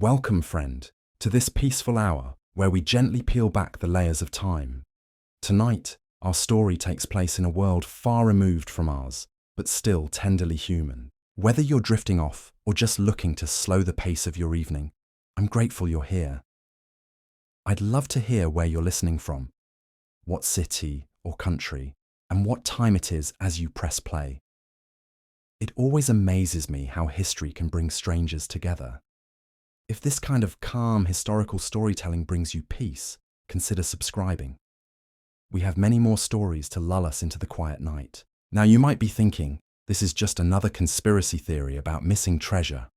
Welcome, friend, to this peaceful hour where we gently peel back the layers of time. Tonight, our story takes place in a world far removed from ours, but still tenderly human. Whether you're drifting off or just looking to slow the pace of your evening, I'm grateful you're here. I'd love to hear where you're listening from, what city or country, and what time it is as you press play. It always amazes me how history can bring strangers together. If this kind of calm historical storytelling brings you peace, consider subscribing. We have many more stories to lull us into the quiet night. Now you might be thinking, this is just another conspiracy theory about missing treasure.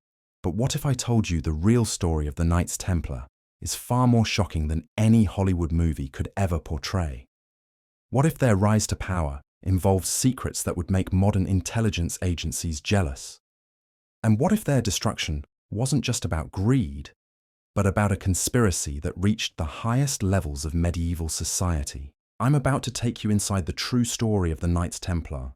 But what if I told you the real story of the Knights Templar is far more shocking than any Hollywood movie could ever portray? What if their rise to power involved secrets that would make modern intelligence agencies jealous? And what if their destruction wasn't just about greed, but about a conspiracy that reached the highest levels of medieval society? I'm about to take you inside the true story of the Knights Templar,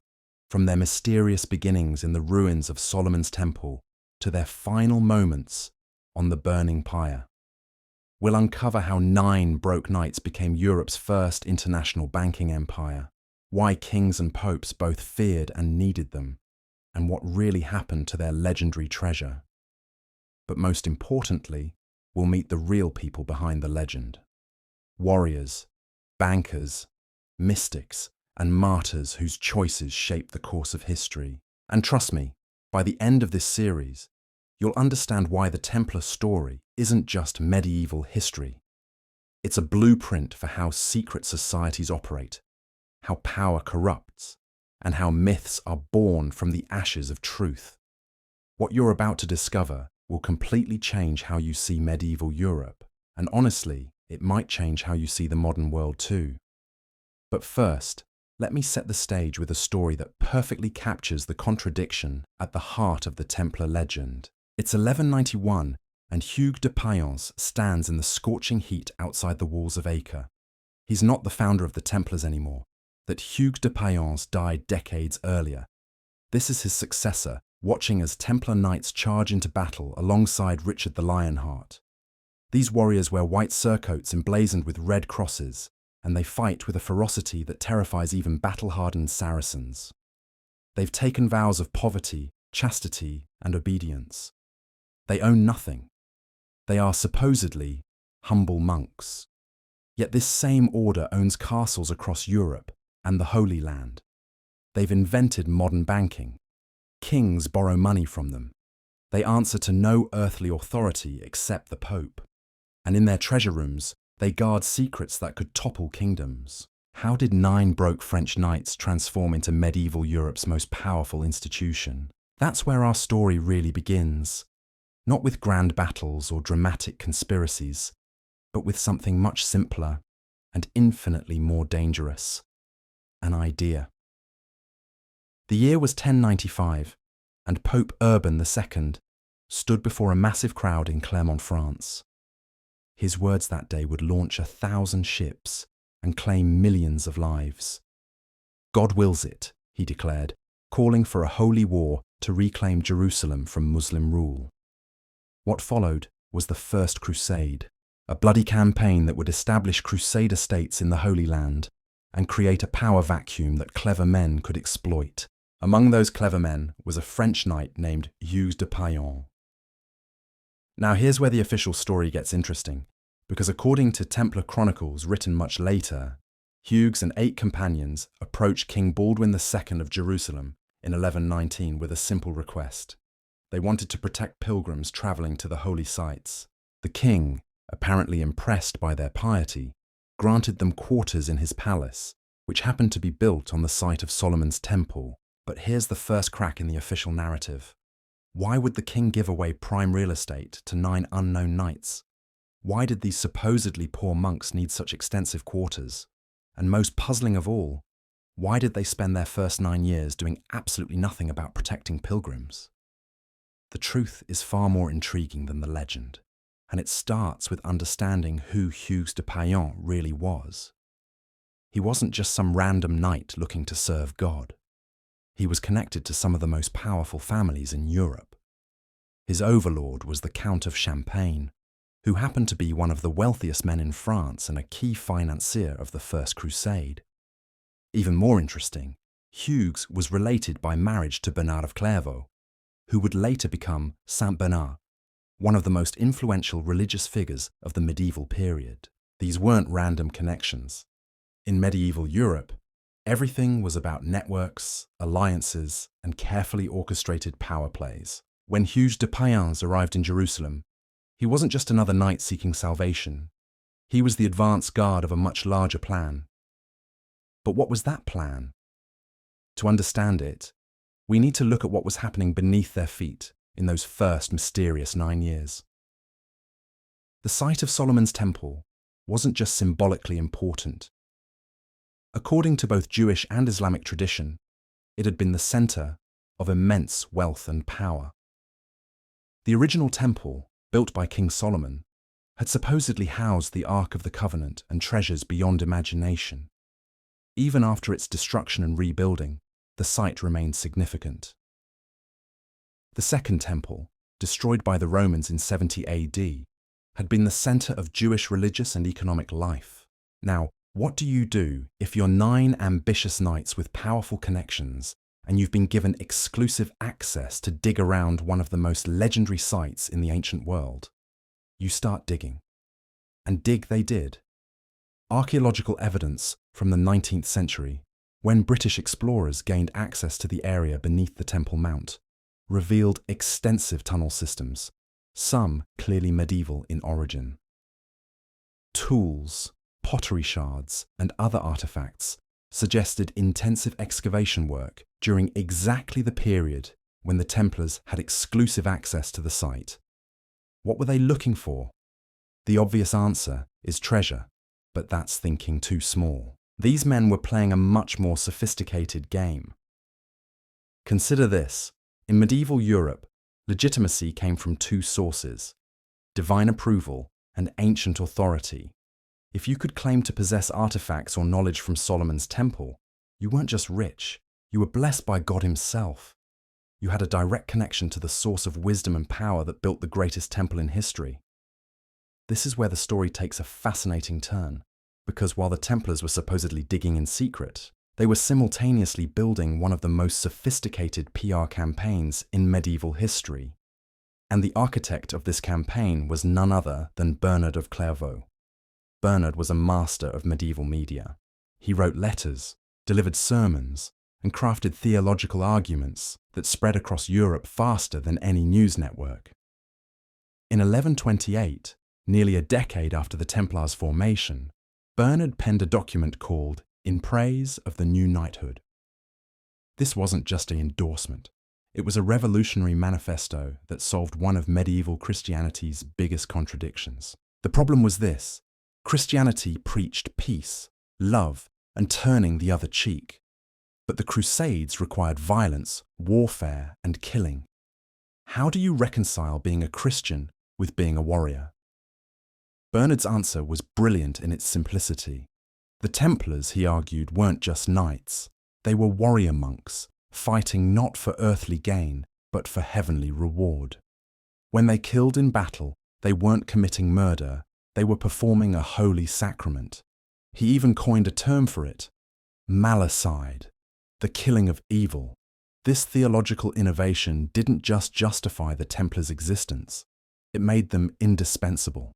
from their mysterious beginnings in the ruins of Solomon's Temple to their final moments on the burning Pyre. We'll uncover how 9 broke knights became Europe's first international banking empire, why kings and popes both feared and needed them, and what really happened to their legendary treasure. But most importantly, we'll meet the real people behind the legend. Warriors, bankers, mystics, and martyrs whose choices shaped the course of history. And trust me, by the end of this series, you'll understand why the Templar story isn't just medieval history. It's a blueprint for how secret societies operate, how power corrupts, and how myths are born from the ashes of truth. What you're about to discover will completely change how you see medieval Europe, and honestly, it might change how you see the modern world too. But first, let me set the stage with a story that perfectly captures the contradiction at the heart of the Templar legend. It's 1191, and Hugues de Payens stands in the scorching heat outside the walls of Acre. He's not the founder of the Templars anymore. That Hugues de Payens died decades earlier. This is his successor, watching as Templar knights charge into battle alongside Richard the Lionheart. These warriors wear white surcoats emblazoned with red crosses, and they fight with a ferocity that terrifies even battle-hardened Saracens. They've taken vows of poverty, chastity, and obedience. They own nothing. They are supposedly humble monks. Yet this same order owns castles across Europe and the Holy Land. They've invented modern banking. Kings borrow money from them. They answer to no earthly authority except the Pope. And in their treasure rooms, they guard secrets that could topple kingdoms. How did 9 broke French knights transform into medieval Europe's most powerful institution? That's where our story really begins. Not with grand battles or dramatic conspiracies, but with something much simpler and infinitely more dangerous. An idea. The year was 1095, and Pope Urban II stood before a massive crowd in Clermont, France. His words that day would launch 1,000 ships and claim millions of lives. God wills it, he declared, calling for a holy war to reclaim Jerusalem from Muslim rule. What followed was the First Crusade, a bloody campaign that would establish crusader states in the Holy Land and create a power vacuum that clever men could exploit. Among those clever men was a French knight named Hugues de Payens. Now here's where the official story gets interesting, because according to Templar chronicles written much later, Hugues and 8 companions approached King Baldwin II of Jerusalem in 1119 with a simple request. They wanted to protect pilgrims travelling to the holy sites. The king, apparently impressed by their piety, granted them quarters in his palace, which happened to be built on the site of Solomon's Temple. But here's the first crack in the official narrative. Why would the king give away prime real estate to 9 unknown knights? Why did these supposedly poor monks need such extensive quarters? And most puzzling of all, why did they spend their first 9 years doing absolutely nothing about protecting pilgrims? The truth is far more intriguing than the legend, and it starts with understanding who Hugues de Payens really was. He wasn't just some random knight looking to serve God. He was connected to some of the most powerful families in Europe. His overlord was the Count of Champagne, who happened to be one of the wealthiest men in France and a key financier of the First Crusade. Even more interesting, Hugues was related by marriage to Bernard of Clairvaux, who would later become Saint Bernard, one of the most influential religious figures of the medieval period. These weren't random connections. In medieval Europe, everything was about networks, alliances, and carefully orchestrated power plays. When Hugues de Payens arrived in Jerusalem, he wasn't just another knight seeking salvation. He was the advance guard of a much larger plan. But what was that plan? To understand it, we need to look at what was happening beneath their feet in those first mysterious 9 years. The site of Solomon's Temple wasn't just symbolically important. According to both Jewish and Islamic tradition, it had been the center of immense wealth and power. The original temple, built by King Solomon, had supposedly housed the Ark of the Covenant and treasures beyond imagination. Even after its destruction and rebuilding, the site remained significant. The Second Temple, destroyed by the Romans in 70 AD, had been the center of Jewish religious and economic life. Now, what do you do if you're 9 ambitious knights with powerful connections and you've been given exclusive access to dig around one of the most legendary sites in the ancient world? You start digging. And dig they did. Archaeological evidence from the 19th century, when British explorers gained access to the area beneath the Temple Mount, revealed extensive tunnel systems, some clearly medieval in origin. Tools, pottery shards, and other artifacts suggested intensive excavation work during exactly the period when the Templars had exclusive access to the site. What were they looking for? The obvious answer is treasure, but that's thinking too small. These men were playing a much more sophisticated game. Consider this. In medieval Europe, legitimacy came from 2 sources: divine approval and ancient authority. If you could claim to possess artifacts or knowledge from Solomon's temple, you weren't just rich, you were blessed by God himself. You had a direct connection to the source of wisdom and power that built the greatest temple in history. This is where the story takes a fascinating turn, because while the Templars were supposedly digging in secret, they were simultaneously building one of the most sophisticated PR campaigns in medieval history. And the architect of this campaign was none other than Bernard of Clairvaux. Bernard was a master of medieval media. He wrote letters, delivered sermons, and crafted theological arguments that spread across Europe faster than any news network. In 1128, nearly a decade after the Templars' formation, Bernard penned a document called In Praise of the New Knighthood. This wasn't just an endorsement. It was a revolutionary manifesto that solved one of medieval Christianity's biggest contradictions. The problem was this: Christianity preached peace, love, and turning the other cheek. But the Crusades required violence, warfare, and killing. How do you reconcile being a Christian with being a warrior? Bernard's answer was brilliant in its simplicity. The Templars, he argued, weren't just knights. They were warrior monks, fighting not for earthly gain, but for heavenly reward. When they killed in battle, they weren't committing murder, they were performing a holy sacrament. He even coined a term for it: malicide, the killing of evil. This theological innovation didn't just justify the Templars' existence, it made them indispensable.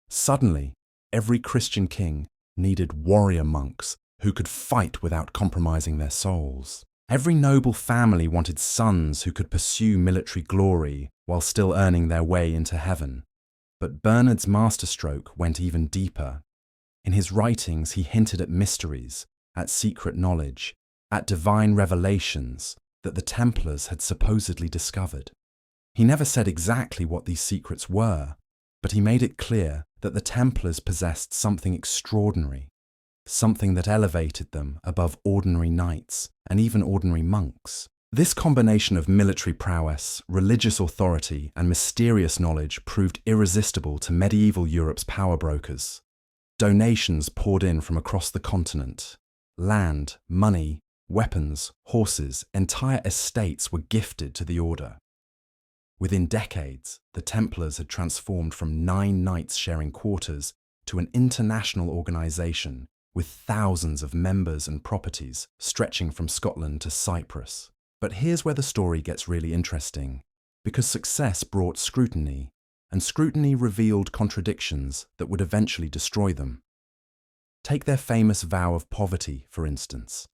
Suddenly, every Christian king needed warrior monks who could fight without compromising their souls. Every noble family wanted sons who could pursue military glory while still earning their way into heaven. But Bernard's masterstroke went even deeper. In his writings, he hinted at mysteries, at secret knowledge, at divine revelations that the Templars had supposedly discovered. He never said exactly what these secrets were, but he made it clear that the Templars possessed something extraordinary, something that elevated them above ordinary knights and even ordinary monks. This combination of military prowess, religious authority, and mysterious knowledge proved irresistible to medieval Europe's power brokers. Donations poured in from across the continent. Land, money, weapons, horses, entire estates were gifted to the order. Within decades, the Templars had transformed from 9 knights sharing quarters to an international organization with thousands of members and properties stretching from Scotland to Cyprus. But here's where the story gets really interesting, because success brought scrutiny, and scrutiny revealed contradictions that would eventually destroy them. Take their famous vow of poverty, for instance.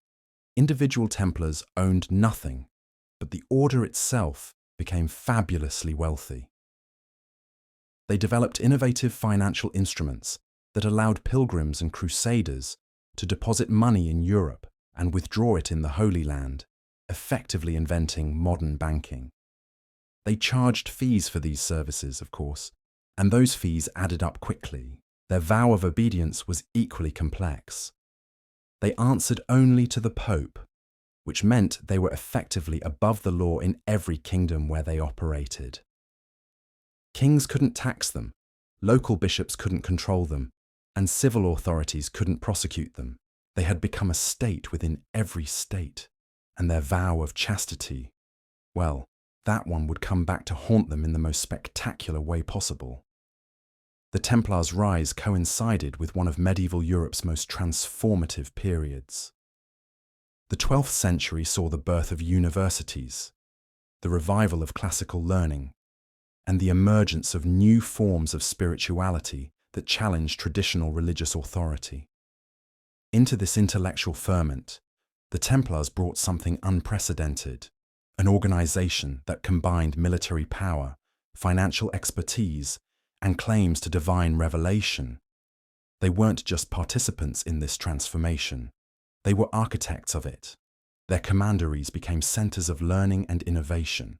Individual Templars owned nothing, but the order itself became fabulously wealthy. They developed innovative financial instruments that allowed pilgrims and crusaders to deposit money in Europe and withdraw it in the Holy Land, effectively inventing modern banking. They charged fees for these services, of course, and those fees added up quickly. Their vow of obedience was equally complex. They answered only to the Pope, which meant they were effectively above the law in every kingdom where they operated. Kings couldn't tax them, local bishops couldn't control them, and civil authorities couldn't prosecute them. They had become a state within every state, and their vow of chastity, well, that one would come back to haunt them in the most spectacular way possible. The Templars' rise coincided with one of medieval Europe's most transformative periods. The 12th century saw the birth of universities, the revival of classical learning, and the emergence of new forms of spirituality that challenged traditional religious authority. Into this intellectual ferment, the Templars brought something unprecedented, an organization that combined military power, financial expertise, and claims to divine revelation. They weren't just participants in this transformation. They were architects of it. Their commanderies became centers of learning and innovation.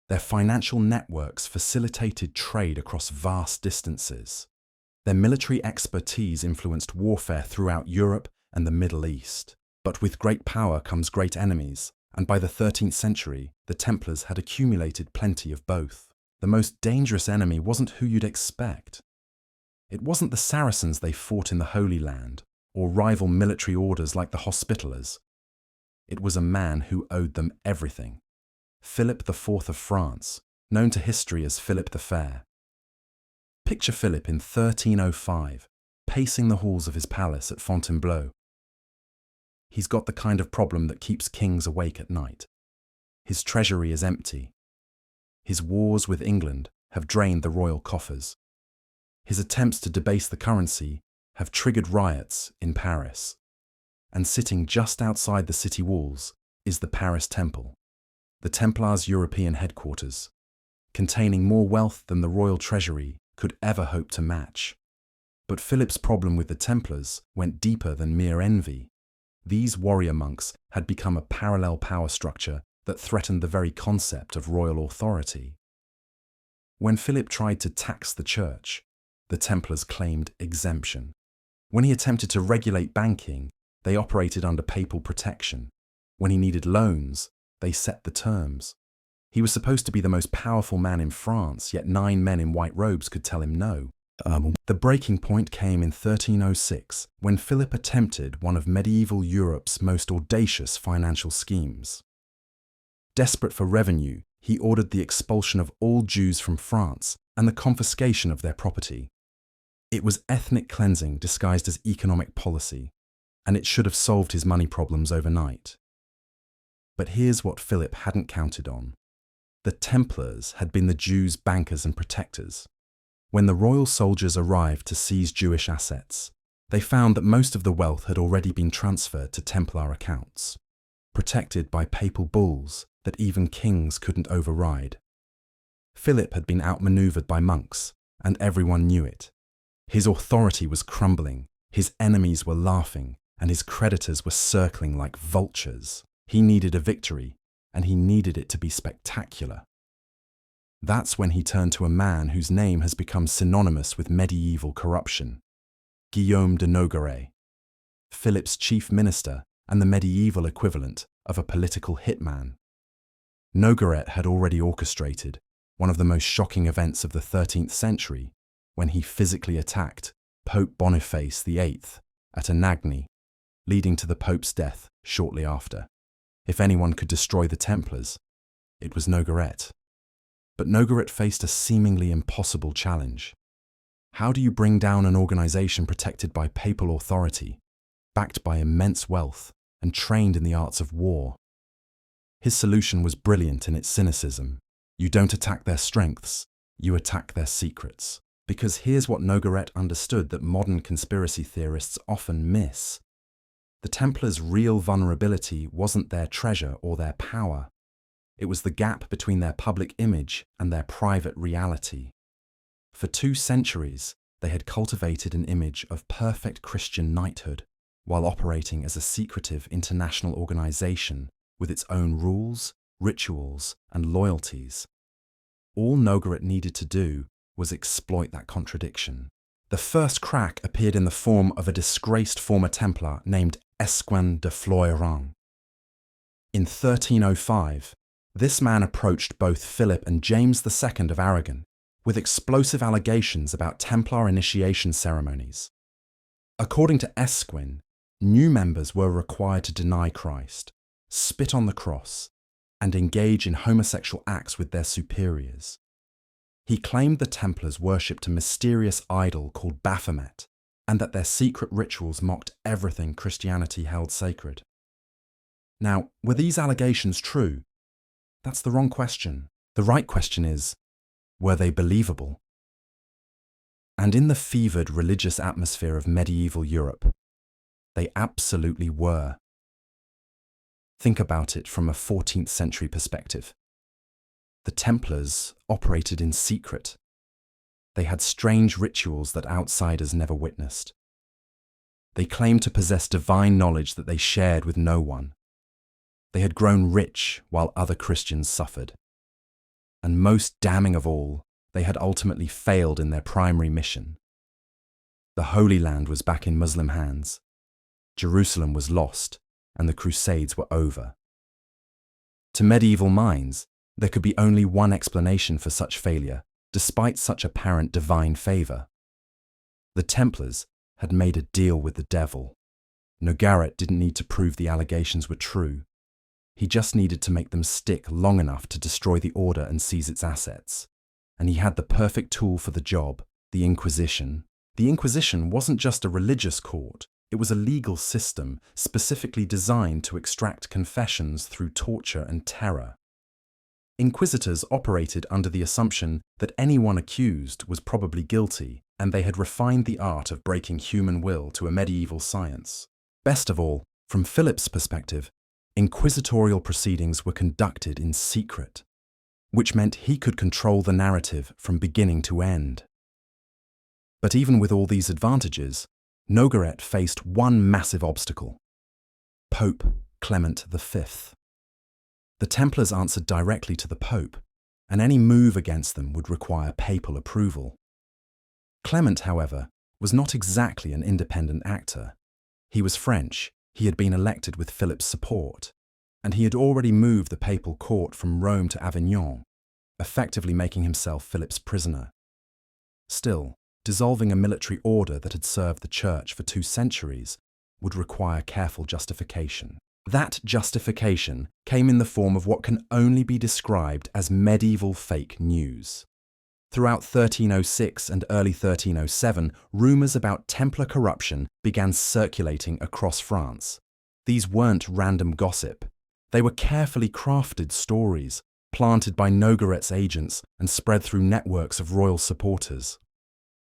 Their financial networks facilitated trade across vast distances. Their military expertise influenced warfare throughout Europe and the Middle East. But with great power comes great enemies, and by the 13th century, the Templars had accumulated plenty of both. The most dangerous enemy wasn't who you'd expect. It wasn't the Saracens they fought in the Holy Land, or rival military orders like the Hospitallers. It was a man who owed them everything. Philip IV of France, known to history as Philip the Fair. Picture Philip in 1305, pacing the halls of his palace at Fontainebleau. He's got the kind of problem that keeps kings awake at night. His treasury is empty. His wars with England have drained the royal coffers. His attempts to debase the currency have triggered riots in Paris. And sitting just outside the city walls is the Paris Temple, the Templars' European headquarters, containing more wealth than the royal treasury could ever hope to match. But Philip's problem with the Templars went deeper than mere envy. These warrior monks had become a parallel power structure that threatened the very concept of royal authority. When Philip tried to tax the church, the Templars claimed exemption. When he attempted to regulate banking, they operated under papal protection. When he needed loans, they set the terms. He was supposed to be the most powerful man in France, yet 9 men in white robes could tell him no. The breaking point came in 1306, when Philip attempted one of medieval Europe's most audacious financial schemes. Desperate for revenue, he ordered the expulsion of all Jews from France and the confiscation of their property. It was ethnic cleansing disguised as economic policy, and it should have solved his money problems overnight. But here's what Philip hadn't counted on. The Templars had been the Jews' bankers and protectors. When the royal soldiers arrived to seize Jewish assets, they found that most of the wealth had already been transferred to Templar accounts, protected by papal bulls that even kings couldn't override. Philip had been outmaneuvered by monks, and everyone knew it. His authority was crumbling, his enemies were laughing, and his creditors were circling like vultures. He needed a victory, and he needed it to be spectacular. That's when he turned to a man whose name has become synonymous with medieval corruption, Guillaume de Nogaret, Philip's chief minister and the medieval equivalent of a political hitman. Nogaret had already orchestrated one of the most shocking events of the 13th century when he physically attacked Pope Boniface VIII at Anagni, leading to the Pope's death shortly after. If anyone could destroy the Templars, it was Nogaret. But Nogaret faced a seemingly impossible challenge. How do you bring down an organization protected by papal authority, backed by immense wealth, and trained in the arts of war? His solution was brilliant in its cynicism. You don't attack their strengths, you attack their secrets. Because here's what Nogaret understood that modern conspiracy theorists often miss. The Templars' real vulnerability wasn't their treasure or their power. It was the gap between their public image and their private reality. For 2 centuries, they had cultivated an image of perfect Christian knighthood, while operating as a secretive international organization with its own rules, rituals, and loyalties. All Nogaret needed to do was exploit that contradiction. The first crack appeared in the form of a disgraced former Templar named Escuin de Floirang. In 1305, this man approached both Philip and James II of Aragon with explosive allegations about Templar initiation ceremonies. According to Escuin, new members were required to deny Christ, spit on the cross, and engage in homosexual acts with their superiors. He claimed the Templars worshipped a mysterious idol called Baphomet, and that their secret rituals mocked everything Christianity held sacred. Now, were these allegations true? That's the wrong question. The right question is, were they believable? And in the fevered religious atmosphere of medieval Europe, they absolutely were. Think about it from a 14th century perspective. The Templars operated in secret. They had strange rituals that outsiders never witnessed. They claimed to possess divine knowledge that they shared with no one. They had grown rich while other Christians suffered. And most damning of all, they had ultimately failed in their primary mission. The Holy Land was back in Muslim hands. Jerusalem was lost, and the Crusades were over. To medieval minds, there could be only one explanation for such failure, despite such apparent divine favor. The Templars had made a deal with the devil. Nogaret didn't need to prove the allegations were true. He just needed to make them stick long enough to destroy the order and seize its assets. And he had the perfect tool for the job, the Inquisition. The Inquisition wasn't just a religious court. It was a legal system specifically designed to extract confessions through torture and terror. Inquisitors operated under the assumption that anyone accused was probably guilty, and they had refined the art of breaking human will to a medieval science. Best of all, from Philip's perspective, inquisitorial proceedings were conducted in secret, which meant he could control the narrative from beginning to end. But even with all these advantages, Nogaret faced one massive obstacle: Pope Clement V. The Templars answered directly to the Pope, and any move against them would require papal approval. Clement, however, was not exactly an independent actor. He was French, he had been elected with Philip's support, and he had already moved the papal court from Rome to Avignon, effectively making himself Philip's prisoner. Still, dissolving a military order that had served the Church for 2 centuries would require careful justification. That justification came in the form of what can only be described as medieval fake news. Throughout 1306 and early 1307, rumours about Templar corruption began circulating across France. These weren't random gossip. They were carefully crafted stories, planted by Nogaret's agents and spread through networks of royal supporters.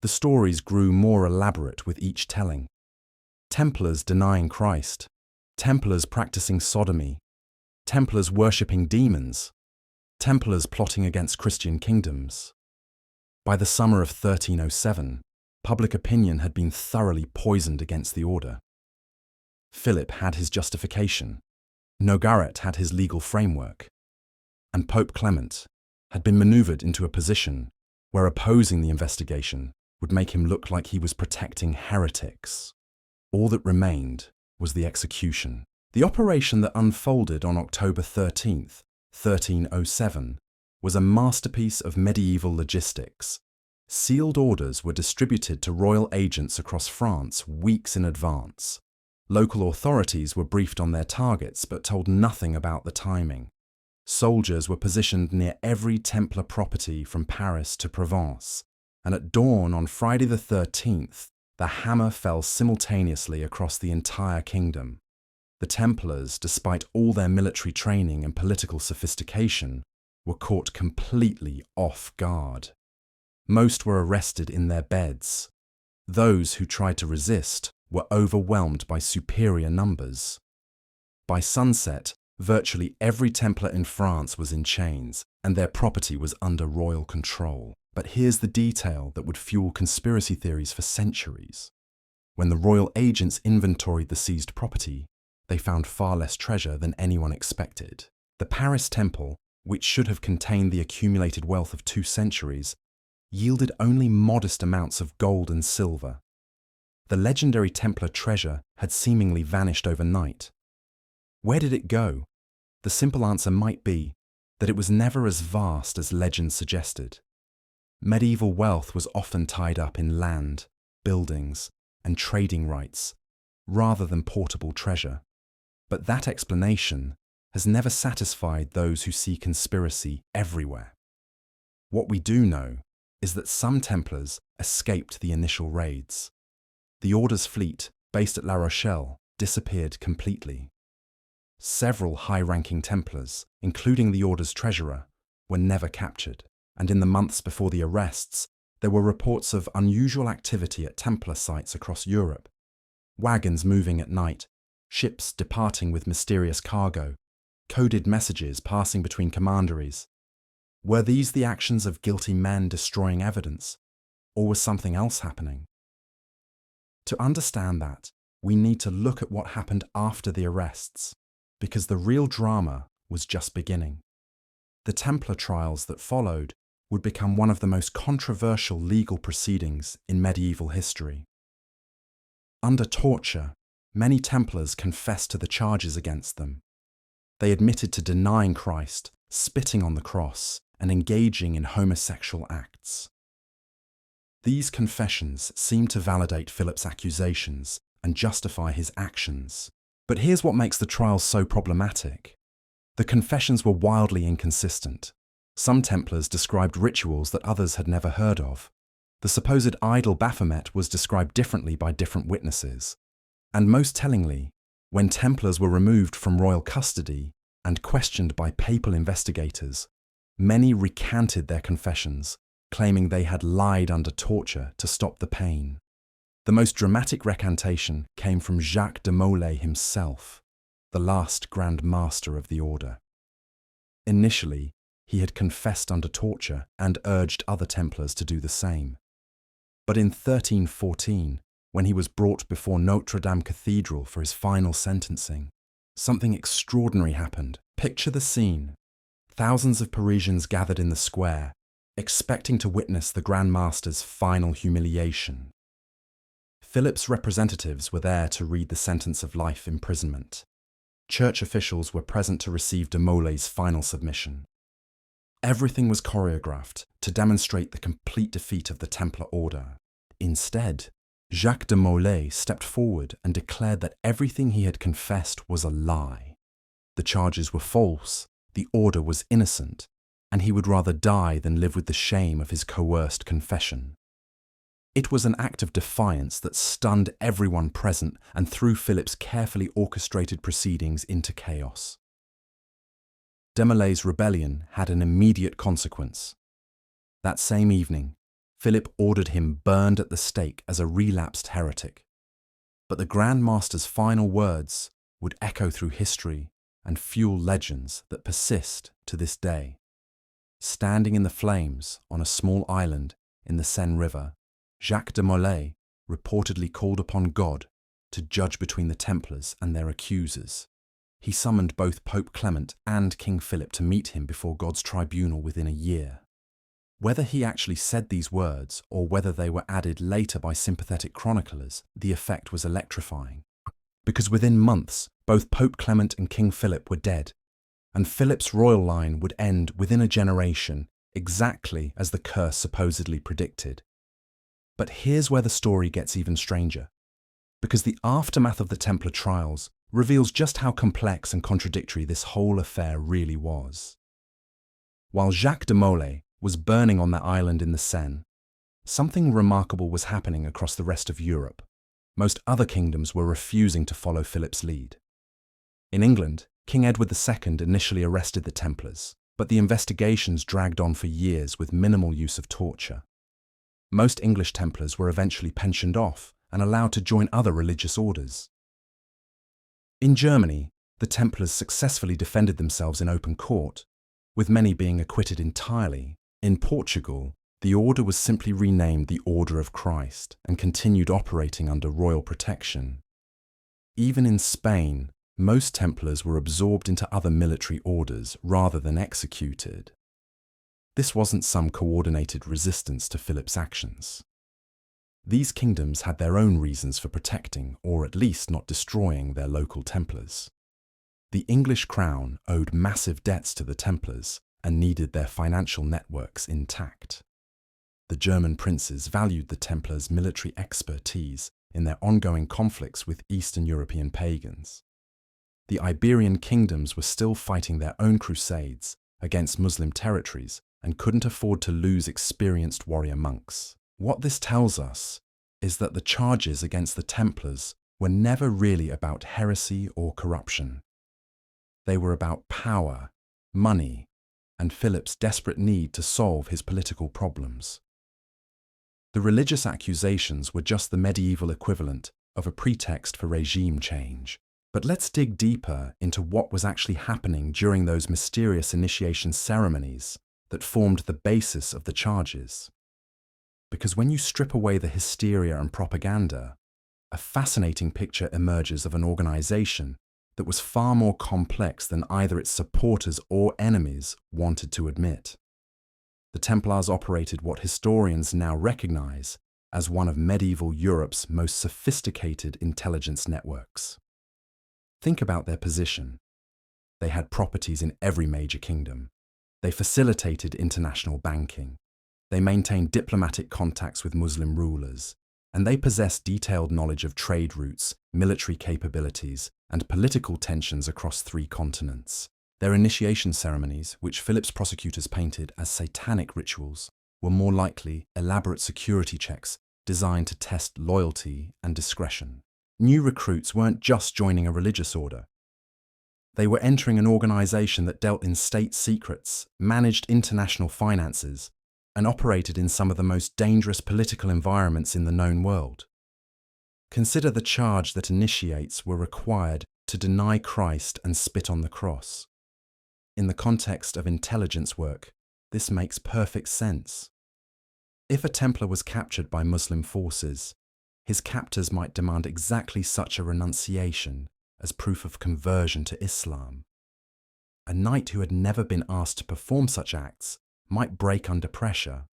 The stories grew more elaborate with each telling. Templars denying Christ, Templars practicing sodomy, Templars worshipping demons, Templars plotting against Christian kingdoms. By the summer of 1307, public opinion had been thoroughly poisoned against the order. Philip had his justification, Nogaret had his legal framework, and Pope Clement had been manoeuvred into a position where opposing the investigation would make him look like he was protecting heretics. All that remained was the execution. The operation that unfolded on October 13th, 1307, was a masterpiece of medieval logistics. Sealed orders were distributed to royal agents across France weeks in advance. Local authorities were briefed on their targets but told nothing about the timing. Soldiers were positioned near every Templar property from Paris to Provence, and at dawn on Friday the 13th, the hammer fell simultaneously across the entire kingdom. The Templars, despite all their military training and political sophistication, were caught completely off guard. Most were arrested in their beds. Those who tried to resist were overwhelmed by superior numbers. By sunset, virtually every Templar in France was in chains, and their property was under royal control. But here's the detail that would fuel conspiracy theories for centuries. When the royal agents inventoried the seized property, they found far less treasure than anyone expected. The Paris Temple, which should have contained the accumulated wealth of 2 centuries, yielded only modest amounts of gold and silver. The legendary Templar treasure had seemingly vanished overnight. Where did it go? The simple answer might be that it was never as vast as legend suggested. Medieval wealth was often tied up in land, buildings, and trading rights, rather than portable treasure. But that explanation has never satisfied those who see conspiracy everywhere. What we do know is that some Templars escaped the initial raids. The Order's fleet, based at La Rochelle, disappeared completely. Several high-ranking Templars, including the Order's treasurer, were never captured, and in the months before the arrests, there were reports of unusual activity at Templar sites across Europe. Wagons moving at night, ships departing with mysterious cargo, coded messages passing between commanderies. Were these the actions of guilty men destroying evidence, or was something else happening? To understand that, we need to look at what happened after the arrests, because the real drama was just beginning. The Templar trials that followed would become one of the most controversial legal proceedings in medieval history. Under torture, many Templars confessed to the charges against them. They admitted to denying Christ, spitting on the cross, and engaging in homosexual acts. These confessions seemed to validate Philip's accusations and justify his actions. But here's what makes the trials so problematic. The confessions were wildly inconsistent. Some Templars described rituals that others had never heard of. The supposed idol Baphomet was described differently by different witnesses. And most tellingly, when Templars were removed from royal custody and questioned by papal investigators, many recanted their confessions, claiming they had lied under torture to stop the pain. The most dramatic recantation came from Jacques de Molay himself, the last Grand Master of the Order. Initially, he had confessed under torture and urged other Templars to do the same. But in 1314, when he was brought before Notre Dame Cathedral for his final sentencing, something extraordinary happened. Picture the scene. Thousands of Parisians gathered in the square, expecting to witness the Grand Master's final humiliation. Philip's representatives were there to read the sentence of life imprisonment. Church officials were present to receive de Molay's final submission. Everything was choreographed to demonstrate the complete defeat of the Templar Order. Instead, Jacques de Molay stepped forward and declared that everything he had confessed was a lie. The charges were false, the Order was innocent, and he would rather die than live with the shame of his coerced confession. It was an act of defiance that stunned everyone present and threw Philip's carefully orchestrated proceedings into chaos. De Molay's rebellion had an immediate consequence. That same evening, Philip ordered him burned at the stake as a relapsed heretic. But the Grand Master's final words would echo through history and fuel legends that persist to this day. Standing in the flames on a small island in the Seine River, Jacques de Molay reportedly called upon God to judge between the Templars and their accusers. He summoned both Pope Clement and King Philip to meet him before God's tribunal within a year. Whether he actually said these words or whether they were added later by sympathetic chroniclers, the effect was electrifying. Because within months, both Pope Clement and King Philip were dead, and Philip's royal line would end within a generation, exactly as the curse supposedly predicted. But here's where the story gets even stranger. Because the aftermath of the Templar trials reveals just how complex and contradictory this whole affair really was. While Jacques de Molay was burning on that island in the Seine, something remarkable was happening across the rest of Europe. Most other kingdoms were refusing to follow Philip's lead. In England, King Edward II initially arrested the Templars, but the investigations dragged on for years with minimal use of torture. Most English Templars were eventually pensioned off and allowed to join other religious orders. In Germany, the Templars successfully defended themselves in open court, with many being acquitted entirely. In Portugal, the order was simply renamed the Order of Christ and continued operating under royal protection. Even in Spain, most Templars were absorbed into other military orders rather than executed. This wasn't some coordinated resistance to Philip's actions. These kingdoms had their own reasons for protecting, or at least not destroying, their local Templars. The English crown owed massive debts to the Templars and needed their financial networks intact. The German princes valued the Templars' military expertise in their ongoing conflicts with Eastern European pagans. The Iberian kingdoms were still fighting their own crusades against Muslim territories and couldn't afford to lose experienced warrior monks. What this tells us is that the charges against the Templars were never really about heresy or corruption. They were about power, money, and Philip's desperate need to solve his political problems. The religious accusations were just the medieval equivalent of a pretext for regime change. But let's dig deeper into what was actually happening during those mysterious initiation ceremonies that formed the basis of the charges. Because when you strip away the hysteria and propaganda, a fascinating picture emerges of an organization that was far more complex than either its supporters or enemies wanted to admit. The Templars operated what historians now recognize as one of medieval Europe's most sophisticated intelligence networks. Think about their position. They had properties in every major kingdom. They facilitated international banking. They maintained diplomatic contacts with Muslim rulers, and they possessed detailed knowledge of trade routes, military capabilities, and political tensions across 3 continents. Their initiation ceremonies, which Philip's prosecutors painted as satanic rituals, were more likely elaborate security checks designed to test loyalty and discretion. New recruits weren't just joining a religious order. They were entering an organization that dealt in state secrets, managed international finances, and operated in some of the most dangerous political environments in the known world. Consider the charge that initiates were required to deny Christ and spit on the cross. In the context of intelligence work, this makes perfect sense. If a Templar was captured by Muslim forces, his captors might demand exactly such a renunciation as proof of conversion to Islam. A knight who had never been asked to perform such acts might break under pressure,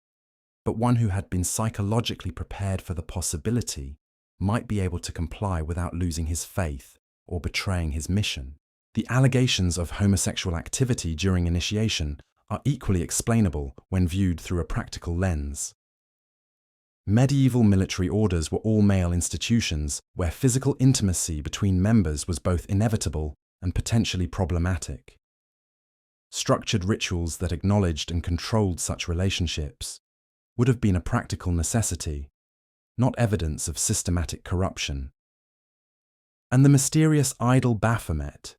but one who had been psychologically prepared for the possibility might be able to comply without losing his faith or betraying his mission. The allegations of homosexual activity during initiation are equally explainable when viewed through a practical lens. Medieval military orders were all-male institutions where physical intimacy between members was both inevitable and potentially problematic. Structured rituals that acknowledged and controlled such relationships would have been a practical necessity, not evidence of systematic corruption. And the mysterious idol Baphomet.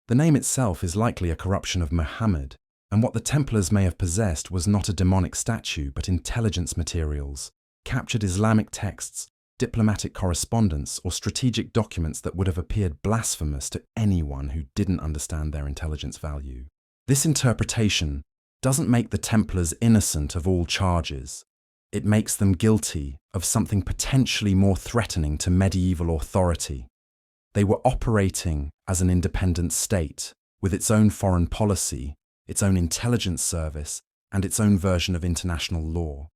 The name itself is likely a corruption of Muhammad, and what the Templars may have possessed was not a demonic statue but intelligence materials, captured Islamic texts, diplomatic correspondence, or strategic documents that would have appeared blasphemous to anyone who didn't understand their intelligence value. This interpretation doesn't make the Templars innocent of all charges. It makes them guilty of something potentially more threatening to medieval authority. They were operating as an independent state, with its own foreign policy, its own intelligence service, and its own version of international law.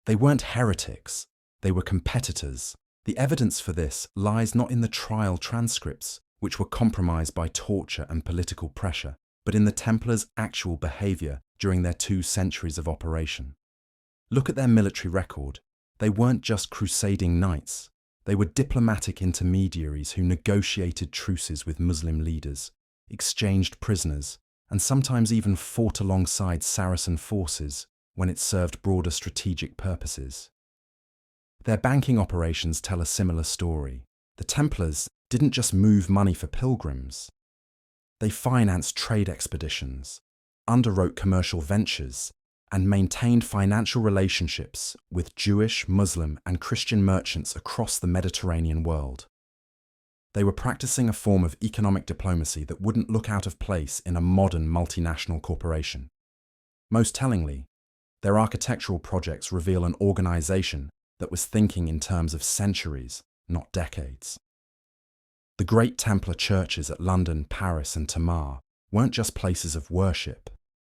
They weren't heretics, they were competitors. The evidence for this lies not in the trial transcripts, which were compromised by torture and political pressure, but in the Templars' actual behaviour during their 2 centuries of operation. Look at their military record. They weren't just crusading knights. They were diplomatic intermediaries who negotiated truces with Muslim leaders, exchanged prisoners, and sometimes even fought alongside Saracen forces when it served broader strategic purposes. Their banking operations tell a similar story. The Templars didn't just move money for pilgrims. They financed trade expeditions, underwrote commercial ventures, and maintained financial relationships with Jewish, Muslim, and Christian merchants across the Mediterranean world. They were practicing a form of economic diplomacy that wouldn't look out of place in a modern multinational corporation. Most tellingly, their architectural projects reveal an organization that was thinking in terms of centuries, not decades. The great Templar churches at London, Paris, and Tamar weren't just places of worship.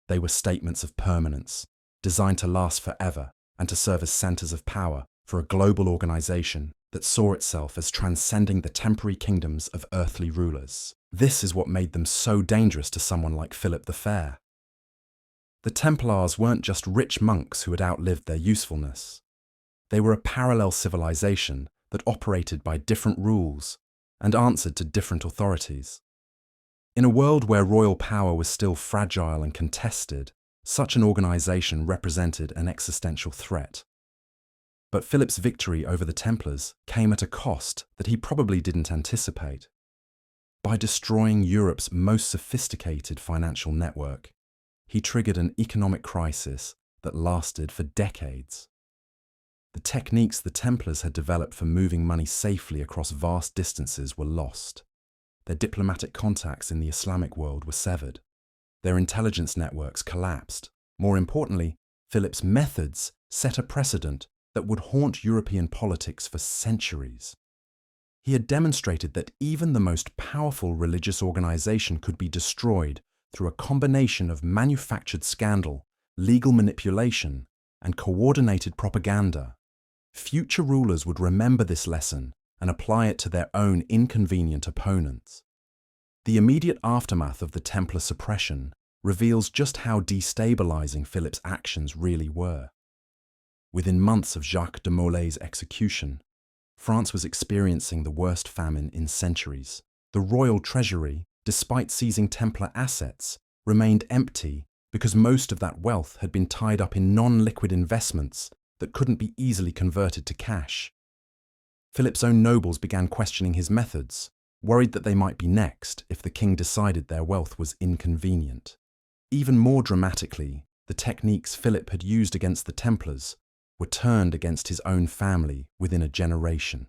They were statements of permanence, designed to last forever and to serve as centers of power for a global organization that saw itself as transcending the temporary kingdoms of earthly rulers. This is what made them so dangerous to someone like Philip the Fair. The Templars weren't just rich monks who had outlived their usefulness. They were a parallel civilization that operated by different rules and answered to different authorities. In a world where royal power was still fragile and contested, such an organization represented an existential threat. But Philip's victory over the Templars came at a cost that he probably didn't anticipate. By destroying Europe's most sophisticated financial network, he triggered an economic crisis that lasted for decades. The techniques the Templars had developed for moving money safely across vast distances were lost. Their diplomatic contacts in the Islamic world were severed. Their intelligence networks collapsed. More importantly, Philip's methods set a precedent that would haunt European politics for centuries. He had demonstrated that even the most powerful religious organization could be destroyed through a combination of manufactured scandal, legal manipulation, and coordinated propaganda. Future rulers would remember this lesson and apply it to their own inconvenient opponents. The immediate aftermath of the Templar suppression reveals just how destabilizing Philip's actions really were. Within months of Jacques de Molay's execution, France was experiencing the worst famine in centuries. The royal treasury, despite seizing Templar assets, remained empty because most of that wealth had been tied up in non-liquid investments that couldn't be easily converted to cash. Philip's own nobles began questioning his methods, worried that they might be next if the king decided their wealth was inconvenient. Even more dramatically, the techniques Philip had used against the Templars were turned against his own family within a generation.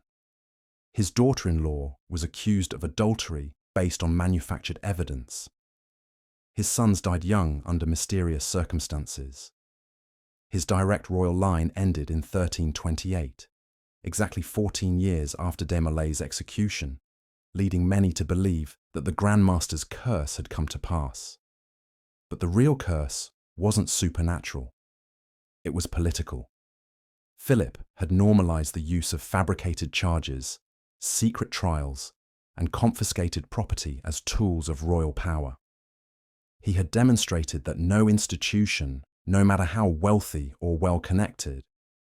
His daughter-in-law was accused of adultery based on manufactured evidence. His sons died young under mysterious circumstances. His direct royal line ended in 1328, exactly 14 years after de Molay's execution, leading many to believe that the Grand Master's curse had come to pass. But the real curse wasn't supernatural. It was political. Philip had normalized the use of fabricated charges, secret trials, and confiscated property as tools of royal power. He had demonstrated that no institution, no matter how wealthy or well-connected,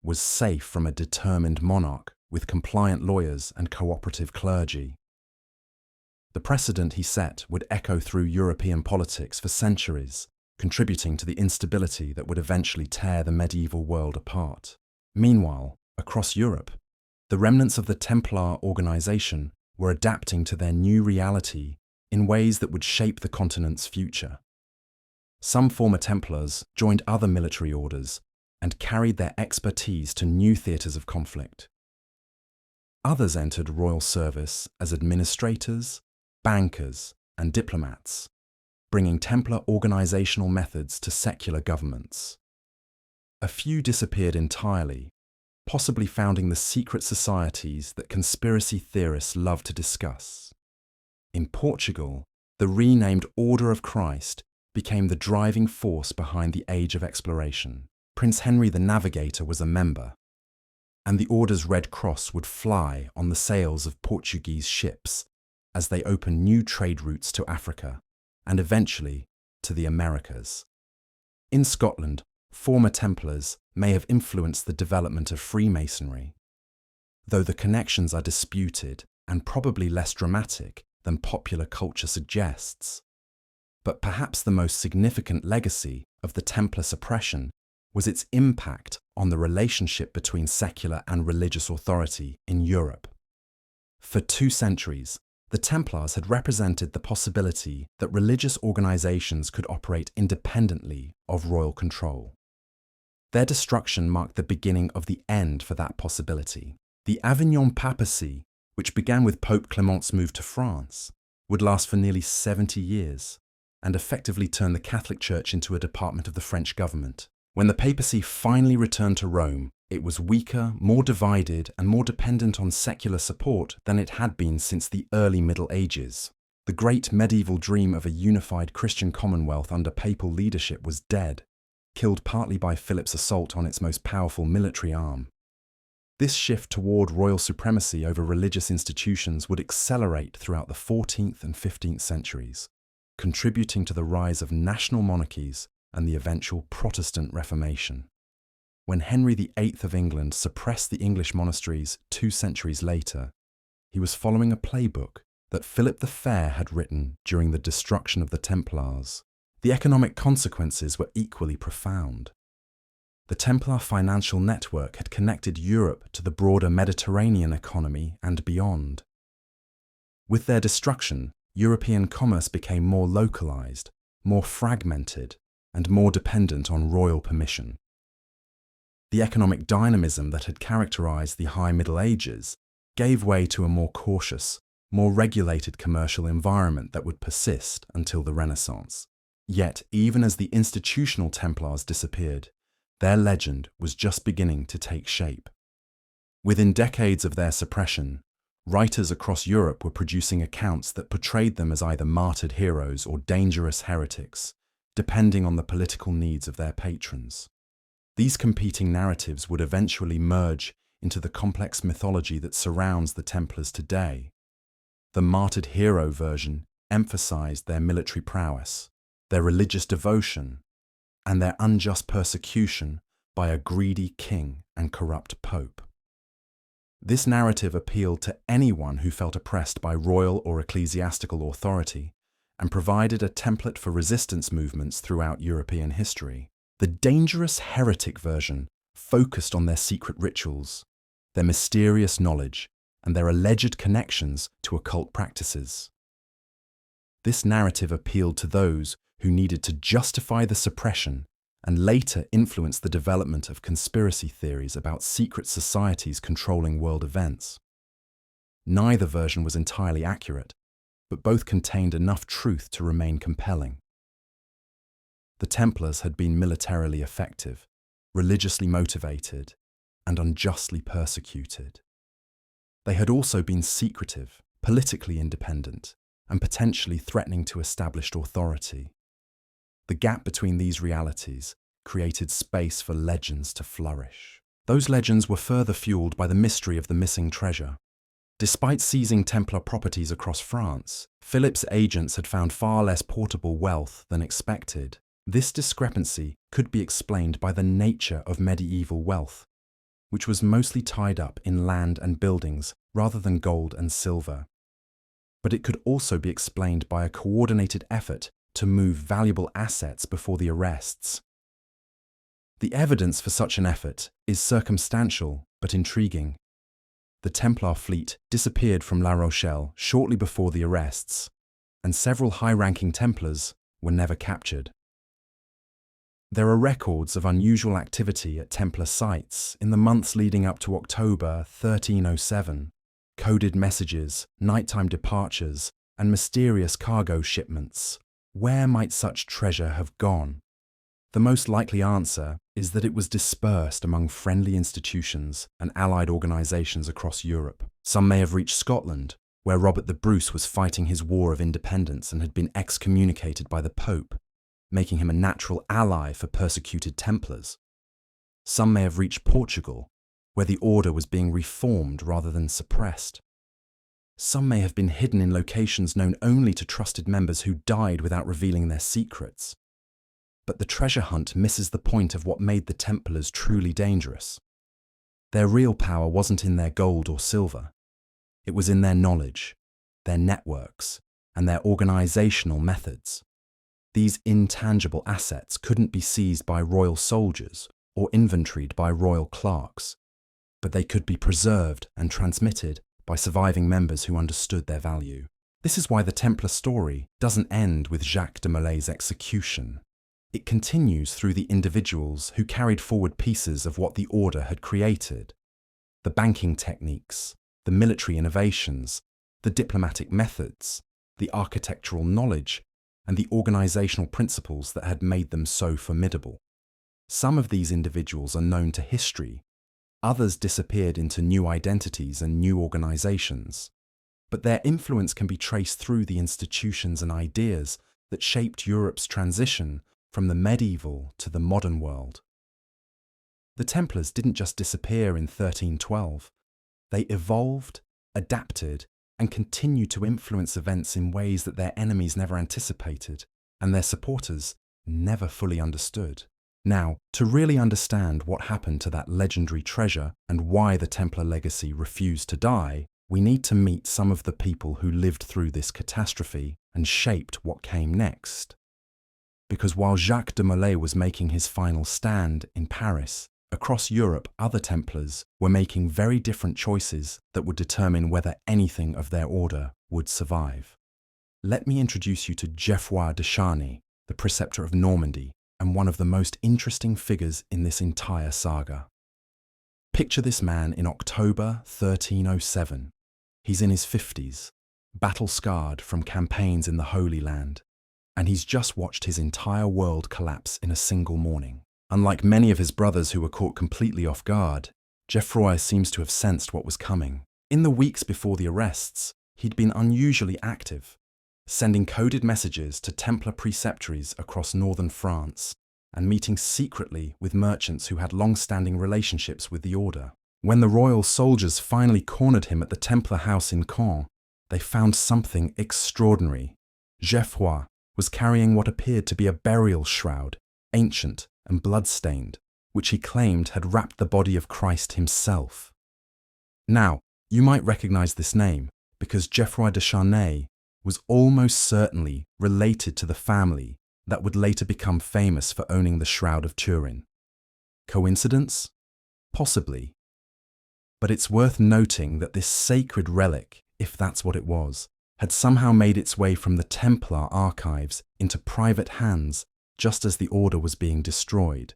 was safe from a determined monarch with compliant lawyers and cooperative clergy. The precedent he set would echo through European politics for centuries, contributing to the instability that would eventually tear the medieval world apart. Meanwhile, across Europe, the remnants of the Templar organization were adapting to their new reality in ways that would shape the continent's future. Some former Templars joined other military orders and carried their expertise to new theatres of conflict. Others entered royal service as administrators, bankers, and diplomats, bringing Templar organizational methods to secular governments. A few disappeared entirely, possibly founding the secret societies that conspiracy theorists love to discuss. In Portugal, the renamed Order of Christ became the driving force behind the Age of Exploration. Prince Henry the Navigator was a member, and the Order's Red Cross would fly on the sails of Portuguese ships as they opened new trade routes to Africa and eventually to the Americas. In Scotland, former Templars may have influenced the development of Freemasonry. though the connections are disputed and probably less dramatic than popular culture suggests. But perhaps the most significant legacy of the Templar suppression was its impact on the relationship between secular and religious authority in Europe. For 2 centuries, the Templars had represented the possibility that religious organizations could operate independently of royal control. Their destruction marked the beginning of the end for that possibility. The Avignon papacy, which began with Pope Clement's move to France, would last for nearly 70 years and effectively turn the Catholic Church into a department of the French government. When the papacy finally returned to Rome, it was weaker, more divided, and more dependent on secular support than it had been since the early Middle Ages. The great medieval dream of a unified Christian commonwealth under papal leadership was dead, killed partly by Philip's assault on its most powerful military arm. This shift toward royal supremacy over religious institutions would accelerate throughout the 14th and 15th centuries, contributing to the rise of national monarchies and the eventual Protestant Reformation. When Henry VIII of England suppressed the English monasteries 2 centuries later, he was following a playbook that Philip the Fair had written during the destruction of the Templars. The economic consequences were equally profound. The Templar financial network had connected Europe to the broader Mediterranean economy and beyond. With their destruction, European commerce became more localized, more fragmented, and more dependent on royal permission. The economic dynamism that had characterized the High Middle Ages gave way to a more cautious, more regulated commercial environment that would persist until the Renaissance. Yet, even as the institutional Templars disappeared, their legend was just beginning to take shape. Within decades of their suppression, writers across Europe were producing accounts that portrayed them as either martyred heroes or dangerous heretics, depending on the political needs of their patrons. These competing narratives would eventually merge into the complex mythology that surrounds the Templars today. The martyred hero version emphasized their military prowess, their religious devotion, and their unjust persecution by a greedy king and corrupt pope. This narrative appealed to anyone who felt oppressed by royal or ecclesiastical authority and provided a template for resistance movements throughout European history. The dangerous heretic version focused on their secret rituals, their mysterious knowledge, and their alleged connections to occult practices. This narrative appealed to those who needed to justify the suppression and later influence the development of conspiracy theories about secret societies controlling world events. Neither version was entirely accurate, but both contained enough truth to remain compelling. The Templars had been militarily effective, religiously motivated, and unjustly persecuted. They had also been secretive, politically independent, and potentially threatening to established authority. The gap between these realities created space for legends to flourish. Those legends were further fueled by the mystery of the missing treasure. Despite seizing Templar properties across France, Philip's agents had found far less portable wealth than expected. This discrepancy could be explained by the nature of medieval wealth, which was mostly tied up in land and buildings rather than gold and silver. But it could also be explained by a coordinated effort to move valuable assets before the arrests. The evidence for such an effort is circumstantial but intriguing. The Templar fleet disappeared from La Rochelle shortly before the arrests, and several high-ranking Templars were never captured. There are records of unusual activity at Templar sites in the months leading up to October 1307, coded messages, nighttime departures, and mysterious cargo shipments. Where might such treasure have gone? The most likely answer is that it was dispersed among friendly institutions and allied organisations across Europe. Some may have reached Scotland, where Robert the Bruce was fighting his war of independence and had been excommunicated by the Pope, making him a natural ally for persecuted Templars. Some may have reached Portugal, where the order was being reformed rather than suppressed. Some may have been hidden in locations known only to trusted members who died without revealing their secrets. But the treasure hunt misses the point of what made the Templars truly dangerous. Their real power wasn't in their gold or silver. It was in their knowledge, their networks, and their organizational methods. These intangible assets couldn't be seized by royal soldiers or inventoried by royal clerks, but they could be preserved and transmitted by surviving members who understood their value. This is why the Templar story doesn't end with Jacques de Molay's execution. It continues through the individuals who carried forward pieces of what the order had created. The banking techniques, the military innovations, the diplomatic methods, the architectural knowledge, and the organizational principles that had made them so formidable. Some of these individuals are known to history. Others disappeared into new identities and new organizations. But their influence can be traced through the institutions and ideas that shaped Europe's transition from the medieval to the modern world. The Templars didn't just disappear in 1312. They evolved, adapted, and continued to influence events in ways that their enemies never anticipated and their supporters never fully understood. Now, to really understand what happened to that legendary treasure and why the Templar legacy refused to die, we need to meet some of the people who lived through this catastrophe and shaped what came next. Because while Jacques de Molay was making his final stand in Paris, across Europe other Templars were making very different choices that would determine whether anything of their order would survive. Let me introduce you to Geoffroy de Charny, the preceptor of Normandy, and one of the most interesting figures in this entire saga. Picture this man in October 1307. He's in his 50s, battle-scarred from campaigns in the Holy Land, and he's just watched his entire world collapse in a single morning. Unlike many of his brothers who were caught completely off guard, Geoffroy seems to have sensed what was coming. In the weeks before the arrests, he'd been unusually active, sending coded messages to Templar preceptories across northern France and meeting secretly with merchants who had long-standing relationships with the order. When the royal soldiers finally cornered him at the Templar house in Caen, they found something extraordinary. Geoffroy was carrying what appeared to be a burial shroud, ancient and blood-stained, which he claimed had wrapped the body of Christ himself. Now, you might recognize this name because Geoffroy de Charny was almost certainly related to the family that would later become famous for owning the Shroud of Turin. Coincidence? Possibly. But it's worth noting that this sacred relic, if that's what it was, had somehow made its way from the Templar archives into private hands just as the order was being destroyed.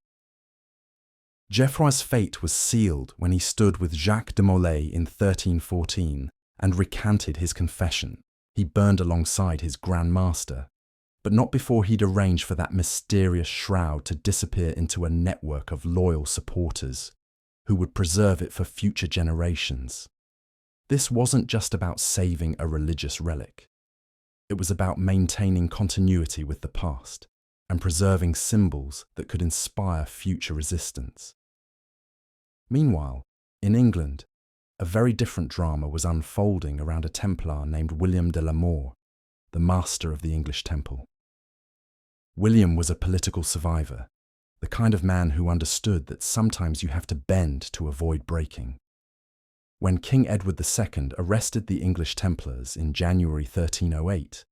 Geoffroy's fate was sealed when he stood with Jacques de Molay in 1314 and recanted his confession. He burned alongside his Grand Master, but not before he'd arranged for that mysterious shroud to disappear into a network of loyal supporters who would preserve it for future generations. This wasn't just about saving a religious relic. It was about maintaining continuity with the past and preserving symbols that could inspire future resistance. Meanwhile, in England, a very different drama was unfolding around a Templar named William de la Mort, the master of the English Temple. William was a political survivor, the kind of man who understood that sometimes you have to bend to avoid breaking. When King Edward II arrested the English Templars in January 1308,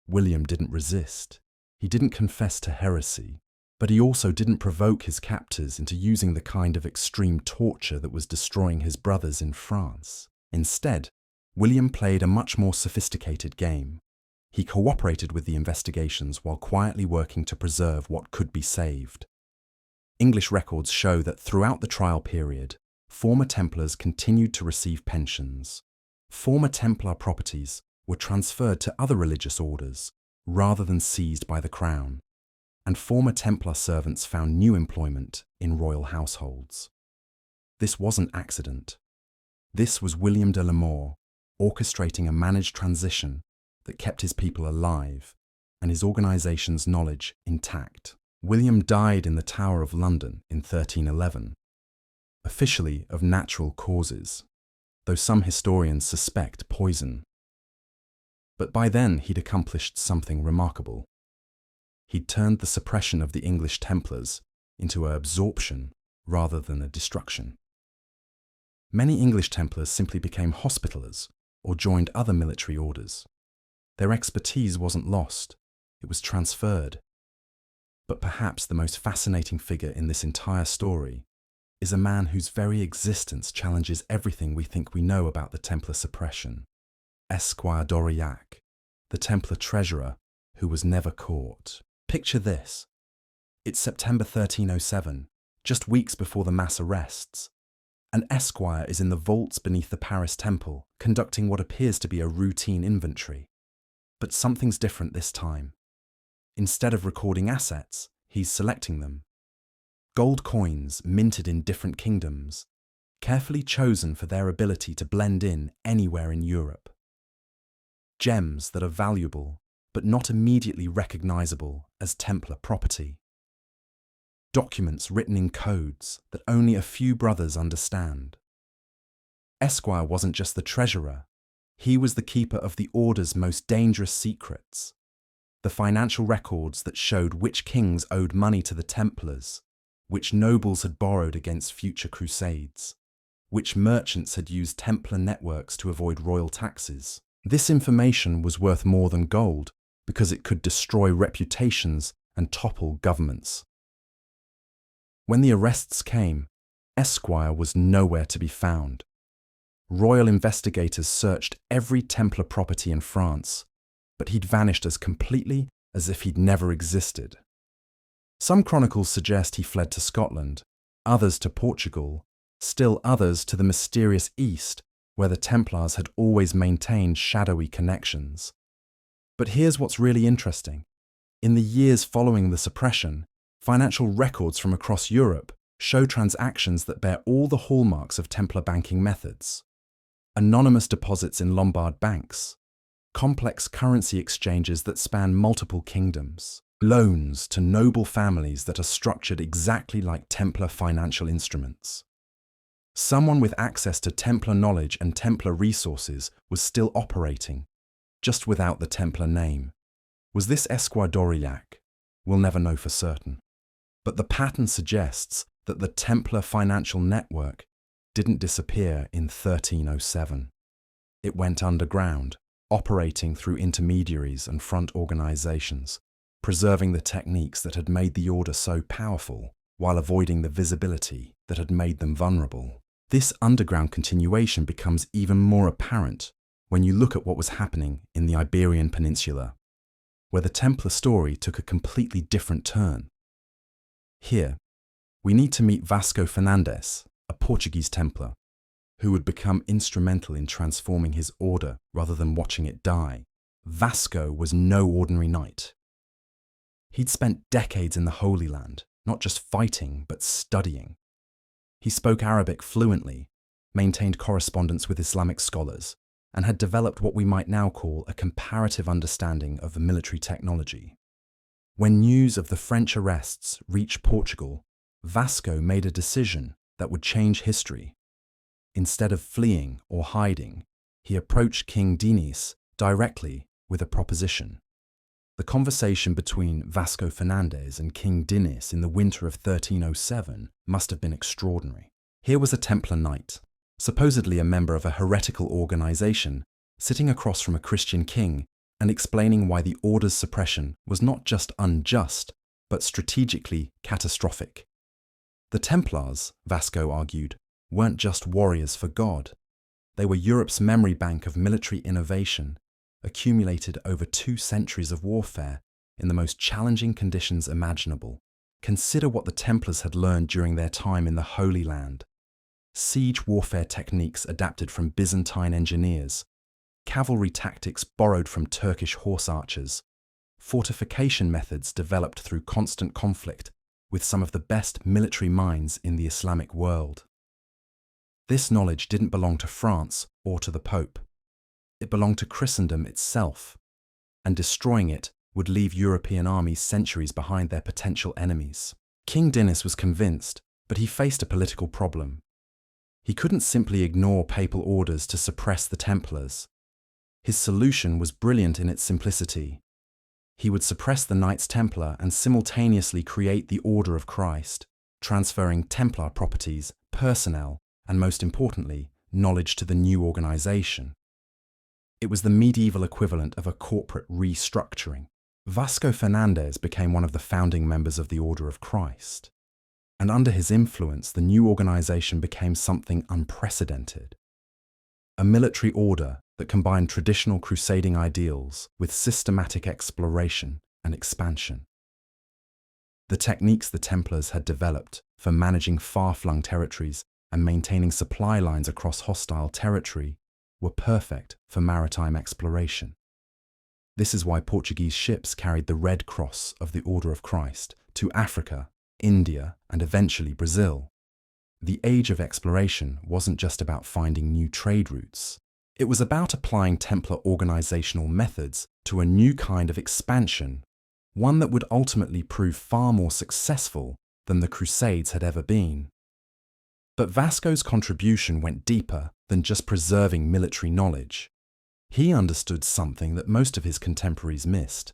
William didn't resist. He didn't confess to heresy, but he also didn't provoke his captors into using the kind of extreme torture that was destroying his brothers in France. Instead, William played a much more sophisticated game. He cooperated with the investigations while quietly working to preserve what could be saved. English records show that throughout the trial period, former Templars continued to receive pensions. Former Templar properties were transferred to other religious orders rather than seized by the crown, and former Templar servants found new employment in royal households. This wasn't accident. This was William de la Mort orchestrating a managed transition that kept his people alive and his organization's knowledge intact. William died in the Tower of London in 1311, officially of natural causes, though some historians suspect poison. But by then he'd accomplished something remarkable. He'd turned the suppression of the English Templars into an absorption rather than a destruction. Many English Templars simply became hospitallers or joined other military orders. Their expertise wasn't lost, it was transferred. But perhaps the most fascinating figure in this entire story is a man whose very existence challenges everything we think we know about the Templar suppression. Esquire d'Aurillac, the Templar treasurer who was never caught. Picture this. It's September 1307, just weeks before the mass arrests. An esquire is in the vaults beneath the Paris temple, conducting what appears to be a routine inventory. But something's different this time. Instead of recording assets, he's selecting them. Gold coins minted in different kingdoms, carefully chosen for their ability to blend in anywhere in Europe. Gems that are valuable, but not immediately recognizable as Templar property. Documents written in codes that only a few brothers understand. Esquire wasn't just the treasurer, he was the keeper of the Order's most dangerous secrets. The financial records that showed which kings owed money to the Templars, which nobles had borrowed against future crusades, which merchants had used Templar networks to avoid royal taxes. This information was worth more than gold because it could destroy reputations and topple governments. When the arrests came, Esquire was nowhere to be found. Royal investigators searched every Templar property in France, but he'd vanished as completely as if he'd never existed. Some chronicles suggest he fled to Scotland, others to Portugal, still others to the mysterious East, where the Templars had always maintained shadowy connections. But here's what's really interesting. In the years following the suppression, financial records from across Europe show transactions that bear all the hallmarks of Templar banking methods. Anonymous deposits in Lombard banks, complex currency exchanges that span multiple kingdoms, loans to noble families that are structured exactly like Templar financial instruments. Someone with access to Templar knowledge and Templar resources was still operating, just without the Templar name. Was this Esquire d'Aurillac? We'll never know for certain. But the pattern suggests that the Templar financial network didn't disappear in 1307. It went underground, operating through intermediaries and front organizations, preserving the techniques that had made the Order so powerful while avoiding the visibility that had made them vulnerable. This underground continuation becomes even more apparent when you look at what was happening in the Iberian Peninsula, where the Templar story took a completely different turn. Here, we need to meet Vasco Fernandes, a Portuguese Templar, who would become instrumental in transforming his order rather than watching it die. Vasco was no ordinary knight. He'd spent decades in the Holy Land, not just fighting, but studying. He spoke Arabic fluently, maintained correspondence with Islamic scholars, and had developed what we might now call a comparative understanding of military technology. When news of the French arrests reached Portugal, Vasco made a decision that would change history. Instead of fleeing or hiding, he approached King Dinis directly with a proposition. The conversation between Vasco Fernandes and King Dinis in the winter of 1307 must have been extraordinary. Here was a Templar knight, supposedly a member of a heretical organization, sitting across from a Christian king and explaining why the Order's suppression was not just unjust, but strategically catastrophic. The Templars, Vasco argued, weren't just warriors for God. They were Europe's memory bank of military innovation, accumulated over 2 centuries of warfare in the most challenging conditions imaginable. Consider what the Templars had learned during their time in the Holy Land. Siege warfare techniques adapted from Byzantine engineers, cavalry tactics borrowed from Turkish horse archers, fortification methods developed through constant conflict with some of the best military minds in the Islamic world. This knowledge didn't belong to France or to the Pope. It belonged to Christendom itself, and destroying it would leave European armies centuries behind their potential enemies. King Dinis was convinced, but he faced a political problem. He couldn't simply ignore papal orders to suppress the Templars. His solution was brilliant in its simplicity. He would suppress the Knights Templar and simultaneously create the Order of Christ, transferring Templar properties, personnel, and most importantly, knowledge to the new organization. It was the medieval equivalent of a corporate restructuring. Vasco Fernandez became one of the founding members of the Order of Christ, and under his influence, the new organization became something unprecedented. A military order that combined traditional crusading ideals with systematic exploration and expansion. The techniques the Templars had developed for managing far-flung territories and maintaining supply lines across hostile territory were perfect for maritime exploration. This is why Portuguese ships carried the Red Cross of the Order of Christ to Africa, India, and eventually Brazil. The age of exploration wasn't just about finding new trade routes. It was about applying Templar organizational methods to a new kind of expansion, one that would ultimately prove far more successful than the Crusades had ever been. But Vasco's contribution went deeper than just preserving military knowledge. He understood something that most of his contemporaries missed.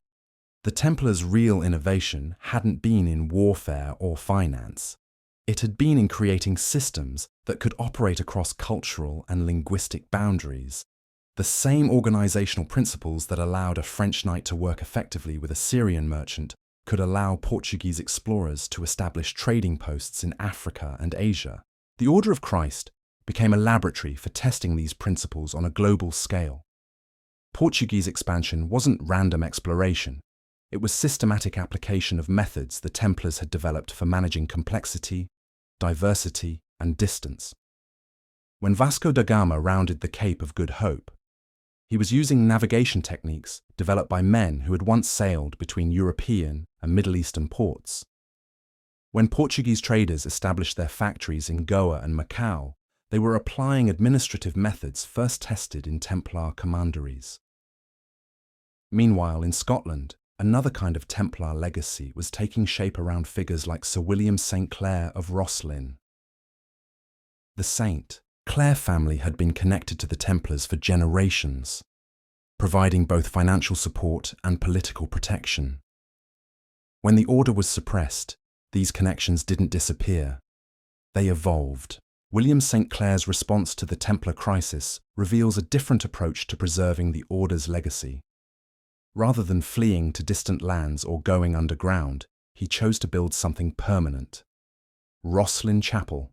The Templars' real innovation hadn't been in warfare or finance. It had been in creating systems that could operate across cultural and linguistic boundaries. The same organizational principles that allowed a French knight to work effectively with a Syrian merchant could allow Portuguese explorers to establish trading posts in Africa and Asia. The Order of Christ became a laboratory for testing these principles on a global scale. Portuguese expansion wasn't random exploration. It was systematic application of methods the Templars had developed for managing complexity, diversity, and distance. When Vasco da Gama rounded the Cape of Good Hope, he was using navigation techniques developed by men who had once sailed between European and Middle Eastern ports. When Portuguese traders established their factories in Goa and Macau, they were applying administrative methods first tested in Templar commanderies. Meanwhile, in Scotland, another kind of Templar legacy was taking shape around figures like Sir William St. Clair of Rosslyn. The St. Clair family had been connected to the Templars for generations, providing both financial support and political protection. When the order was suppressed, these connections didn't disappear. They evolved. William St. Clair's response to the Templar crisis reveals a different approach to preserving the order's legacy. Rather than fleeing to distant lands or going underground, he chose to build something permanent. Rosslyn Chapel,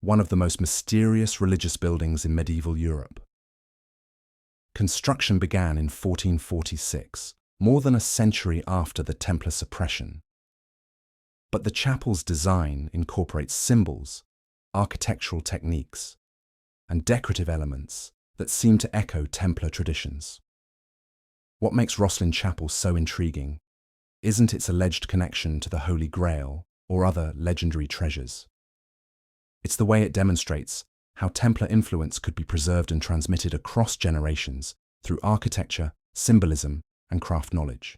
one of the most mysterious religious buildings in medieval Europe. Construction began in 1446, more than a century after the Templar suppression. But the chapel's design incorporates symbols, architectural techniques, and decorative elements that seem to echo Templar traditions. What makes Rosslyn Chapel so intriguing isn't its alleged connection to the Holy Grail or other legendary treasures. It's the way it demonstrates how Templar influence could be preserved and transmitted across generations through architecture, symbolism, and craft knowledge.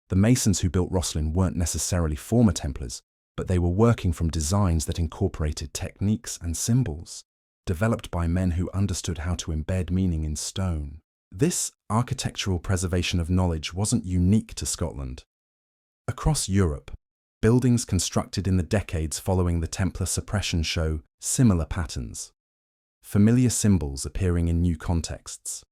The masons who built Rosslyn weren't necessarily former Templars, but they were working from designs that incorporated techniques and symbols, developed by men who understood how to embed meaning in stone. This architectural preservation of knowledge wasn't unique to Scotland. Across Europe, buildings constructed in the decades following the Templar suppression show similar patterns. Familiar symbols appearing in new contexts,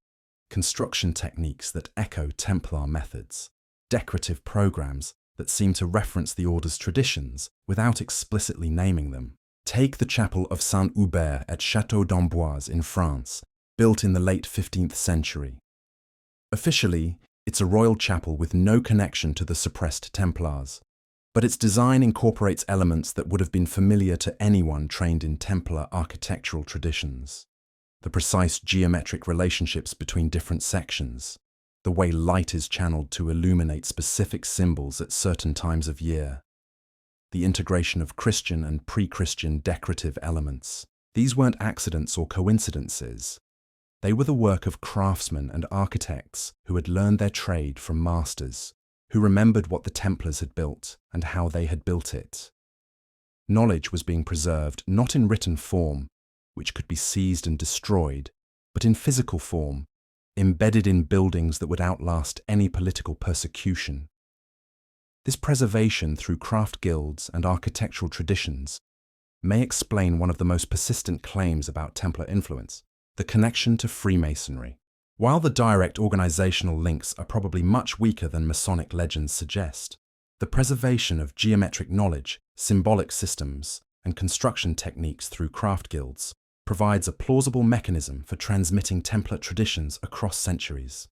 construction techniques that echo Templar methods, decorative programs that seem to reference the order's traditions without explicitly naming them. Take the chapel of Saint-Hubert at Château d'Amboise in France, built in the late 15th century. Officially, it's a royal chapel with no connection to the suppressed Templars, but its design incorporates elements that would have been familiar to anyone trained in Templar architectural traditions. The precise geometric relationships between different sections, the way light is channeled to illuminate specific symbols at certain times of year, the integration of Christian and pre-Christian decorative elements. These weren't accidents or coincidences. They were the work of craftsmen and architects who had learned their trade from masters, who remembered what the Templars had built and how they had built it. Knowledge was being preserved not in written form, which could be seized and destroyed, but in physical form, embedded in buildings that would outlast any political persecution. This preservation through craft guilds and architectural traditions may explain one of the most persistent claims about Templar influence, the connection to Freemasonry. While the direct organizational links are probably much weaker than Masonic legends suggest, the preservation of geometric knowledge, symbolic systems, and construction techniques through craft guilds provides a plausible mechanism for transmitting Templar traditions across centuries.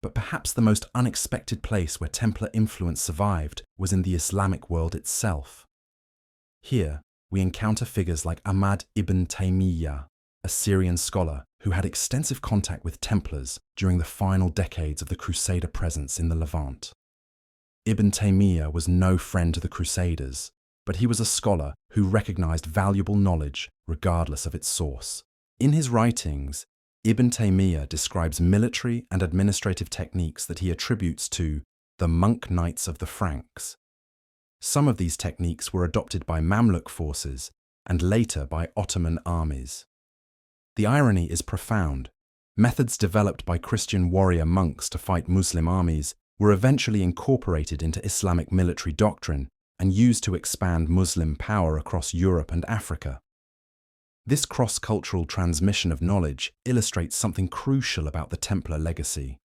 But perhaps the most unexpected place where Templar influence survived was in the Islamic world itself. Here, we encounter figures like Ahmad ibn Taymiyyah, a Syrian scholar who had extensive contact with Templars during the final decades of the Crusader presence in the Levant. Ibn Taymiyyah was no friend to the Crusaders, but he was a scholar who recognized valuable knowledge regardless of its source. In his writings, Ibn Taymiyyah describes military and administrative techniques that he attributes to the monk knights of the Franks. Some of these techniques were adopted by Mamluk forces and later by Ottoman armies. The irony is profound. Methods developed by Christian warrior monks to fight Muslim armies were eventually incorporated into Islamic military doctrine and used to expand Muslim power across Europe and Africa. This cross-cultural transmission of knowledge illustrates something crucial about the Templar legacy.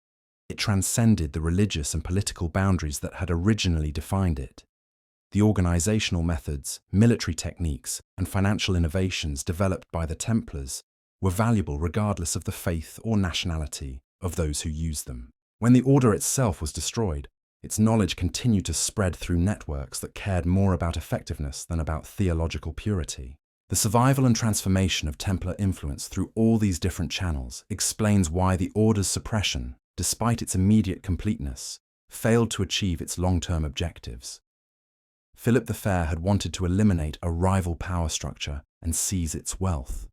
It transcended the religious and political boundaries that had originally defined it. The organizational methods, military techniques, and financial innovations developed by the Templars were valuable regardless of the faith or nationality of those who used them. When the order itself was destroyed, its knowledge continued to spread through networks that cared more about effectiveness than about theological purity. The survival and transformation of Templar influence through all these different channels explains why the order's suppression, despite its immediate completeness, failed to achieve its long-term objectives. Philip the Fair had wanted to eliminate a rival power structure and seize its wealth.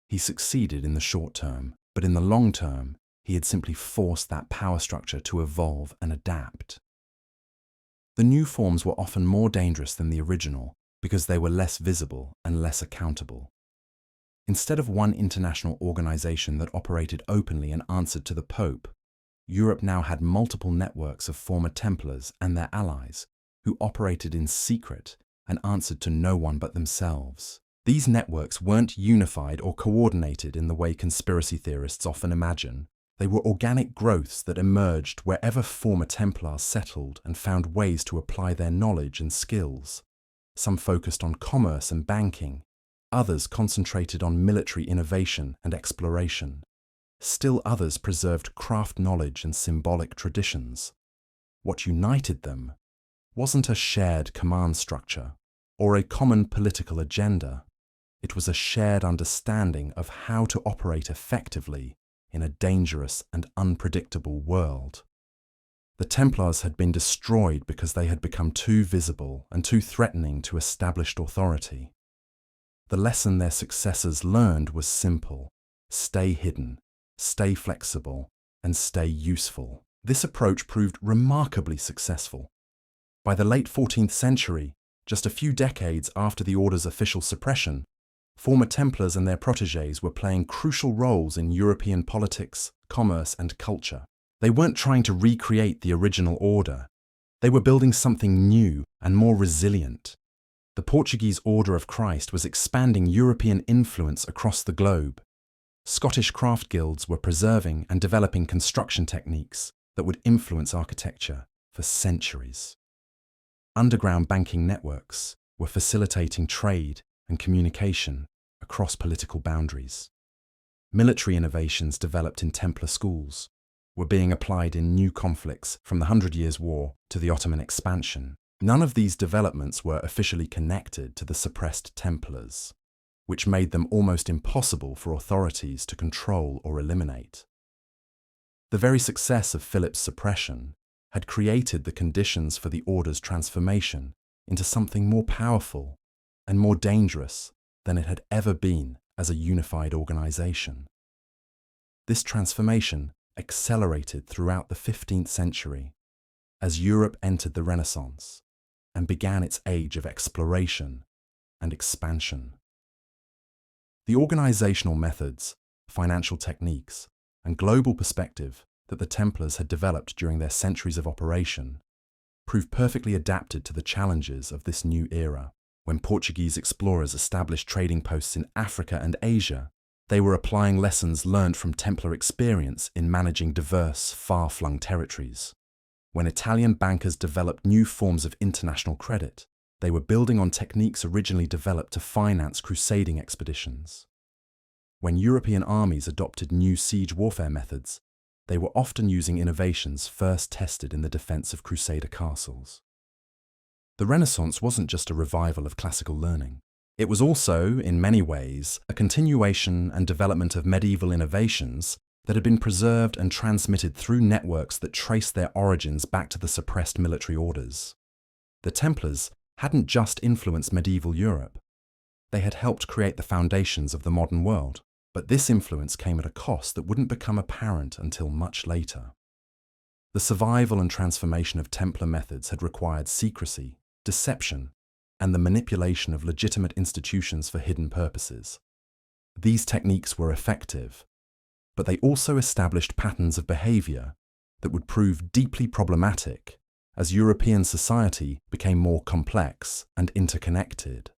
He succeeded in the short term, but in the long term, he had simply forced that power structure to evolve and adapt. The new forms were often more dangerous than the original because they were less visible and less accountable. Instead of one international organization that operated openly and answered to the Pope, Europe now had multiple networks of former Templars and their allies who operated in secret and answered to no one but themselves. These networks weren't unified or coordinated in the way conspiracy theorists often imagine. They were organic growths that emerged wherever former Templars settled and found ways to apply their knowledge and skills. Some focused on commerce and banking, others concentrated on military innovation and exploration. Still others preserved craft knowledge and symbolic traditions. What united them wasn't a shared command structure or a common political agenda. It was a shared understanding of how to operate effectively in a dangerous and unpredictable world. The Templars had been destroyed because they had become too visible and too threatening to established authority. The lesson their successors learned was simple: stay hidden, stay flexible, and stay useful. This approach proved remarkably successful. By the late 14th century, just a few decades after the order's official suppression, former Templars and their protégés were playing crucial roles in European politics, commerce, and culture. They weren't trying to recreate the original order. They were building something new and more resilient. The Portuguese Order of Christ was expanding European influence across the globe. Scottish craft guilds were preserving and developing construction techniques that would influence architecture for centuries. Underground banking networks were facilitating trade and communication across political boundaries. Military innovations developed in Templar schools were being applied in new conflicts from the 100 Years' War to the Ottoman expansion. None of these developments were officially connected to the suppressed Templars, which made them almost impossible for authorities to control or eliminate. The very success of Philip's suppression had created the conditions for the order's transformation into something more powerful and more dangerous than it had ever been as a unified organization. This transformation accelerated throughout the 15th century as Europe entered the Renaissance and began its age of exploration and expansion. The organizational methods, financial techniques, and global perspective that the Templars had developed during their centuries of operation proved perfectly adapted to the challenges of this new era. When Portuguese explorers established trading posts in Africa and Asia, they were applying lessons learned from Templar experience in managing diverse, far-flung territories. When Italian bankers developed new forms of international credit, they were building on techniques originally developed to finance crusading expeditions. When European armies adopted new siege warfare methods, they were often using innovations first tested in the defense of crusader castles. The Renaissance wasn't just a revival of classical learning. It was also, in many ways, a continuation and development of medieval innovations that had been preserved and transmitted through networks that traced their origins back to the suppressed military orders. The Templars hadn't just influenced medieval Europe. They had helped create the foundations of the modern world, but this influence came at a cost that wouldn't become apparent until much later. The survival and transformation of Templar methods had required secrecy, deception, and the manipulation of legitimate institutions for hidden purposes. These techniques were effective, but they also established patterns of behavior that would prove deeply problematic as European society became more complex and interconnected.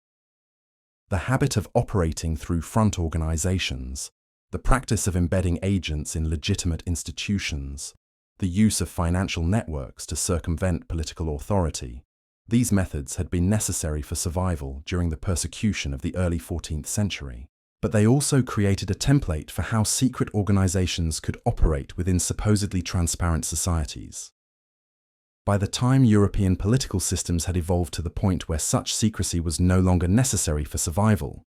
The habit of operating through front organizations, the practice of embedding agents in legitimate institutions, the use of financial networks to circumvent political authority, these methods had been necessary for survival during the persecution of the early 14th century. But they also created a template for how secret organizations could operate within supposedly transparent societies. By the time European political systems had evolved to the point where such secrecy was no longer necessary for survival,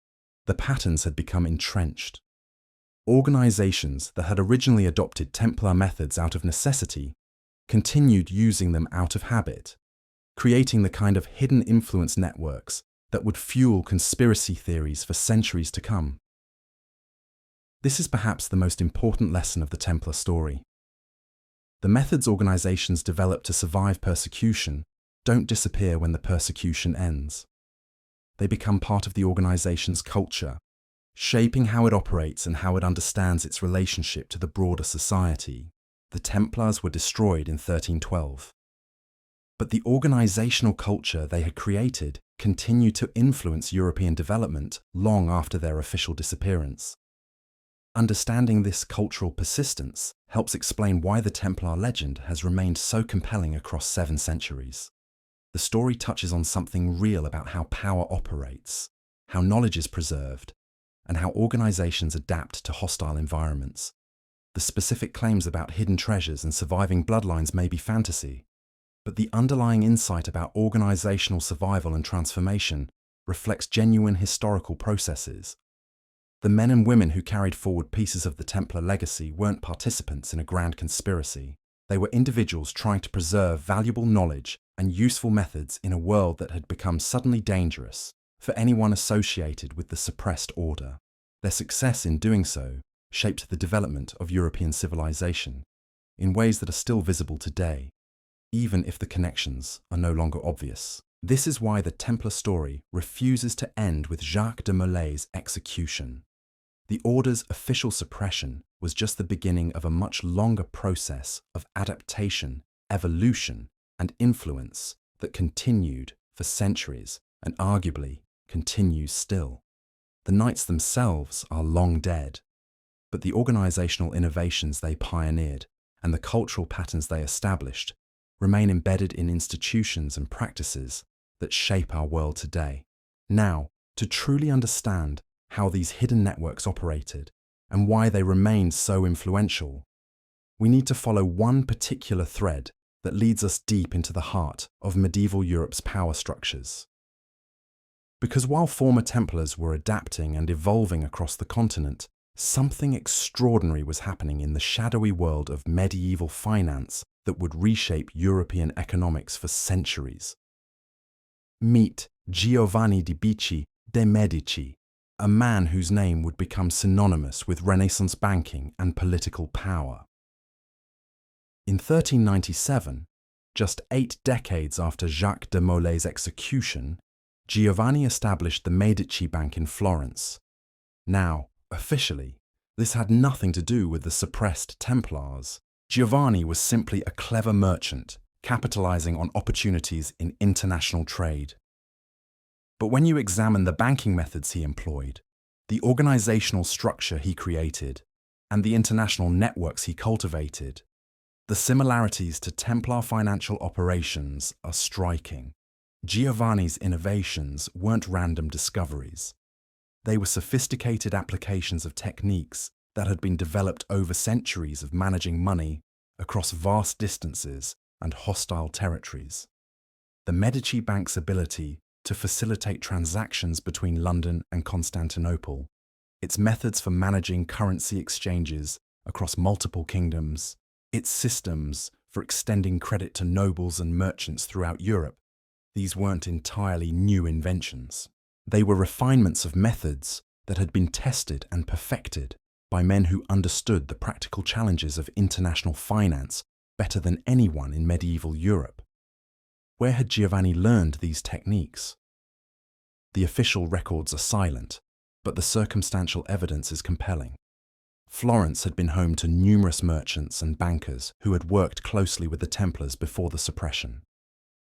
the patterns had become entrenched. Organizations that had originally adopted Templar methods out of necessity continued using them out of habit, creating the kind of hidden influence networks that would fuel conspiracy theories for centuries to come. This is perhaps the most important lesson of the Templar story. The methods organizations develop to survive persecution don't disappear when the persecution ends. They become part of the organization's culture, shaping how it operates and how it understands its relationship to the broader society. The Templars were destroyed in 1312. But the organizational culture they had created continued to influence European development long after their official disappearance. Understanding this cultural persistence helps explain why the Templar legend has remained so compelling across 7 centuries. The story touches on something real about how power operates, how knowledge is preserved, and how organizations adapt to hostile environments. The specific claims about hidden treasures and surviving bloodlines may be fantasy, but the underlying insight about organizational survival and transformation reflects genuine historical processes. The men and women who carried forward pieces of the Templar legacy weren't participants in a grand conspiracy. They were individuals trying to preserve valuable knowledge and useful methods in a world that had become suddenly dangerous for anyone associated with the suppressed order. Their success in doing so shaped the development of European civilization in ways that are still visible today, even if the connections are no longer obvious. This is why the Templar story refuses to end with Jacques de Molay's execution. The order's official suppression was just the beginning of a much longer process of adaptation, evolution, and influence that continued for centuries and arguably continues still. The knights themselves are long dead, but the organizational innovations they pioneered and the cultural patterns they established remain embedded in institutions and practices that shape our world today. Now, to truly understand how these hidden networks operated and why they remained so influential, we need to follow one particular thread that leads us deep into the heart of medieval Europe's power structures. Because while former Templars were adapting and evolving across the continent, something extraordinary was happening in the shadowy world of medieval finance that would reshape European economics for centuries. Meet Giovanni di Bicci de' Medici, a man whose name would become synonymous with Renaissance banking and political power. In 1397, just 8 decades after Jacques de Molay's execution, Giovanni established the Medici Bank in Florence. Now, officially, this had nothing to do with the suppressed Templars. Giovanni was simply a clever merchant, capitalizing on opportunities in international trade. But when you examine the banking methods he employed, the organizational structure he created, and the international networks he cultivated, the similarities to Templar financial operations are striking. Giovanni's innovations weren't random discoveries. They were sophisticated applications of techniques that had been developed over centuries of managing money across vast distances and hostile territories. The Medici Bank's ability to facilitate transactions between London and Constantinople, its methods for managing currency exchanges across multiple kingdoms, its systems for extending credit to nobles and merchants throughout Europe, these weren't entirely new inventions. They were refinements of methods that had been tested and perfected by men who understood the practical challenges of international finance better than anyone in medieval Europe. Where had Giovanni learned these techniques? The official records are silent, but the circumstantial evidence is compelling. Florence had been home to numerous merchants and bankers who had worked closely with the Templars before the suppression.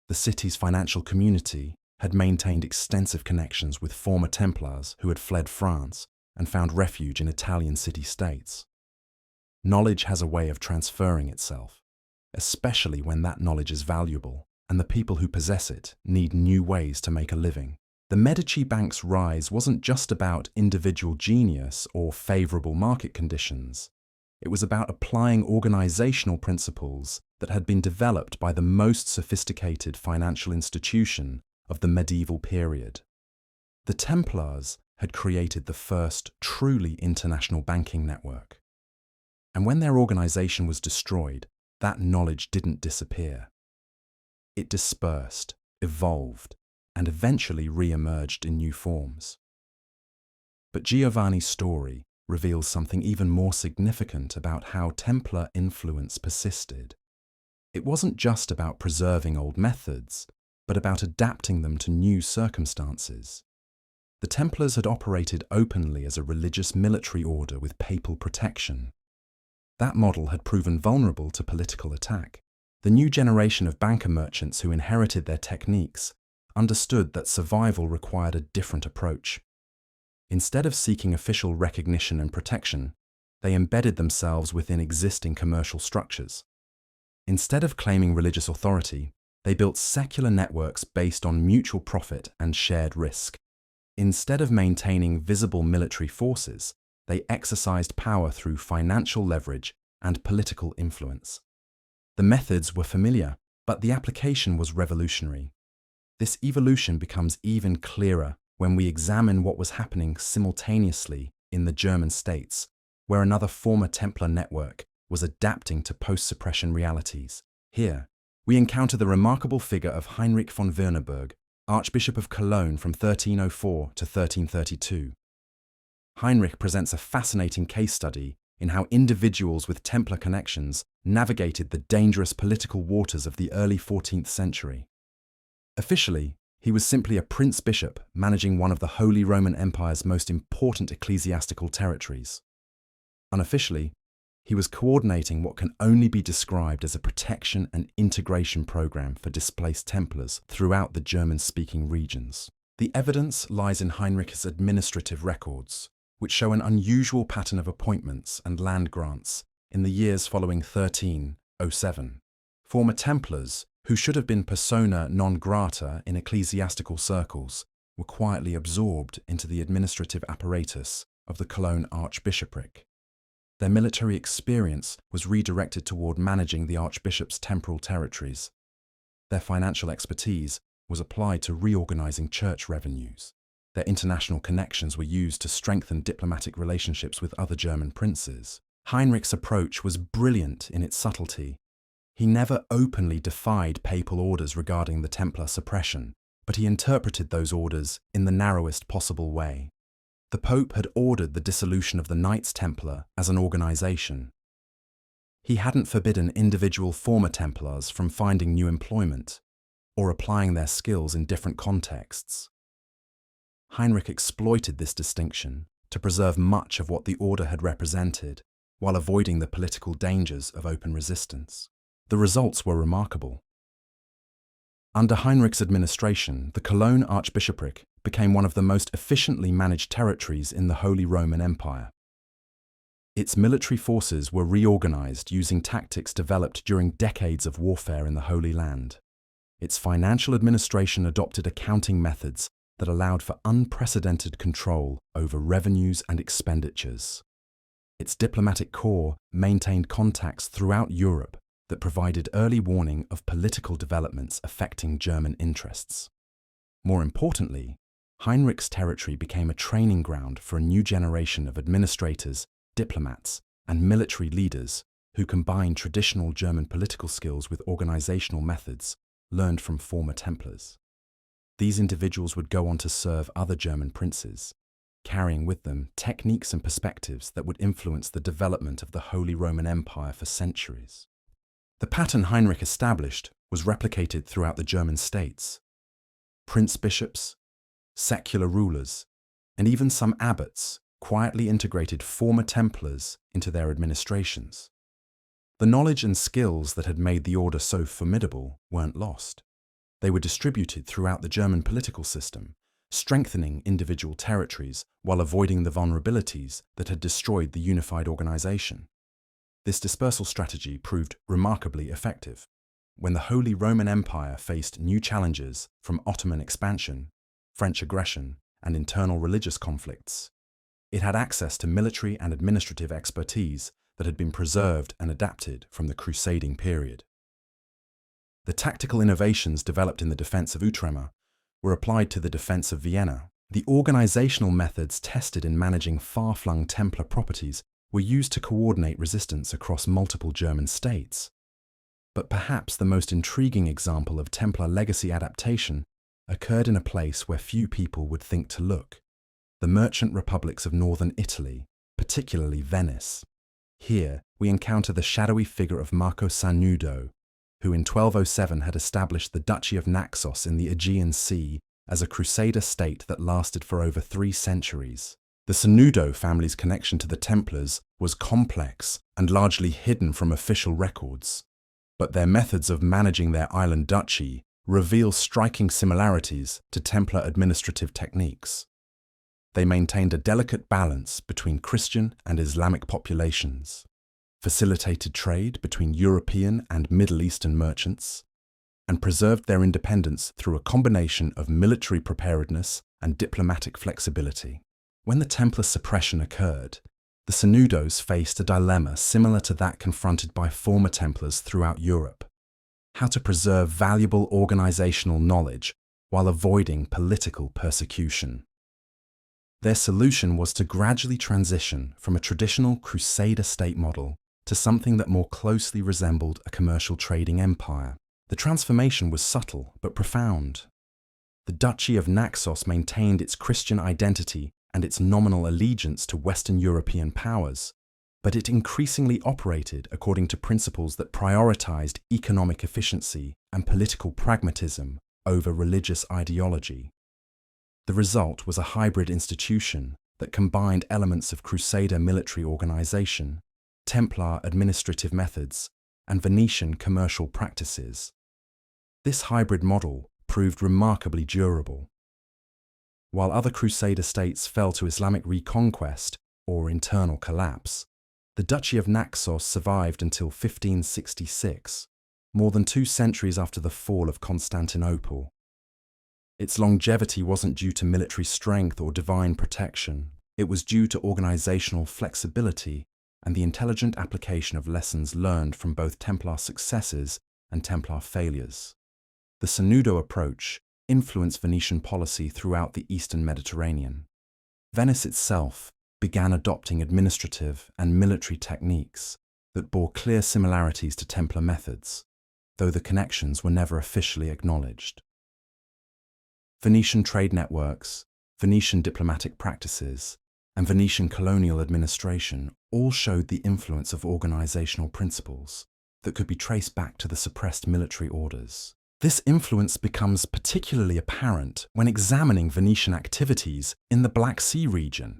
The city's financial community had maintained extensive connections with former Templars who had fled France and found refuge in Italian city-states. Knowledge has a way of transferring itself, especially when that knowledge is valuable and the people who possess it need new ways to make a living. The Medici Bank's rise wasn't just about individual genius or favorable market conditions. It was about applying organizational principles that had been developed by the most sophisticated financial institution of the medieval period. The Templars had created the first truly international banking network. And when their organization was destroyed, that knowledge didn't disappear. It dispersed, evolved, and eventually re-emerged in new forms. But Giovanni's story reveals something even more significant about how Templar influence persisted. It wasn't just about preserving old methods, but about adapting them to new circumstances. The Templars had operated openly as a religious military order with papal protection. That model had proven vulnerable to political attack. The new generation of banker merchants who inherited their techniques understood that survival required a different approach. Instead of seeking official recognition and protection, they embedded themselves within existing commercial structures. Instead of claiming religious authority, they built secular networks based on mutual profit and shared risk. Instead of maintaining visible military forces, they exercised power through financial leverage and political influence. The methods were familiar, but the application was revolutionary. This evolution becomes even clearer when we examine what was happening simultaneously in the German states, where another former Templar network was adapting to post-suppression realities. Here, we encounter the remarkable figure of Heinrich von Württemberg, Archbishop of Cologne from 1304 to 1332. Heinrich presents a fascinating case study in how individuals with Templar connections navigated the dangerous political waters of the early 14th century. Officially, he was simply a prince-bishop managing one of the Holy Roman Empire's most important ecclesiastical territories. Unofficially, he was coordinating what can only be described as a protection and integration program for displaced Templars throughout the German-speaking regions. The evidence lies in Heinrich's administrative records, which show an unusual pattern of appointments and land grants in the years following 1307. Former Templars, who should have been persona non grata in ecclesiastical circles, were quietly absorbed into the administrative apparatus of the Cologne Archbishopric. Their military experience was redirected toward managing the Archbishop's temporal territories. Their financial expertise was applied to reorganizing church revenues. Their international connections were used to strengthen diplomatic relationships with other German princes. Heinrich's approach was brilliant in its subtlety. He never openly defied papal orders regarding the Templar suppression, but he interpreted those orders in the narrowest possible way. The Pope had ordered the dissolution of the Knights Templar as an organization. He hadn't forbidden individual former Templars from finding new employment or applying their skills in different contexts. Heinrich exploited this distinction to preserve much of what the order had represented, while avoiding the political dangers of open resistance. The results were remarkable. Under Heinrich's administration, the Cologne Archbishopric became one of the most efficiently managed territories in the Holy Roman Empire. Its military forces were reorganized using tactics developed during decades of warfare in the Holy Land. Its financial administration adopted accounting methods that allowed for unprecedented control over revenues and expenditures. Its diplomatic corps maintained contacts throughout Europe that provided early warning of political developments affecting German interests. More importantly, Heinrich's territory became a training ground for a new generation of administrators, diplomats, and military leaders who combined traditional German political skills with organizational methods learned from former Templars. These individuals would go on to serve other German princes, carrying with them techniques and perspectives that would influence the development of the Holy Roman Empire for centuries. The pattern Heinrich established was replicated throughout the German states. Prince-bishops, secular rulers, and even some abbots quietly integrated former Templars into their administrations. The knowledge and skills that had made the order so formidable weren't lost. They were distributed throughout the German political system, strengthening individual territories while avoiding the vulnerabilities that had destroyed the unified organization. This dispersal strategy proved remarkably effective. When the Holy Roman Empire faced new challenges from Ottoman expansion, French aggression, and internal religious conflicts, it had access to military and administrative expertise that had been preserved and adapted from the crusading period. The tactical innovations developed in the defense of Outremer were applied to the defense of Vienna. The organizational methods tested in managing far-flung Templar properties were used to coordinate resistance across multiple German states. But perhaps the most intriguing example of Templar legacy adaptation occurred in a place where few people would think to look: the merchant republics of northern Italy, particularly Venice. Here, we encounter the shadowy figure of Marco Sanudo, who in 1207 had established the Duchy of Naxos in the Aegean Sea as a crusader state that lasted for over 3 centuries. The Sanudo family's connection to the Templars was complex and largely hidden from official records, but their methods of managing their island duchy reveal striking similarities to Templar administrative techniques. They maintained a delicate balance between Christian and Islamic populations, facilitated trade between European and Middle Eastern merchants, and preserved their independence through a combination of military preparedness and diplomatic flexibility. When the Templar suppression occurred, the Sanudos faced a dilemma similar to that confronted by former Templars throughout Europe: how to preserve valuable organizational knowledge while avoiding political persecution. Their solution was to gradually transition from a traditional crusader state model to something that more closely resembled a commercial trading empire. The transformation was subtle but profound. The Duchy of Naxos maintained its Christian identity and its nominal allegiance to Western European powers, but it increasingly operated according to principles that prioritized economic efficiency and political pragmatism over religious ideology. The result was a hybrid institution that combined elements of Crusader military organization, Templar administrative methods, and Venetian commercial practices. This hybrid model proved remarkably durable. While other Crusader states fell to Islamic reconquest or internal collapse, the Duchy of Naxos survived until 1566, more than 2 centuries after the fall of Constantinople. Its longevity wasn't due to military strength or divine protection. It was due to organizational flexibility and the intelligent application of lessons learned from both Templar successes and Templar failures. The Sanudo approach influenced Venetian policy throughout the Eastern Mediterranean. Venice itself began adopting administrative and military techniques that bore clear similarities to Templar methods, though the connections were never officially acknowledged. Venetian trade networks, Venetian diplomatic practices, and Venetian colonial administration all showed the influence of organizational principles that could be traced back to the suppressed military orders. This influence becomes particularly apparent when examining Venetian activities in the Black Sea region,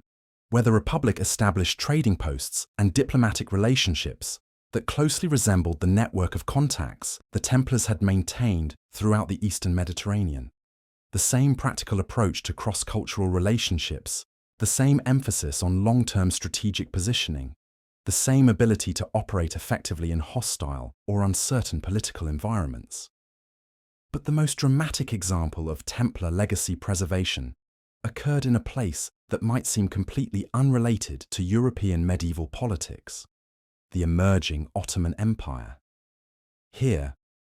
where the Republic established trading posts and diplomatic relationships that closely resembled the network of contacts the Templars had maintained throughout the Eastern Mediterranean. The same practical approach to cross-cultural relationships, the same emphasis on long-term strategic positioning, the same ability to operate effectively in hostile or uncertain political environments. But the most dramatic example of Templar legacy preservation occurred in a place that might seem completely unrelated to European medieval politics: the emerging Ottoman Empire. Here,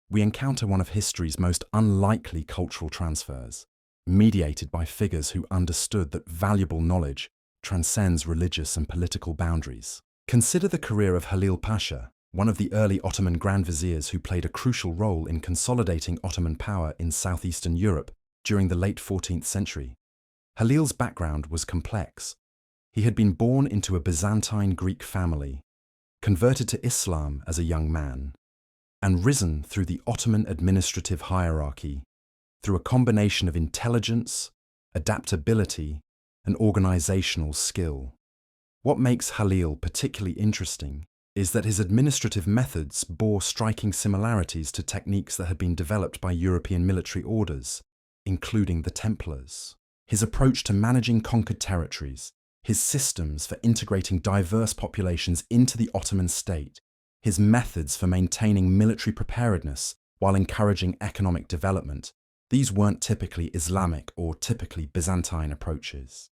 we encounter one of history's most unlikely cultural transfers, mediated by figures who understood that valuable knowledge transcends religious and political boundaries. Consider the career of Halil Pasha, one of the early Ottoman Grand Viziers who played a crucial role in consolidating Ottoman power in southeastern Europe during the late 14th century. Halil's background was complex. He had been born into a Byzantine Greek family, converted to Islam as a young man, and risen through the Ottoman administrative hierarchy through a combination of intelligence, adaptability, and organizational skill. What makes Halil particularly interesting is that his administrative methods bore striking similarities to techniques that had been developed by European military orders, including the Templars. His approach to managing conquered territories, his systems for integrating diverse populations into the Ottoman state, his methods for maintaining military preparedness while encouraging economic development, these weren't typically Islamic or typically Byzantine approaches.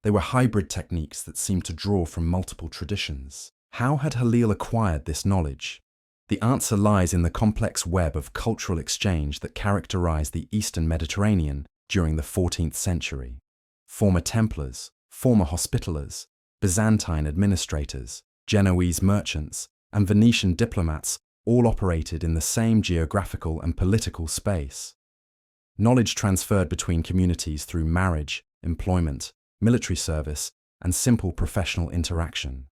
They were hybrid techniques that seemed to draw from multiple traditions. How had Halil acquired this knowledge? The answer lies in the complex web of cultural exchange that characterized the Eastern Mediterranean during the 14th century. Former Templars, former Hospitallers, Byzantine administrators, Genoese merchants, and Venetian diplomats all operated in the same geographical and political space. Knowledge transferred between communities through marriage, employment, military service, and simple professional interaction.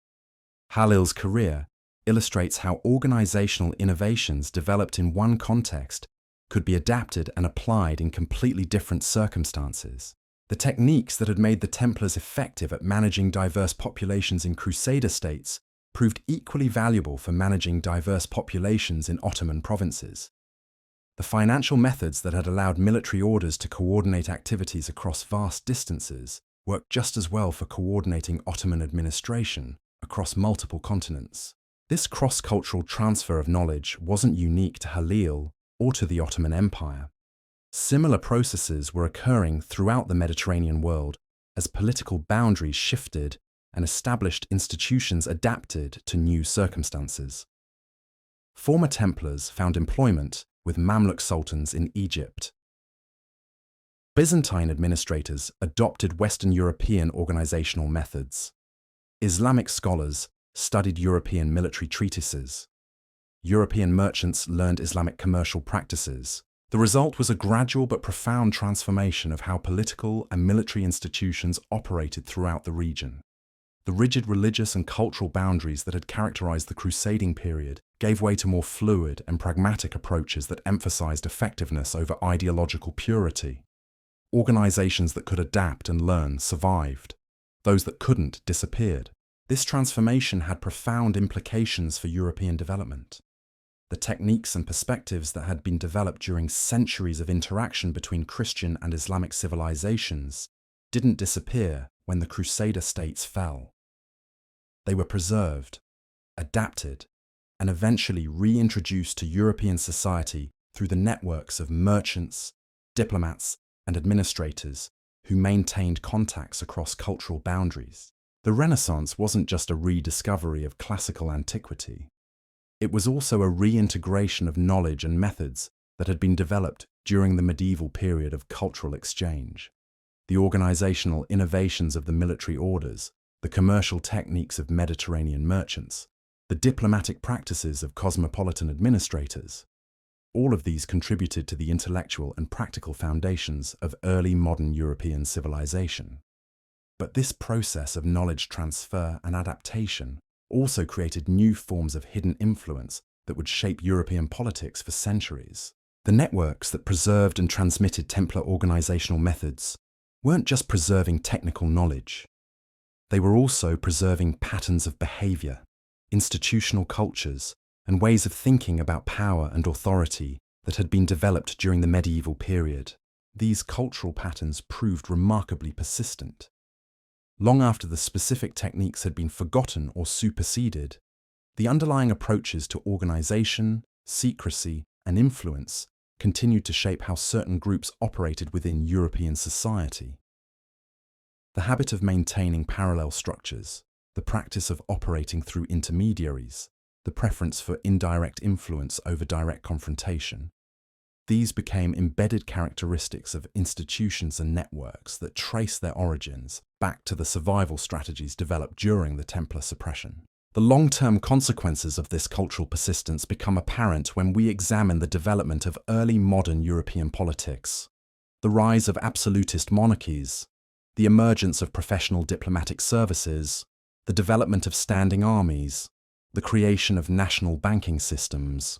Halil's career illustrates how organizational innovations developed in one context could be adapted and applied in completely different circumstances. The techniques that had made the Templars effective at managing diverse populations in Crusader states proved equally valuable for managing diverse populations in Ottoman provinces. The financial methods that had allowed military orders to coordinate activities across vast distances worked just as well for coordinating Ottoman administration across multiple continents. This cross-cultural transfer of knowledge wasn't unique to Halil or to the Ottoman Empire. Similar processes were occurring throughout the Mediterranean world as political boundaries shifted and established institutions adapted to new circumstances. Former Templars found employment with Mamluk sultans in Egypt. Byzantine administrators adopted Western European organizational methods. Islamic scholars studied European military treatises. European merchants learned Islamic commercial practices. The result was a gradual but profound transformation of how political and military institutions operated throughout the region. The rigid religious and cultural boundaries that had characterized the Crusading period gave way to more fluid and pragmatic approaches that emphasized effectiveness over ideological purity. Organizations that could adapt and learn survived. Those that couldn't disappeared. This transformation had profound implications for European development. The techniques and perspectives that had been developed during centuries of interaction between Christian and Islamic civilizations didn't disappear when the Crusader states fell. They were preserved, adapted, and eventually reintroduced to European society through the networks of merchants, diplomats, and administrators who maintained contacts across cultural boundaries. The Renaissance wasn't just a rediscovery of classical antiquity. It was also a reintegration of knowledge and methods that had been developed during the medieval period of cultural exchange. The organizational innovations of the military orders, the commercial techniques of Mediterranean merchants, the diplomatic practices of cosmopolitan administrators, all of these contributed to the intellectual and practical foundations of early modern European civilization. But this process of knowledge transfer and adaptation also created new forms of hidden influence that would shape European politics for centuries. The networks that preserved and transmitted Templar organizational methods weren't just preserving technical knowledge. They were also preserving patterns of behavior, institutional cultures, and ways of thinking about power and authority that had been developed during the medieval period. These cultural patterns proved remarkably persistent. Long after the specific techniques had been forgotten or superseded, the underlying approaches to organization, secrecy, and influence continued to shape how certain groups operated within European society. The habit of maintaining parallel structures, the practice of operating through intermediaries, the preference for indirect influence over direct confrontation, these became embedded characteristics of institutions and networks that trace their origins back to the survival strategies developed during the Templar suppression. The long-term consequences of this cultural persistence become apparent when we examine the development of early modern European politics, the rise of absolutist monarchies, the emergence of professional diplomatic services, the development of standing armies, the creation of national banking systems.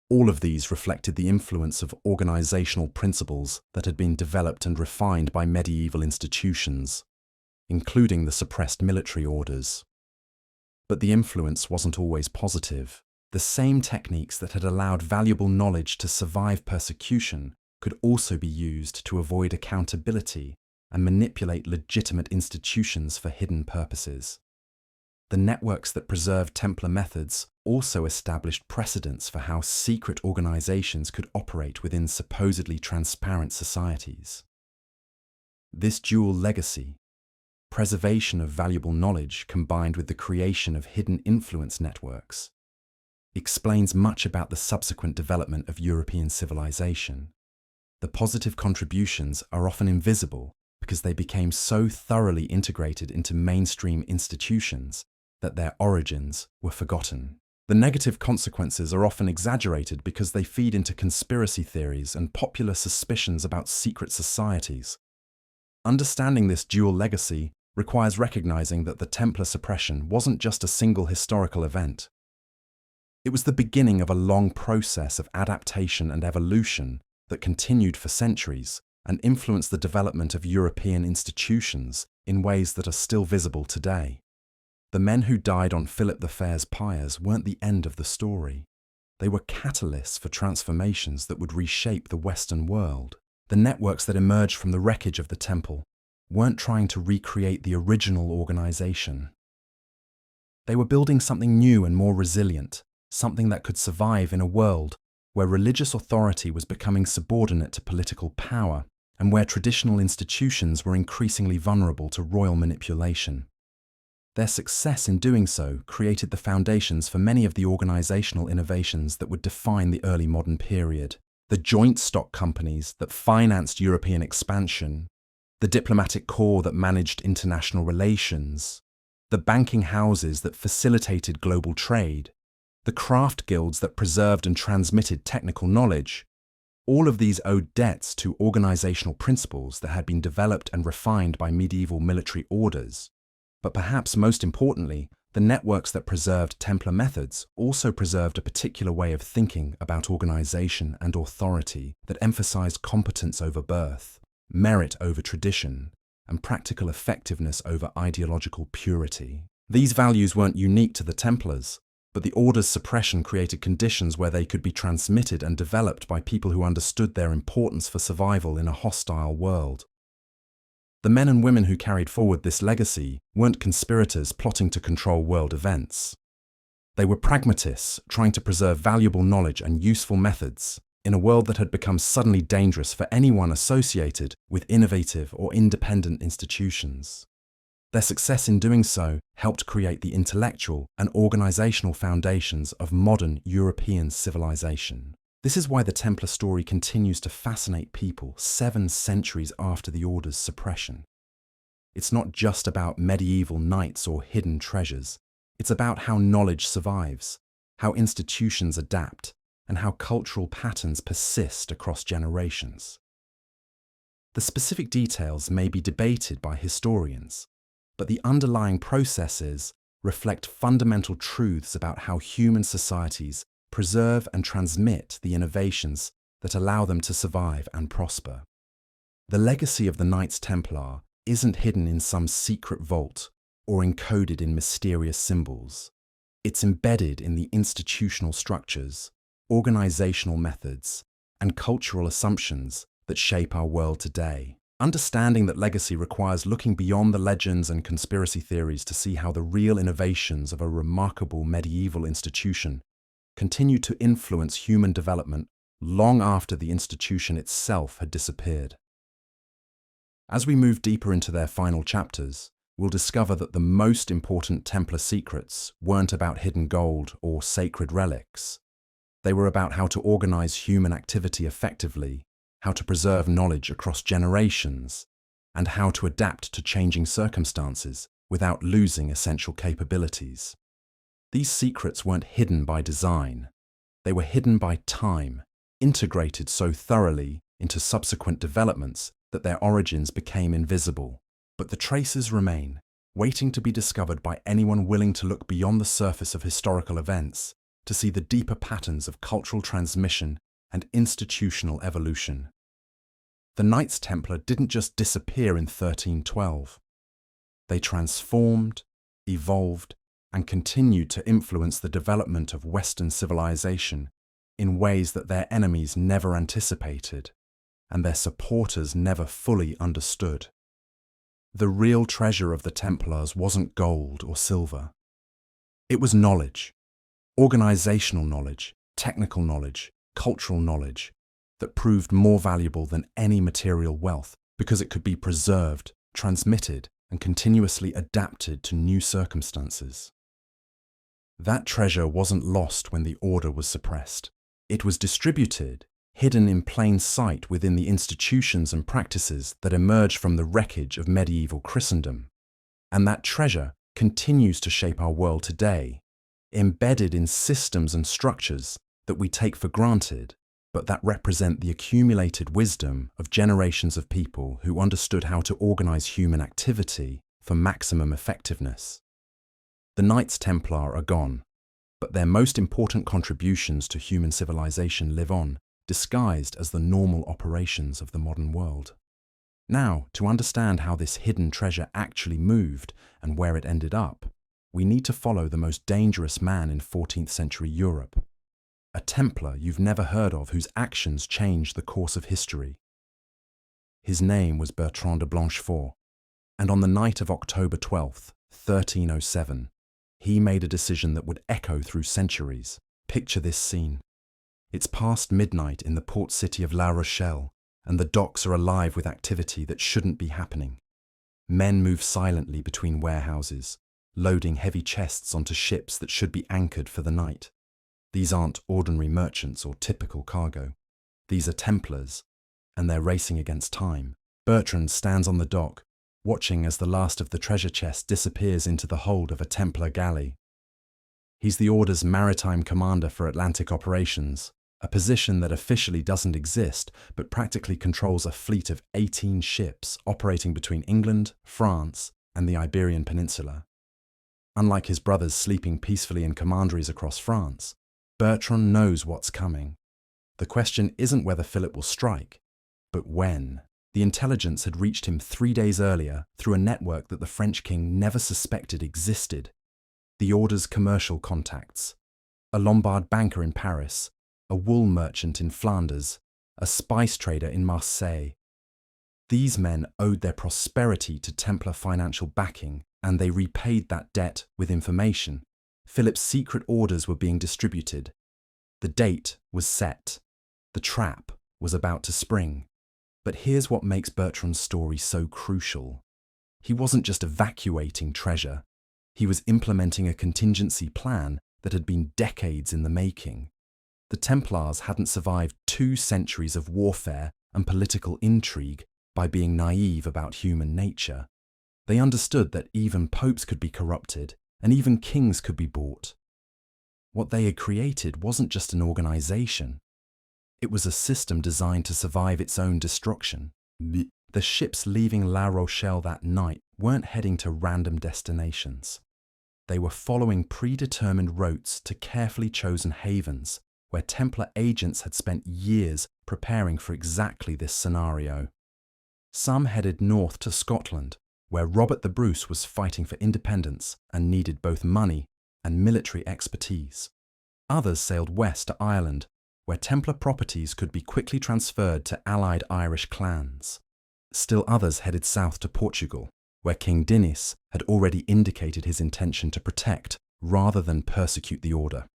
All of these reflected the influence of organizational principles that had been developed and refined by medieval institutions, including the suppressed military orders. But the influence wasn't always positive. The same techniques that had allowed valuable knowledge to survive persecution could also be used to avoid accountability and manipulate legitimate institutions for hidden purposes. The networks that preserved Templar methods also established precedents for how secret organizations could operate within supposedly transparent societies. This dual legacy, preservation of valuable knowledge combined with the creation of hidden influence networks, explains much about the subsequent development of European civilization. The positive contributions are often invisible because they became so thoroughly integrated into mainstream institutions that their origins were forgotten. The negative consequences are often exaggerated because they feed into conspiracy theories and popular suspicions about secret societies. Understanding this dual legacy requires recognizing that the Templar suppression wasn't just a single historical event. It was the beginning of a long process of adaptation and evolution that continued for centuries and influenced the development of European institutions in ways that are still visible today. The men who died on Philip the Fair's pyres weren't the end of the story. They were catalysts for transformations that would reshape the Western world. The networks that emerged from the wreckage of the temple weren't trying to recreate the original organization. They were building something new and more resilient, something that could survive in a world where religious authority was becoming subordinate to political power and where traditional institutions were increasingly vulnerable to royal manipulation. Their success in doing so created the foundations for many of the organizational innovations that would define the early modern period. The joint stock companies that financed European expansion, the diplomatic corps that managed international relations, the banking houses that facilitated global trade, the craft guilds that preserved and transmitted technical knowledge. All of these owed debts to organizational principles that had been developed and refined by medieval military orders. But perhaps most importantly, the networks that preserved Templar methods also preserved a particular way of thinking about organization and authority that emphasized competence over birth, merit over tradition, and practical effectiveness over ideological purity. These values weren't unique to the Templars, but the order's suppression created conditions where they could be transmitted and developed by people who understood their importance for survival in a hostile world. The men and women who carried forward this legacy weren't conspirators plotting to control world events. They were pragmatists trying to preserve valuable knowledge and useful methods in a world that had become suddenly dangerous for anyone associated with innovative or independent institutions. Their success in doing so helped create the intellectual and organizational foundations of modern European civilization. This is why the Templar story continues to fascinate people 7 centuries after the Order's suppression. It's not just about medieval knights or hidden treasures. It's about how knowledge survives, how institutions adapt, and how cultural patterns persist across generations. The specific details may be debated by historians, but the underlying processes reflect fundamental truths about how human societies preserve and transmit the innovations that allow them to survive and prosper. The legacy of the Knights Templar isn't hidden in some secret vault or encoded in mysterious symbols. It's embedded in the institutional structures, organizational methods, and cultural assumptions that shape our world today. Understanding that legacy requires looking beyond the legends and conspiracy theories to see how the real innovations of a remarkable medieval institution continue to influence human development long after the institution itself had disappeared. As we move deeper into their final chapters, we'll discover that the most important Templar secrets weren't about hidden gold or sacred relics. They were about how to organize human activity effectively, how to preserve knowledge across generations, and how to adapt to changing circumstances without losing essential capabilities. These secrets weren't hidden by design. They were hidden by time, integrated so thoroughly into subsequent developments that their origins became invisible. But the traces remain, waiting to be discovered by anyone willing to look beyond the surface of historical events to see the deeper patterns of cultural transmission and institutional evolution. The Knights Templar didn't just disappear in 1312. They transformed, evolved, and continued to influence the development of Western civilization in ways that their enemies never anticipated and their supporters never fully understood. The real treasure of the Templars wasn't gold or silver. It was knowledge, organizational knowledge, technical knowledge, cultural knowledge that proved more valuable than any material wealth because it could be preserved, transmitted, and continuously adapted to new circumstances. That treasure wasn't lost when the order was suppressed. It was distributed, hidden in plain sight within the institutions and practices that emerged from the wreckage of medieval Christendom. And that treasure continues to shape our world today, embedded in systems and structures that we take for granted, but that represent the accumulated wisdom of generations of people who understood how to organize human activity for maximum effectiveness. The Knights Templar are gone, but their most important contributions to human civilization live on, disguised as the normal operations of the modern world. Now, to understand how this hidden treasure actually moved and where it ended up, we need to follow the most dangerous man in 14th century Europe. A Templar you've never heard of whose actions changed the course of history. His name was Bertrand de Blanchefort, and on the night of October 12th, 1307, he made a decision that would echo through centuries. Picture this scene. It's past midnight in the port city of La Rochelle, and the docks are alive with activity that shouldn't be happening. Men move silently between warehouses, loading heavy chests onto ships that should be anchored for the night. These aren't ordinary merchants or typical cargo. These are Templars, and they're racing against time. Bertrand stands on the dock, watching as the last of the treasure chest disappears into the hold of a Templar galley. He's the Order's maritime commander for Atlantic operations, a position that officially doesn't exist but practically controls a fleet of 18 ships operating between England, France, and the Iberian Peninsula. Unlike his brothers sleeping peacefully in commanderies across France, Bertrand knows what's coming. The question isn't whether Philip will strike, but when. The intelligence had reached him 3 days earlier through a network that the French king never suspected existed. The Order's commercial contacts, a Lombard banker in Paris, a wool merchant in Flanders, a spice trader in Marseille. These men owed their prosperity to Templar financial backing, and they repaid that debt with information. Philip's secret orders were being distributed. The date was set. The trap was about to spring. But here's what makes Bertrand's story so crucial. He wasn't just evacuating treasure. He was implementing a contingency plan that had been decades in the making. The Templars hadn't survived 2 centuries of warfare and political intrigue by being naive about human nature. They understood that even popes could be corrupted and even kings could be bought. What they had created wasn't just an organization. It was a system designed to survive its own destruction. The ships leaving La Rochelle that night weren't heading to random destinations. They were following predetermined routes to carefully chosen havens where Templar agents had spent years preparing for exactly this scenario. Some headed north to Scotland, where Robert the Bruce was fighting for independence and needed both money and military expertise. Others sailed west to Ireland, where Templar properties could be quickly transferred to allied Irish clans. Still others headed south to Portugal, where King Dinis had already indicated his intention to protect rather than persecute the order.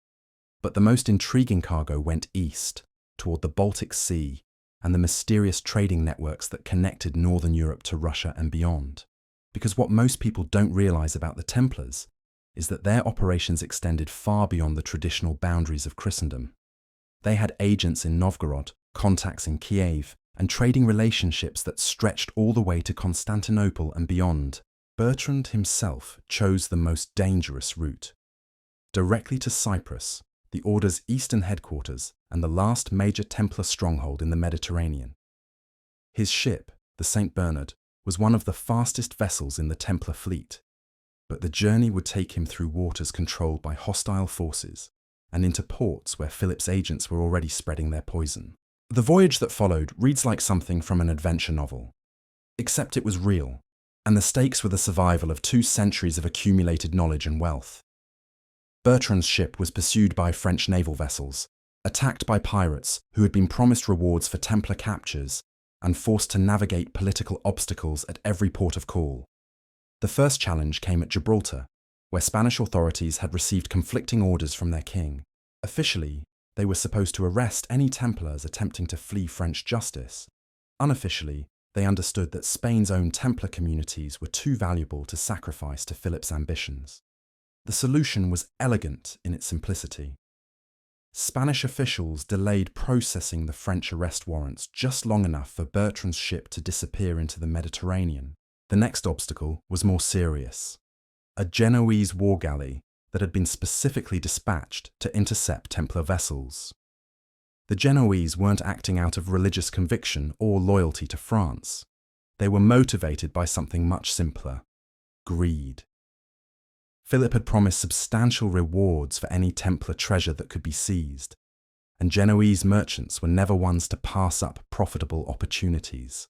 But the most intriguing cargo went east, toward the Baltic Sea and the mysterious trading networks that connected Northern Europe to Russia and beyond. Because what most people don't realize about the Templars is that their operations extended far beyond the traditional boundaries of Christendom. They had agents in Novgorod, contacts in Kiev, and trading relationships that stretched all the way to Constantinople and beyond. Bertrand himself chose the most dangerous route, directly to Cyprus, the Order's eastern headquarters and the last major Templar stronghold in the Mediterranean. His ship, the St. Bernard, was one of the fastest vessels in the Templar fleet, but the journey would take him through waters controlled by hostile forces and into ports where Philip's agents were already spreading their poison. The voyage that followed reads like something from an adventure novel, except it was real, and the stakes were the survival of 2 centuries of accumulated knowledge and wealth. Bertrand's ship was pursued by French naval vessels, attacked by pirates who had been promised rewards for Templar captures and forced to navigate political obstacles at every port of call. The first challenge came at Gibraltar, where Spanish authorities had received conflicting orders from their king. Officially, they were supposed to arrest any Templars attempting to flee French justice. Unofficially, they understood that Spain's own Templar communities were too valuable to sacrifice to Philip's ambitions. The solution was elegant in its simplicity. Spanish officials delayed processing the French arrest warrants just long enough for Bertrand's ship to disappear into the Mediterranean. The next obstacle was more serious: a Genoese war galley that had been specifically dispatched to intercept Templar vessels. The Genoese weren't acting out of religious conviction or loyalty to France. They were motivated by something much simpler: greed. Philip had promised substantial rewards for any Templar treasure that could be seized, and Genoese merchants were never ones to pass up profitable opportunities.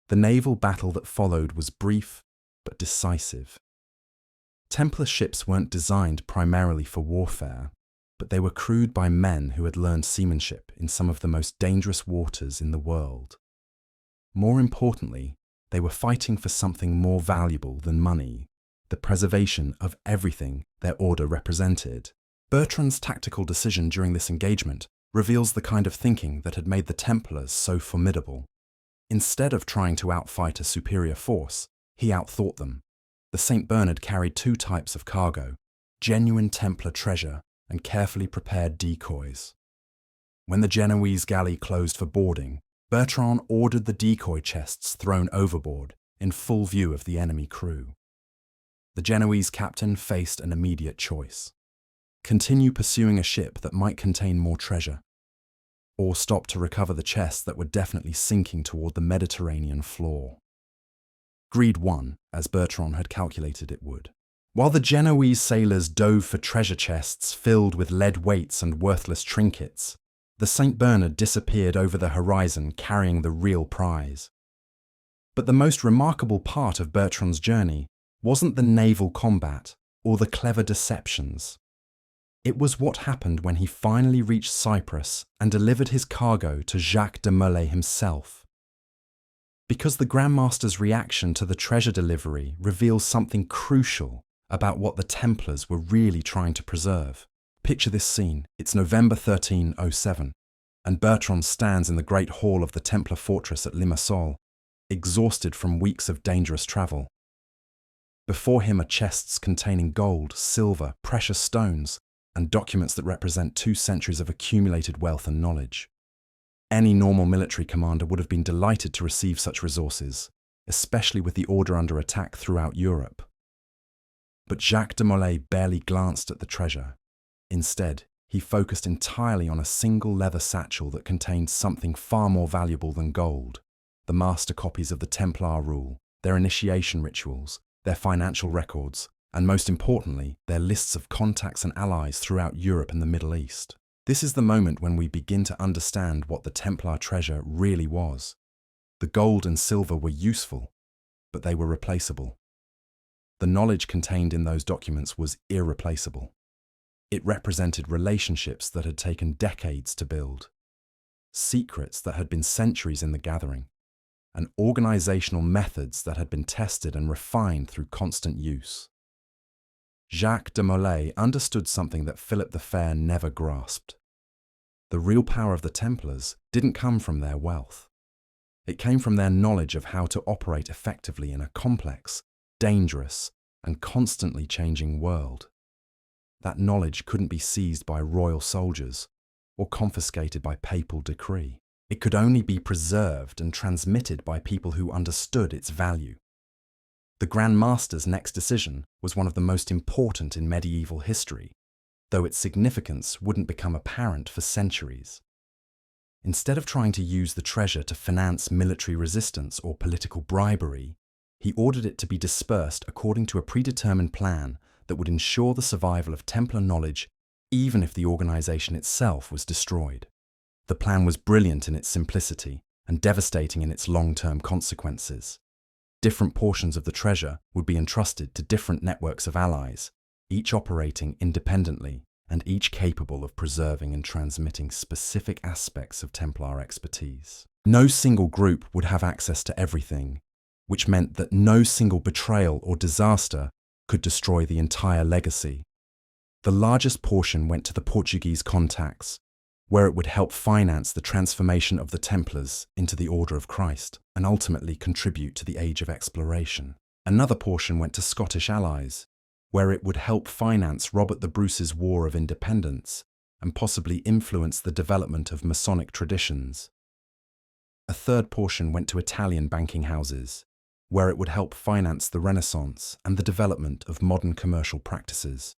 The naval battle that followed was brief but decisive. Templar ships weren't designed primarily for warfare, but they were crewed by men who had learned seamanship in some of the most dangerous waters in the world. More importantly, they were fighting for something more valuable than money: the preservation of everything their order represented. Bertrand's tactical decision during this engagement reveals the kind of thinking that had made the Templars so formidable. Instead of trying to outfight a superior force, he outthought them. The St. Bernard carried 2 types of cargo: genuine Templar treasure and carefully prepared decoys. When the Genoese galley closed for boarding, Bertrand ordered the decoy chests thrown overboard in full view of the enemy crew. The Genoese captain faced an immediate choice: continue pursuing a ship that might contain more treasure, or stop to recover the chests that were definitely sinking toward the Mediterranean floor. Greed won, as Bertrand had calculated it would. While the Genoese sailors dove for treasure chests filled with lead weights and worthless trinkets, the St. Bernard disappeared over the horizon carrying the real prize. But the most remarkable part of Bertrand's journey wasn't the naval combat or the clever deceptions. It was what happened when he finally reached Cyprus and delivered his cargo to Jacques de Molay himself. Because the Grand Master's reaction to the treasure delivery reveals something crucial about what the Templars were really trying to preserve. Picture this scene. It's November 1307, and Bertrand stands in the great hall of the Templar fortress at Limassol, exhausted from weeks of dangerous travel. Before him are chests containing gold, silver, precious stones, and documents that represent 2 centuries of accumulated wealth and knowledge. Any normal military commander would have been delighted to receive such resources, especially with the order under attack throughout Europe. But Jacques de Molay barely glanced at the treasure. Instead, he focused entirely on a single leather satchel that contained something far more valuable than gold: the master copies of the Templar rule, their initiation rituals, their financial records, and most importantly, their lists of contacts and allies throughout Europe and the Middle East. This is the moment when we begin to understand what the Templar treasure really was. The gold and silver were useful, but they were replaceable. The knowledge contained in those documents was irreplaceable. It represented relationships that had taken decades to build, secrets that had been centuries in the gathering, and organizational methods that had been tested and refined through constant use. Jacques de Molay understood something that Philip the Fair never grasped. The real power of the Templars didn't come from their wealth. It came from their knowledge of how to operate effectively in a complex, dangerous, and constantly changing world. That knowledge couldn't be seized by royal soldiers or confiscated by papal decree. It could only be preserved and transmitted by people who understood its value. The Grand Master's next decision was one of the most important in medieval history, though its significance wouldn't become apparent for centuries. Instead of trying to use the treasure to finance military resistance or political bribery, he ordered it to be dispersed according to a predetermined plan that would ensure the survival of Templar knowledge even if the organization itself was destroyed. The plan was brilliant in its simplicity and devastating in its long-term consequences. Different portions of the treasure would be entrusted to different networks of allies, each operating independently and each capable of preserving and transmitting specific aspects of Templar expertise. No single group would have access to everything, which meant that no single betrayal or disaster could destroy the entire legacy. The largest portion went to the Portuguese contacts, where it would help finance the transformation of the Templars into the Order of Christ and ultimately contribute to the Age of Exploration. Another portion went to Scottish allies, where it would help finance Robert the Bruce's War of Independence and possibly influence the development of Masonic traditions. A third portion went to Italian banking houses, where it would help finance the Renaissance and the development of modern commercial practices.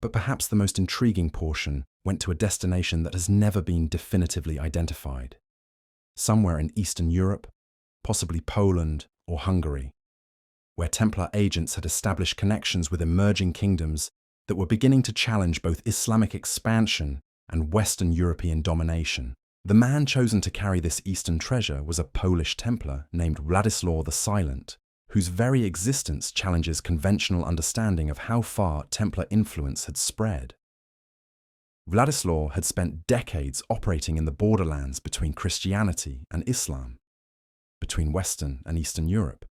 But perhaps the most intriguing portion went to a destination that has never been definitively identified. Somewhere in Eastern Europe, possibly Poland or Hungary, where Templar agents had established connections with emerging kingdoms that were beginning to challenge both Islamic expansion and Western European domination. The man chosen to carry this Eastern treasure was a Polish Templar named Władysław the Silent, whose very existence challenges conventional understanding of how far Templar influence had spread. Władysław had spent decades operating in the borderlands between Christianity and Islam, between Western and Eastern Europe,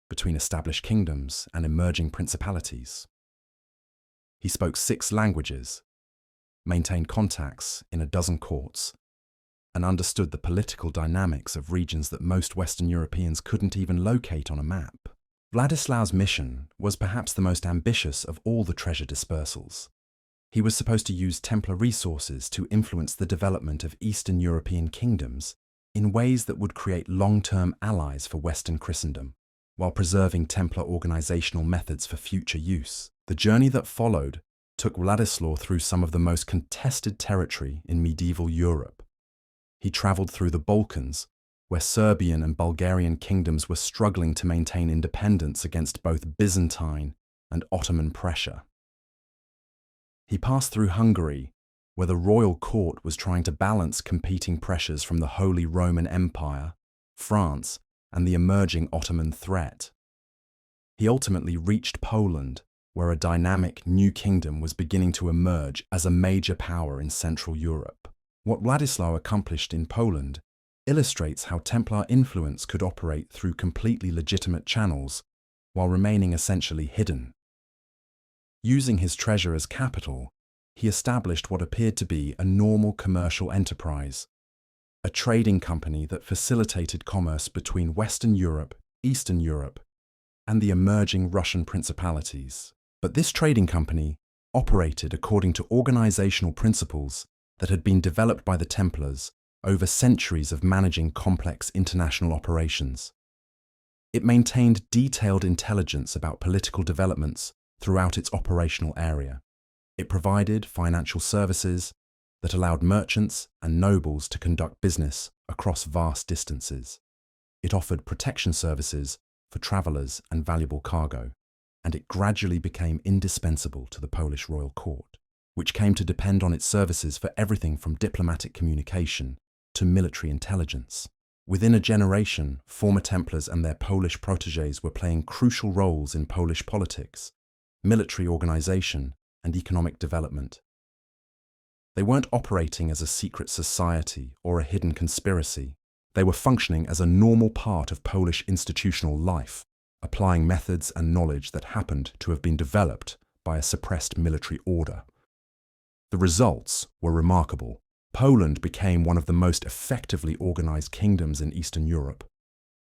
between established kingdoms and emerging principalities. He spoke 6 languages, maintained contacts in a dozen courts, and understood the political dynamics of regions that most Western Europeans couldn't even locate on a map. Władysław's mission was perhaps the most ambitious of all the treasure dispersals. He was supposed to use Templar resources to influence the development of Eastern European kingdoms in ways that would create long-term allies for Western Christendom, while preserving Templar organizational methods for future use. The journey that followed took Władysław through some of the most contested territory in medieval Europe. He traveled through the Balkans, where Serbian and Bulgarian kingdoms were struggling to maintain independence against both Byzantine and Ottoman pressure. He passed through Hungary, where the royal court was trying to balance competing pressures from the Holy Roman Empire, France, and the emerging Ottoman threat. He ultimately reached Poland, where a dynamic new kingdom was beginning to emerge as a major power in Central Europe. What Władysław accomplished in Poland illustrates how Templar influence could operate through completely legitimate channels while remaining essentially hidden. Using his treasure as capital, he established what appeared to be a normal commercial enterprise, a trading company that facilitated commerce between Western Europe, Eastern Europe, and the emerging Russian principalities. But this trading company operated according to organizational principles that had been developed by the Templars over centuries of managing complex international operations. It maintained detailed intelligence about political developments throughout its operational area. It provided financial services that allowed merchants and nobles to conduct business across vast distances. It offered protection services for travelers and valuable cargo, and it gradually became indispensable to the Polish royal court, which came to depend on its services for everything from diplomatic communication to military intelligence. Within a generation, former Templars and their Polish protégés were playing crucial roles in Polish politics, military organization, and economic development. They weren't operating as a secret society or a hidden conspiracy. They were functioning as a normal part of Polish institutional life, applying methods and knowledge that happened to have been developed by a suppressed military order. The results were remarkable. Poland became one of the most effectively organized kingdoms in Eastern Europe,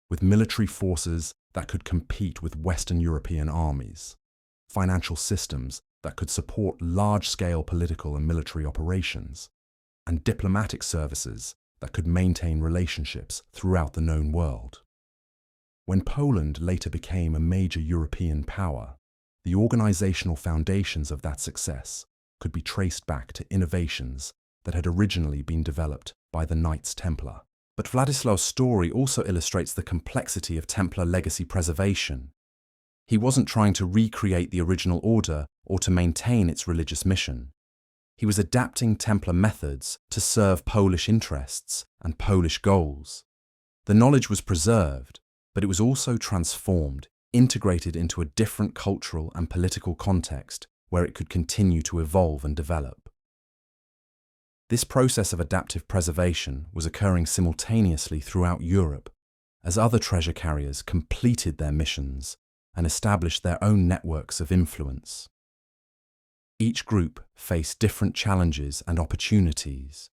with military forces that could compete with Western European armies, financial systems that could support large-scale political and military operations, and diplomatic services that could maintain relationships throughout the known world. When Poland later became a major European power, the organizational foundations of that success could be traced back to innovations that had originally been developed by the Knights Templar. But Władysław's story also illustrates the complexity of Templar legacy preservation. He wasn't trying to recreate the original order or to maintain its religious mission. He was adapting Templar methods to serve Polish interests and Polish goals. The knowledge was preserved, but it was also transformed, integrated into a different cultural and political context where it could continue to evolve and develop. This process of adaptive preservation was occurring simultaneously throughout Europe as other treasure carriers completed their missions and established their own networks of influence. Each group faced different challenges and opportunities,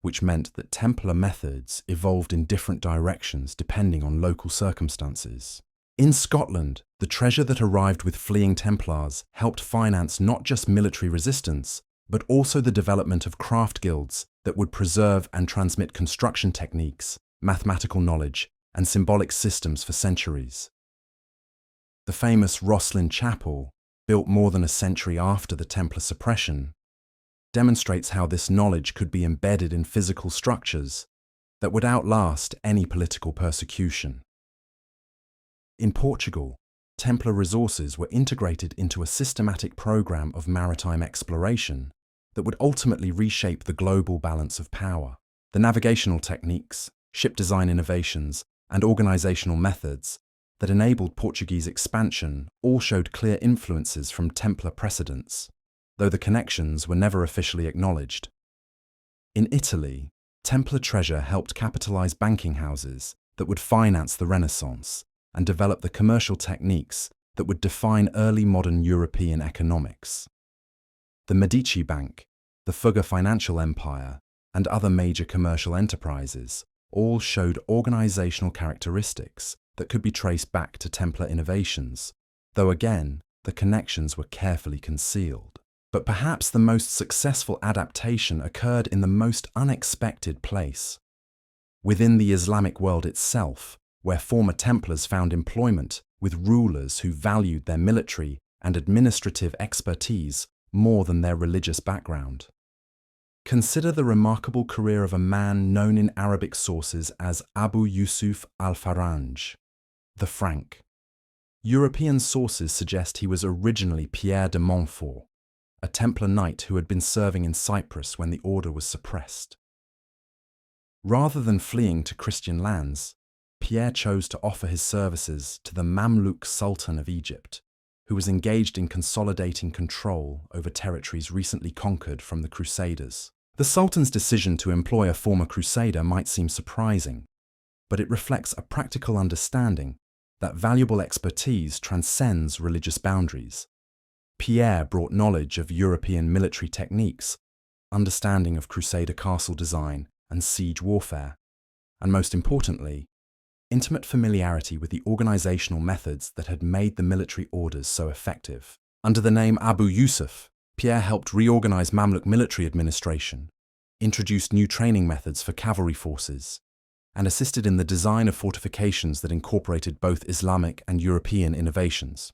which meant that Templar methods evolved in different directions depending on local circumstances. In Scotland, the treasure that arrived with fleeing Templars helped finance not just military resistance, but also the development of craft guilds that would preserve and transmit construction techniques, mathematical knowledge, and symbolic systems for centuries. The famous Rosslyn Chapel, built more than a century after the Templar suppression, demonstrates how this knowledge could be embedded in physical structures that would outlast any political persecution. In Portugal, Templar resources were integrated into a systematic program of maritime exploration that would ultimately reshape the global balance of power. The navigational techniques, ship design innovations, and organizational methods that enabled Portuguese expansion all showed clear influences from Templar precedents, though the connections were never officially acknowledged. In Italy, Templar treasure helped capitalize banking houses that would finance the Renaissance and develop the commercial techniques that would define early modern European economics. The Medici Bank, the Fugger financial empire, and other major commercial enterprises all showed organizational characteristics that could be traced back to Templar innovations, though again, the connections were carefully concealed. But perhaps the most successful adaptation occurred in the most unexpected place. Within the Islamic world itself, where former Templars found employment with rulers who valued their military and administrative expertise more than their religious background. Consider the remarkable career of a man known in Arabic sources as Abu Yusuf al-Faranj, the Frank. European sources suggest he was originally Pierre de Montfort, a Templar knight who had been serving in Cyprus when the order was suppressed. Rather than fleeing to Christian lands, Pierre chose to offer his services to the Mamluk Sultan of Egypt, who was engaged in consolidating control over territories recently conquered from the Crusaders. The Sultan's decision to employ a former Crusader might seem surprising, but it reflects a practical understanding that valuable expertise transcends religious boundaries. Pierre brought knowledge of European military techniques, understanding of Crusader castle design and siege warfare, and most importantly, intimate familiarity with the organizational methods that had made the military orders so effective. Under the name Abu Yusuf, Pierre helped reorganize Mamluk military administration, introduced new training methods for cavalry forces, and assisted in the design of fortifications that incorporated both Islamic and European innovations.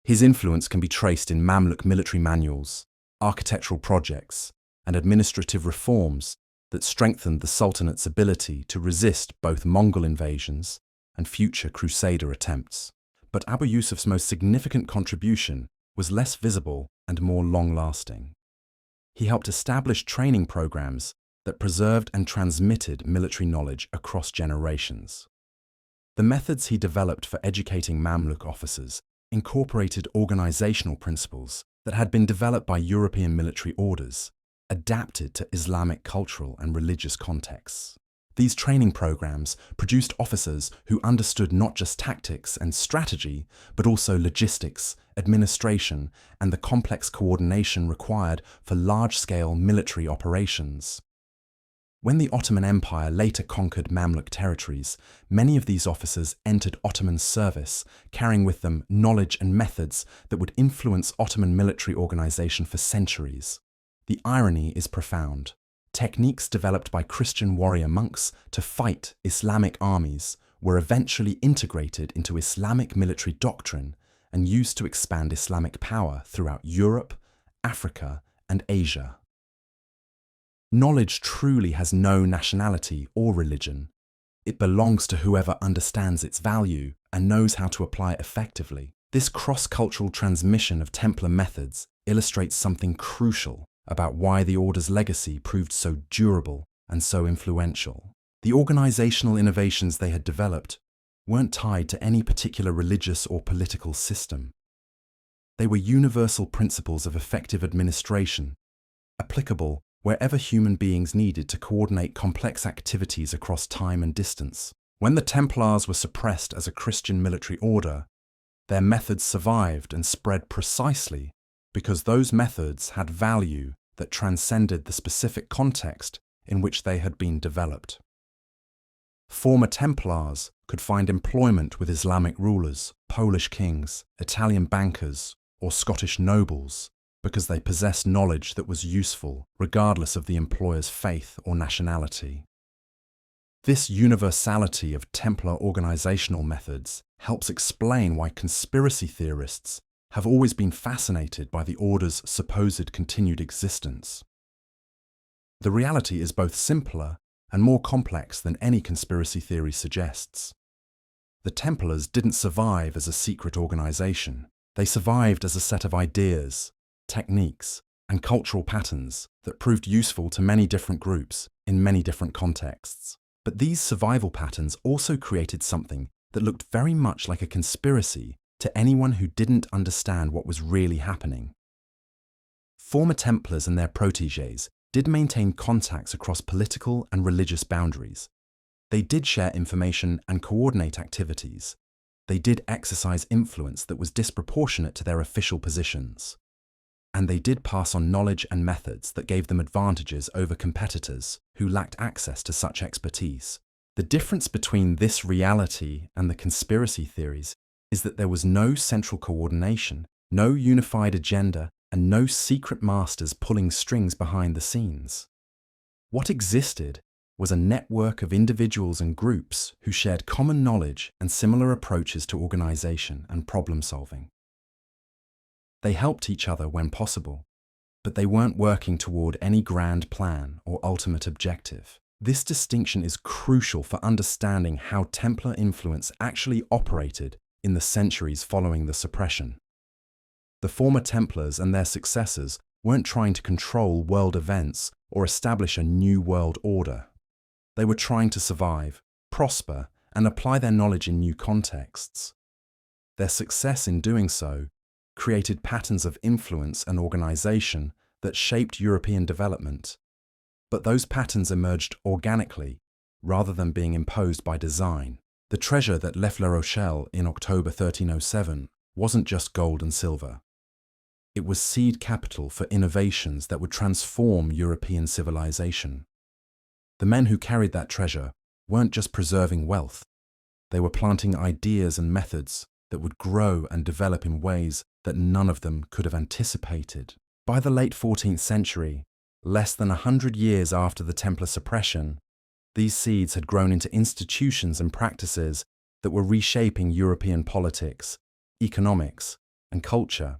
His influence can be traced in Mamluk military manuals, architectural projects, and administrative reforms that strengthened the Sultanate's ability to resist both Mongol invasions and future Crusader attempts. But Abu Yusuf's most significant contribution was less visible and more long-lasting. He helped establish training programs that preserved and transmitted military knowledge across generations. The methods he developed for educating Mamluk officers incorporated organizational principles that had been developed by European military orders, adapted to Islamic cultural and religious contexts. These training programs produced officers who understood not just tactics and strategy, but also logistics, administration, and the complex coordination required for large-scale military operations. When the Ottoman Empire later conquered Mamluk territories, many of these officers entered Ottoman service, carrying with them knowledge and methods that would influence Ottoman military organization for centuries. The irony is profound. Techniques developed by Christian warrior monks to fight Islamic armies were eventually integrated into Islamic military doctrine and used to expand Islamic power throughout Europe, Africa, and Asia. Knowledge truly has no nationality or religion. It belongs to whoever understands its value and knows how to apply it effectively. This cross-cultural transmission of Templar methods illustrates something crucial about why the Order's legacy proved so durable and so influential. The organizational innovations they had developed weren't tied to any particular religious or political system. They were universal principles of effective administration, applicable wherever human beings needed to coordinate complex activities across time and distance. When the Templars were suppressed as a Christian military order, their methods survived and spread precisely because those methods had value that transcended the specific context in which they had been developed. Former Templars could find employment with Islamic rulers, Polish kings, Italian bankers, or Scottish nobles because they possessed knowledge that was useful regardless of the employer's faith or nationality. This universality of Templar organizational methods helps explain why conspiracy theorists have always been fascinated by the Order's supposed continued existence. The reality is both simpler and more complex than any conspiracy theory suggests. The Templars didn't survive as a secret organization. They survived as a set of ideas, techniques, and cultural patterns that proved useful to many different groups in many different contexts. But these survival patterns also created something that looked very much like a conspiracy to anyone who didn't understand what was really happening. Former Templars and their protégés did maintain contacts across political and religious boundaries. They did share information and coordinate activities. They did exercise influence that was disproportionate to their official positions. And they did pass on knowledge and methods that gave them advantages over competitors who lacked access to such expertise. The difference between this reality and the conspiracy theories is that there was no central coordination, no unified agenda, and no secret masters pulling strings behind the scenes. What existed was a network of individuals and groups who shared common knowledge and similar approaches to organization and problem solving. They helped each other when possible, but they weren't working toward any grand plan or ultimate objective. This distinction is crucial for understanding how Templar influence actually operated in the centuries following the suppression. The former Templars and their successors weren't trying to control world events or establish a new world order. They were trying to survive, prosper, and apply their knowledge in new contexts. Their success in doing so created patterns of influence and organization that shaped European development. But those patterns emerged organically, rather than being imposed by design. The treasure that left La Rochelle in October 1307 wasn't just gold and silver. It was seed capital for innovations that would transform European civilization. The men who carried that treasure weren't just preserving wealth. They were planting ideas and methods that would grow and develop in ways that none of them could have anticipated. By the late 14th century, less than 100 years after the Templar suppression, these seeds had grown into institutions and practices that were reshaping European politics, economics, and culture.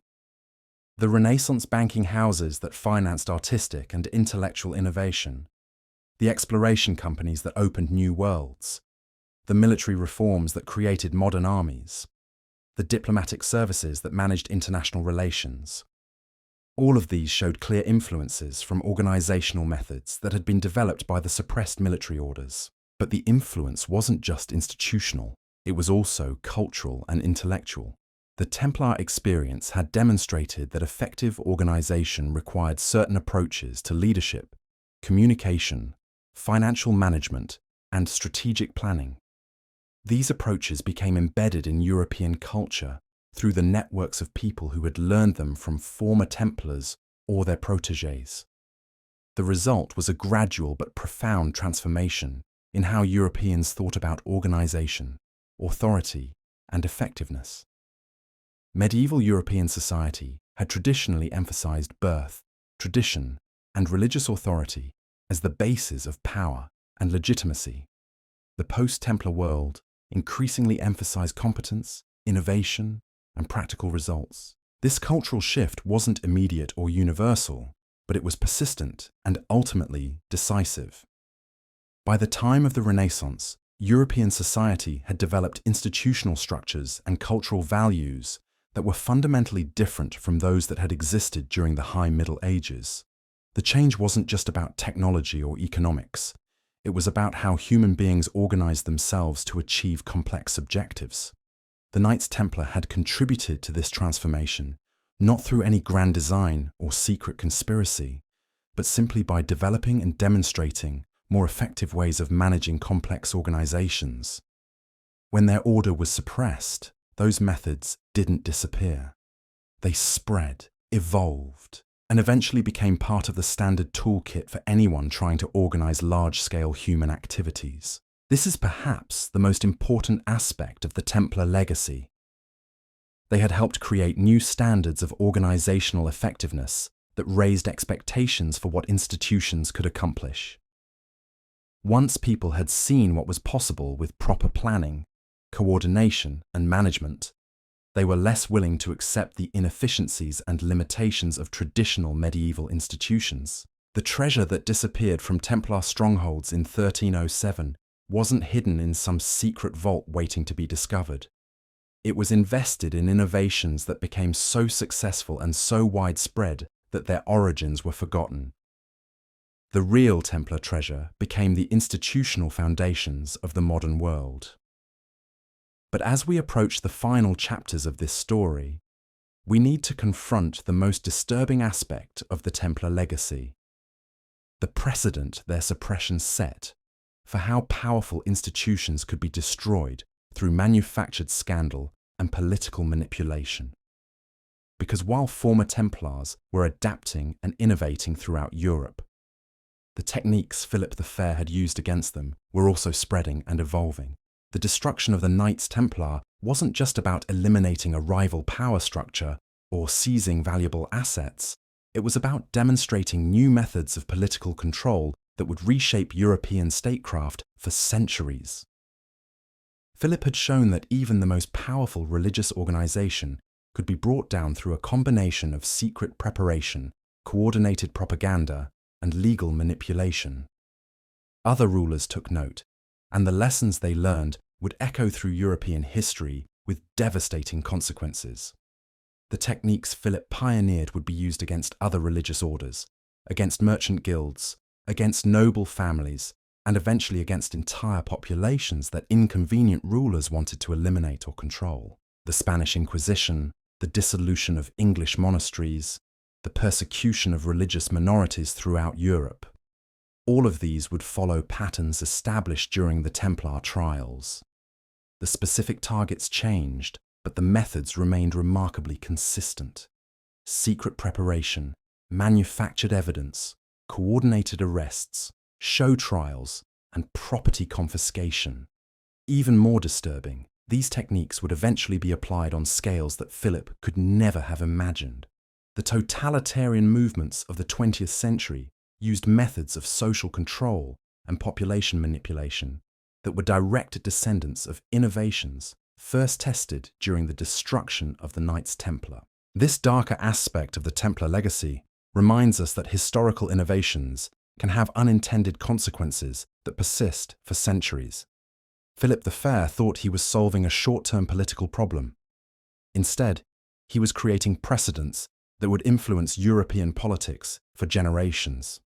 The Renaissance banking houses that financed artistic and intellectual innovation, the exploration companies that opened new worlds, the military reforms that created modern armies, the diplomatic services that managed international relations. All of these showed clear influences from organizational methods that had been developed by the suppressed military orders. But the influence wasn't just institutional, it was also cultural and intellectual. The Templar experience had demonstrated that effective organization required certain approaches to leadership, communication, financial management, and strategic planning. These approaches became embedded in European culture through the networks of people who had learned them from former Templars or their protégés. The result was a gradual but profound transformation in how Europeans thought about organization, authority, and effectiveness. Medieval European society had traditionally emphasized birth, tradition, and religious authority as the bases of power and legitimacy. The post-Templar world increasingly emphasized competence, innovation, and practical results. This cultural shift wasn't immediate or universal, but it was persistent and ultimately decisive. By the time of the Renaissance, European society had developed institutional structures and cultural values that were fundamentally different from those that had existed during the High Middle Ages. The change wasn't just about technology or economics. It was about how human beings organized themselves to achieve complex objectives. The Knights Templar had contributed to this transformation, not through any grand design or secret conspiracy, but simply by developing and demonstrating more effective ways of managing complex organizations. When their order was suppressed, those methods didn't disappear. They spread, evolved, and eventually became part of the standard toolkit for anyone trying to organize large-scale human activities. This is perhaps the most important aspect of the Templar legacy. They had helped create new standards of organizational effectiveness that raised expectations for what institutions could accomplish. Once people had seen what was possible with proper planning, coordination, and management, they were less willing to accept the inefficiencies and limitations of traditional medieval institutions. The treasure that disappeared from Templar strongholds in 1307 wasn't hidden in some secret vault waiting to be discovered. It was invested in innovations that became so successful and so widespread that their origins were forgotten. The real Templar treasure became the institutional foundations of the modern world. But as we approach the final chapters of this story, we need to confront the most disturbing aspect of the Templar legacy: the precedent their suppression set for how powerful institutions could be destroyed through manufactured scandal and political manipulation. Because while former Templars were adapting and innovating throughout Europe, the techniques Philip the Fair had used against them were also spreading and evolving. The destruction of the Knights Templar wasn't just about eliminating a rival power structure or seizing valuable assets. It was about demonstrating new methods of political control that would reshape European statecraft for centuries. Philip had shown that even the most powerful religious organization could be brought down through a combination of secret preparation, coordinated propaganda, and legal manipulation. Other rulers took note, and the lessons they learned would echo through European history with devastating consequences. The techniques Philip pioneered would be used against other religious orders, against merchant guilds, against noble families, and eventually against entire populations that inconvenient rulers wanted to eliminate or control. The Spanish Inquisition, the dissolution of English monasteries, the persecution of religious minorities throughout Europe. All of these would follow patterns established during the Templar trials. The specific targets changed, but the methods remained remarkably consistent. Secret preparation, manufactured evidence, coordinated arrests, show trials, and property confiscation. Even more disturbing, these techniques would eventually be applied on scales that Philip could never have imagined. The totalitarian movements of the 20th century used methods of social control and population manipulation that were direct descendants of innovations first tested during the destruction of the Knights Templar. This darker aspect of the Templar legacy reminds us that historical innovations can have unintended consequences that persist for centuries. Philip the Fair thought he was solving a short-term political problem. Instead, he was creating precedents that would influence European politics for generations.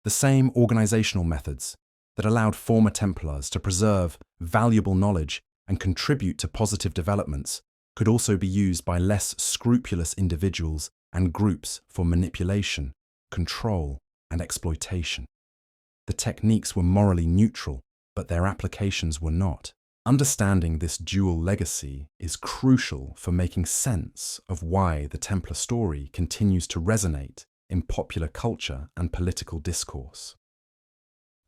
The same organizational methods that allowed former Templars to preserve valuable knowledge and contribute to positive developments could also be used by less scrupulous individuals and groups for manipulation, control, and exploitation. The techniques were morally neutral, but their applications were not. Understanding this dual legacy is crucial for making sense of why the Templar story continues to resonate in popular culture and political discourse.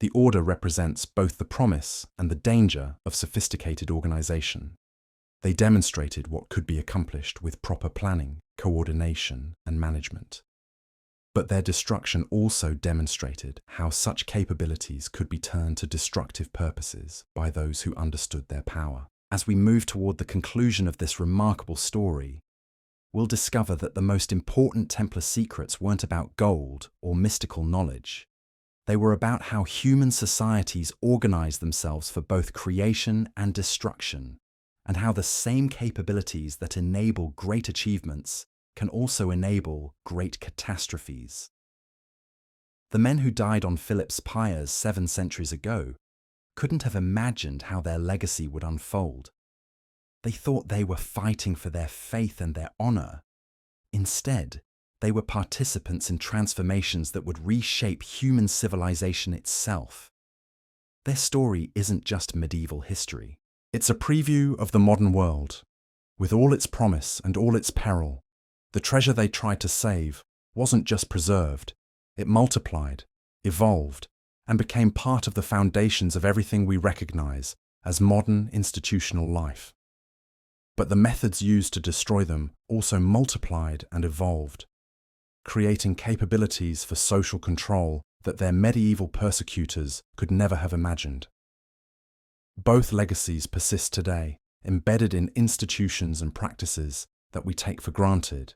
The order represents both the promise and the danger of sophisticated organization. They demonstrated what could be accomplished with proper planning, coordination, and management. But their destruction also demonstrated how such capabilities could be turned to destructive purposes by those who understood their power. As we move toward the conclusion of this remarkable story, we'll discover that the most important Templar secrets weren't about gold or mystical knowledge. They were about how human societies organize themselves for both creation and destruction, and how the same capabilities that enable great achievements can also enable great catastrophes. The men who died on Philip's pyres 7 centuries ago couldn't have imagined how their legacy would unfold. They thought they were fighting for their faith and their honor. Instead, they were participants in transformations that would reshape human civilization itself. Their story isn't just medieval history. It's a preview of the modern world. With all its promise and all its peril, the treasure they tried to save wasn't just preserved, it multiplied, evolved, and became part of the foundations of everything we recognize as modern institutional life. But the methods used to destroy them also multiplied and evolved, creating capabilities for social control that their medieval persecutors could never have imagined. Both legacies persist today, embedded in institutions and practices that we take for granted,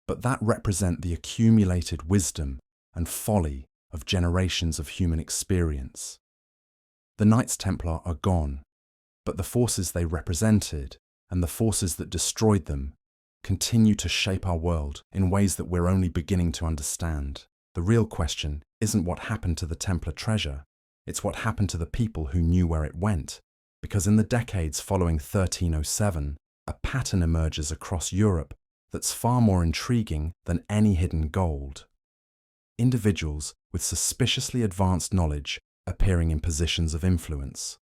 but that represent the accumulated wisdom and folly of generations of human experience. The Knights Templar are gone, but the forces they represented and the forces that destroyed them continue to shape our world in ways that we're only beginning to understand. The real question isn't what happened to the Templar treasure, it's what happened to the people who knew where it went. Because in the decades following 1307, a pattern emerges across Europe that's far more intriguing than any hidden gold. Individuals with suspiciously advanced knowledge appearing in positions of influence,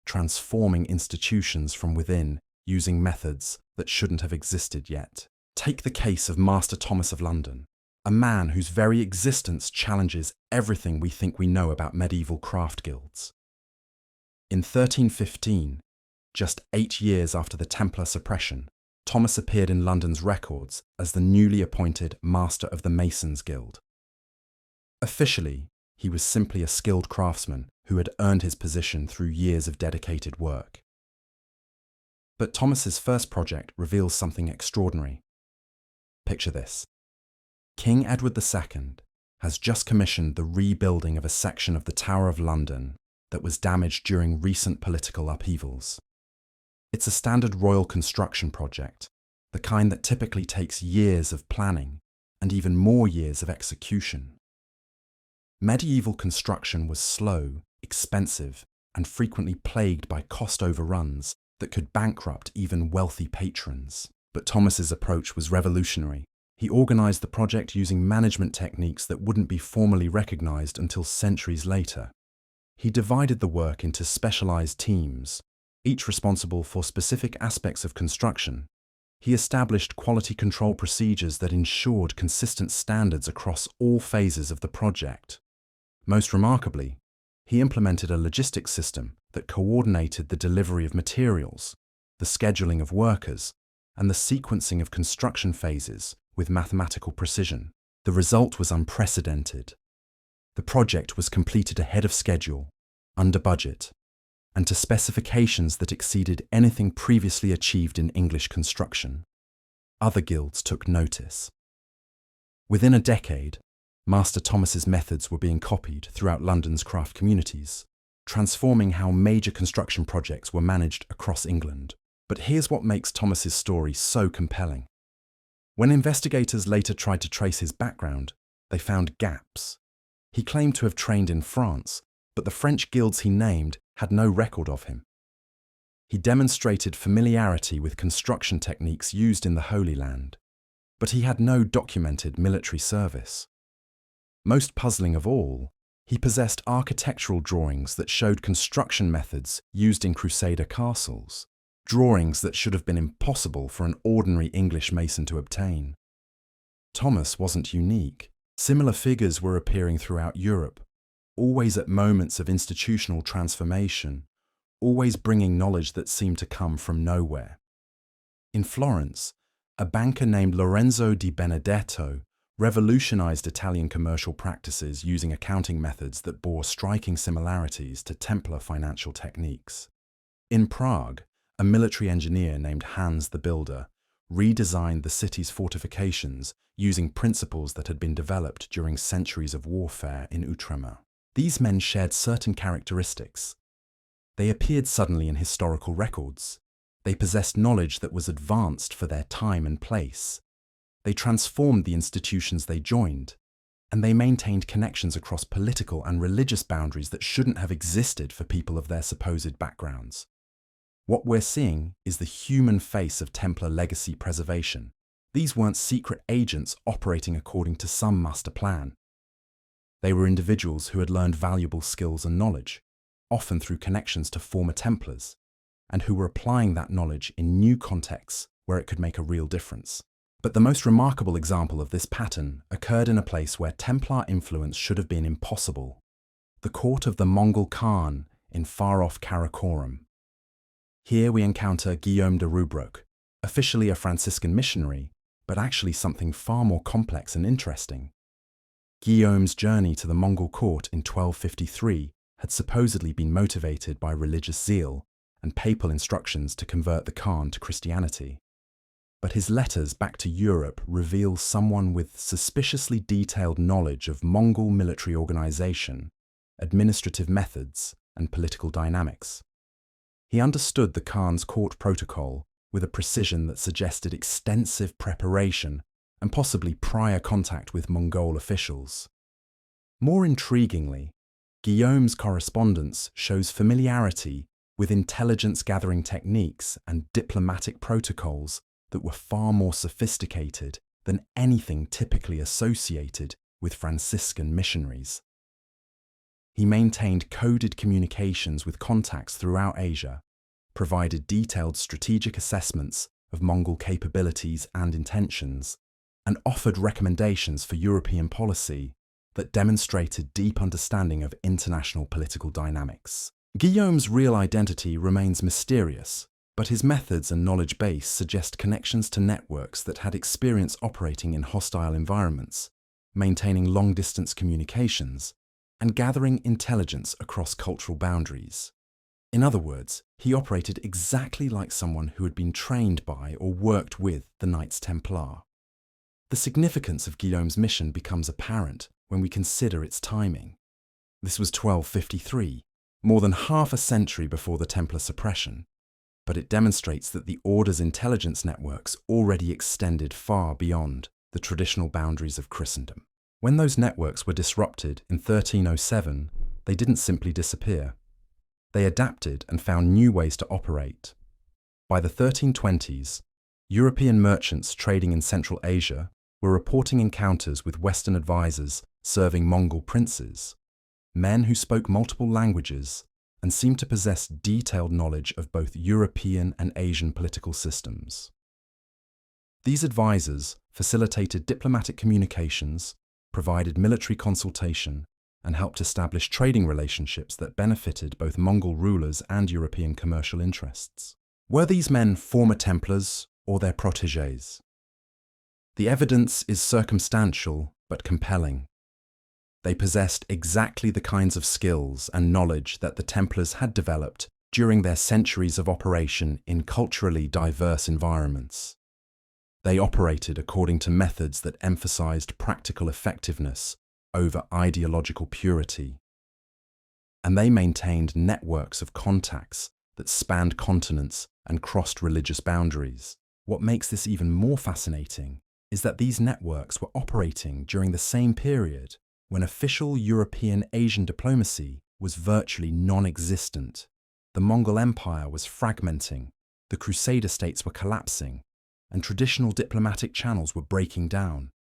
transforming institutions from within using methods that shouldn't have existed yet. Take the case of Master Thomas of London, a man whose very existence challenges everything we think we know about medieval craft guilds. In 1315, just 8 years after the Templar suppression, Thomas appeared in London's records as the newly appointed Master of the Masons Guild. Officially, he was simply a skilled craftsman who had earned his position through years of dedicated work. But Thomas's first project reveals something extraordinary. Picture this. King Edward II has just commissioned the rebuilding of a section of the Tower of London that was damaged during recent political upheavals. It's a standard royal construction project, the kind that typically takes years of planning and even more years of execution. Medieval construction was slow, expensive, and frequently plagued by cost overruns that could bankrupt even wealthy patrons. But Thomas's approach was revolutionary. He organized the project using management techniques that wouldn't be formally recognized until centuries later. He divided the work into specialized teams, each responsible for specific aspects of construction. He established quality control procedures that ensured consistent standards across all phases of the project. Most remarkably, he implemented a logistics system that coordinated the delivery of materials, the scheduling of workers, and the sequencing of construction phases with mathematical precision. The result was unprecedented. The project was completed ahead of schedule, under budget, and to specifications that exceeded anything previously achieved in English construction. Other guilds took notice. Within a decade, Master Thomas's methods were being copied throughout London's craft communities, transforming how major construction projects were managed across England. But here's what makes Thomas's story so compelling. When investigators later tried to trace his background, they found gaps. He claimed to have trained in France, but the French guilds he named had no record of him. He demonstrated familiarity with construction techniques used in the Holy Land, but he had no documented military service. Most puzzling of all, he possessed architectural drawings that showed construction methods used in Crusader castles, drawings that should have been impossible for an ordinary English mason to obtain. Thomas wasn't unique. Similar figures were appearing throughout Europe, always at moments of institutional transformation, always bringing knowledge that seemed to come from nowhere. In Florence, a banker named Lorenzo di Benedetto revolutionized Italian commercial practices using accounting methods that bore striking similarities to Templar financial techniques. In Prague, a military engineer named Hans the Builder redesigned the city's fortifications using principles that had been developed during centuries of warfare in Outremer. These men shared certain characteristics. They appeared suddenly in historical records. They possessed knowledge that was advanced for their time and place. They transformed the institutions they joined, and they maintained connections across political and religious boundaries that shouldn't have existed for people of their supposed backgrounds. What we're seeing is the human face of Templar legacy preservation. These weren't secret agents operating according to some master plan. They were individuals who had learned valuable skills and knowledge, often through connections to former Templars, and who were applying that knowledge in new contexts where it could make a real difference. But the most remarkable example of this pattern occurred in a place where Templar influence should have been impossible: the court of the Mongol Khan in far-off Karakorum. Here we encounter Guillaume de Rubruck, officially a Franciscan missionary, but actually something far more complex and interesting. Guillaume's journey to the Mongol court in 1253 had supposedly been motivated by religious zeal and papal instructions to convert the Khan to Christianity. But his letters back to Europe reveal someone with suspiciously detailed knowledge of Mongol military organization, administrative methods, and political dynamics. He understood the Khan's court protocol with a precision that suggested extensive preparation and possibly prior contact with Mongol officials. More intriguingly, Guillaume's correspondence shows familiarity with intelligence-gathering techniques and diplomatic protocols that were far more sophisticated than anything typically associated with Franciscan missionaries. He maintained coded communications with contacts throughout Asia, provided detailed strategic assessments of Mongol capabilities and intentions, and offered recommendations for European policy that demonstrated deep understanding of international political dynamics. Guillaume's real identity remains mysterious, but his methods and knowledge base suggest connections to networks that had experience operating in hostile environments, maintaining long-distance communications, and gathering intelligence across cultural boundaries. In other words, he operated exactly like someone who had been trained by or worked with the Knights Templar. The significance of Guillaume's mission becomes apparent when we consider its timing. This was 1253, more than half a century before the Templar suppression, but it demonstrates that the Order's intelligence networks already extended far beyond the traditional boundaries of Christendom. When those networks were disrupted in 1307, they didn't simply disappear. They adapted and found new ways to operate. By the 1320s, European merchants trading in Central Asia were reporting encounters with Western advisors serving Mongol princes, men who spoke multiple languages and seemed to possess detailed knowledge of both European and Asian political systems. These advisors facilitated diplomatic communications, provided military consultation, and helped establish trading relationships that benefited both Mongol rulers and European commercial interests. Were these men former Templars or their protégés? The evidence is circumstantial but compelling. They possessed exactly the kinds of skills and knowledge that the Templars had developed during their centuries of operation in culturally diverse environments. They operated according to methods that emphasized practical effectiveness over ideological purity. And they maintained networks of contacts that spanned continents and crossed religious boundaries. What makes this even more fascinating is that these networks were operating during the same period when official European Asian diplomacy was virtually non-existent. The Mongol Empire was fragmenting, the Crusader states were collapsing, and traditional diplomatic channels were breaking down.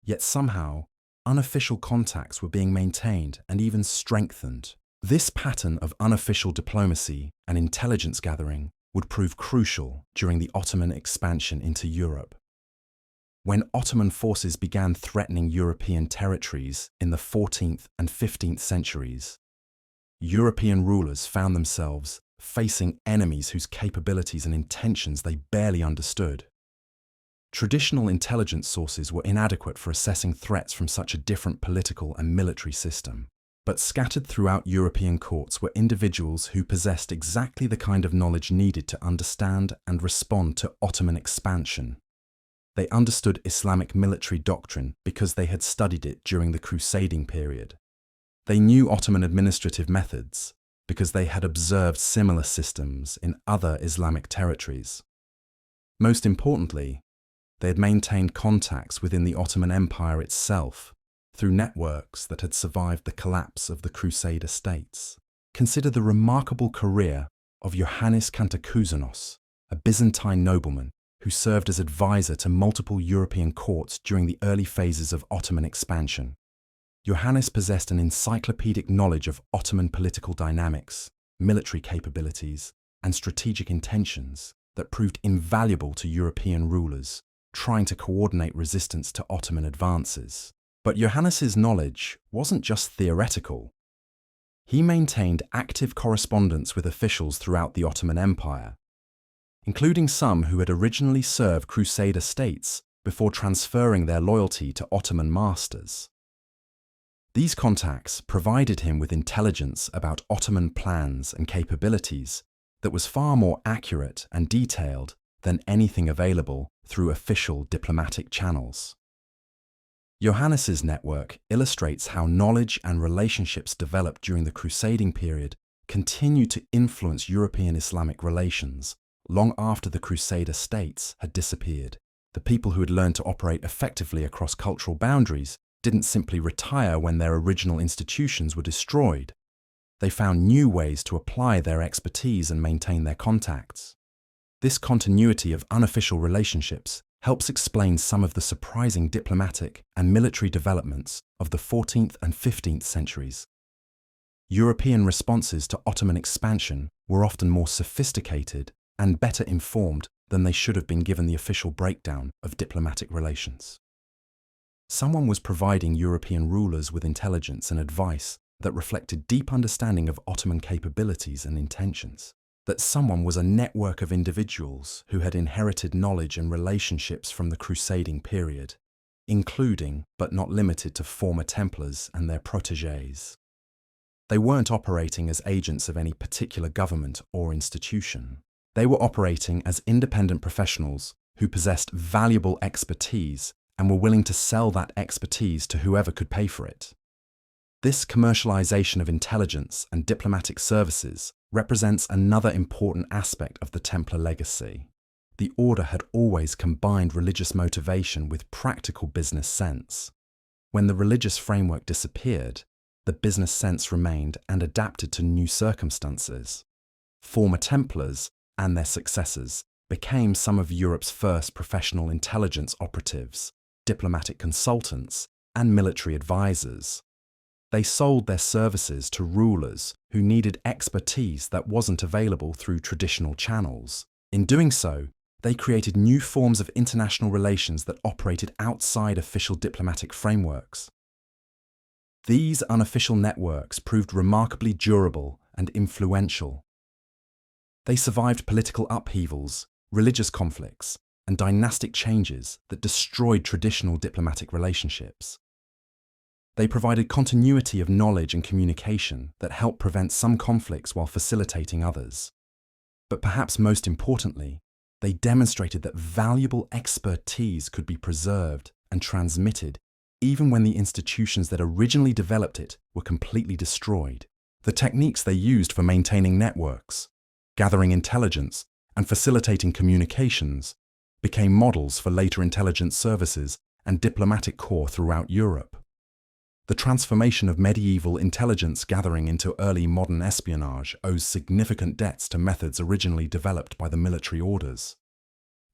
Yet somehow, unofficial contacts were being maintained and even strengthened. This pattern of unofficial diplomacy and intelligence gathering would prove crucial during the Ottoman expansion into Europe. When Ottoman forces began threatening European territories in the 14th and 15th centuries, European rulers found themselves facing enemies whose capabilities and intentions they barely understood. Traditional intelligence sources were inadequate for assessing threats from such a different political and military system. But scattered throughout European courts were individuals who possessed exactly the kind of knowledge needed to understand and respond to Ottoman expansion. They understood Islamic military doctrine because they had studied it during the Crusading period. They knew Ottoman administrative methods because they had observed similar systems in other Islamic territories. Most importantly, they had maintained contacts within the Ottoman Empire itself through networks that had survived the collapse of the Crusader states. Consider the remarkable career of Ioannis Kantakouzenos, a Byzantine nobleman who served as advisor to multiple European courts during the early phases of Ottoman expansion. Ioannis possessed an encyclopedic knowledge of Ottoman political dynamics, military capabilities, and strategic intentions that proved invaluable to European rulers trying to coordinate resistance to Ottoman advances. But Ioannis's knowledge wasn't just theoretical. He maintained active correspondence with officials throughout the Ottoman Empire, including some who had originally served Crusader states before transferring their loyalty to Ottoman masters. These contacts provided him with intelligence about Ottoman plans and capabilities that was far more accurate and detailed than anything available through official diplomatic channels. Ioannis's network illustrates how knowledge and relationships developed during the Crusading period continued to influence European Islamic relations long after the Crusader states had disappeared. The people who had learned to operate effectively across cultural boundaries didn't simply retire when their original institutions were destroyed. They found new ways to apply their expertise and maintain their contacts. This continuity of unofficial relationships helps explain some of the surprising diplomatic and military developments of the 14th and 15th centuries. European responses to Ottoman expansion were often more sophisticated and better informed than they should have been given the official breakdown of diplomatic relations. Someone was providing European rulers with intelligence and advice that reflected deep understanding of Ottoman capabilities and intentions. That someone was a network of individuals who had inherited knowledge and relationships from the Crusading period, including but not limited to former Templars and their protégés. They weren't operating as agents of any particular government or institution. They were operating as independent professionals who possessed valuable expertise and were willing to sell that expertise to whoever could pay for it. This commercialization of intelligence and diplomatic services represents another important aspect of the Templar legacy. The order had always combined religious motivation with practical business sense. When the religious framework disappeared, the business sense remained and adapted to new circumstances. Former Templars and their successors became some of Europe's first professional intelligence operatives, diplomatic consultants, and military advisors. They sold their services to rulers who needed expertise that wasn't available through traditional channels. In doing so, they created new forms of international relations that operated outside official diplomatic frameworks. These unofficial networks proved remarkably durable and influential. They survived political upheavals, religious conflicts, and dynastic changes that destroyed traditional diplomatic relationships. They provided continuity of knowledge and communication that helped prevent some conflicts while facilitating others. But perhaps most importantly, they demonstrated that valuable expertise could be preserved and transmitted even when the institutions that originally developed it were completely destroyed. The techniques they used for maintaining networks, gathering intelligence, and facilitating communications became models for later intelligence services and diplomatic corps throughout Europe. The transformation of medieval intelligence gathering into early modern espionage owes significant debts to methods originally developed by the military orders.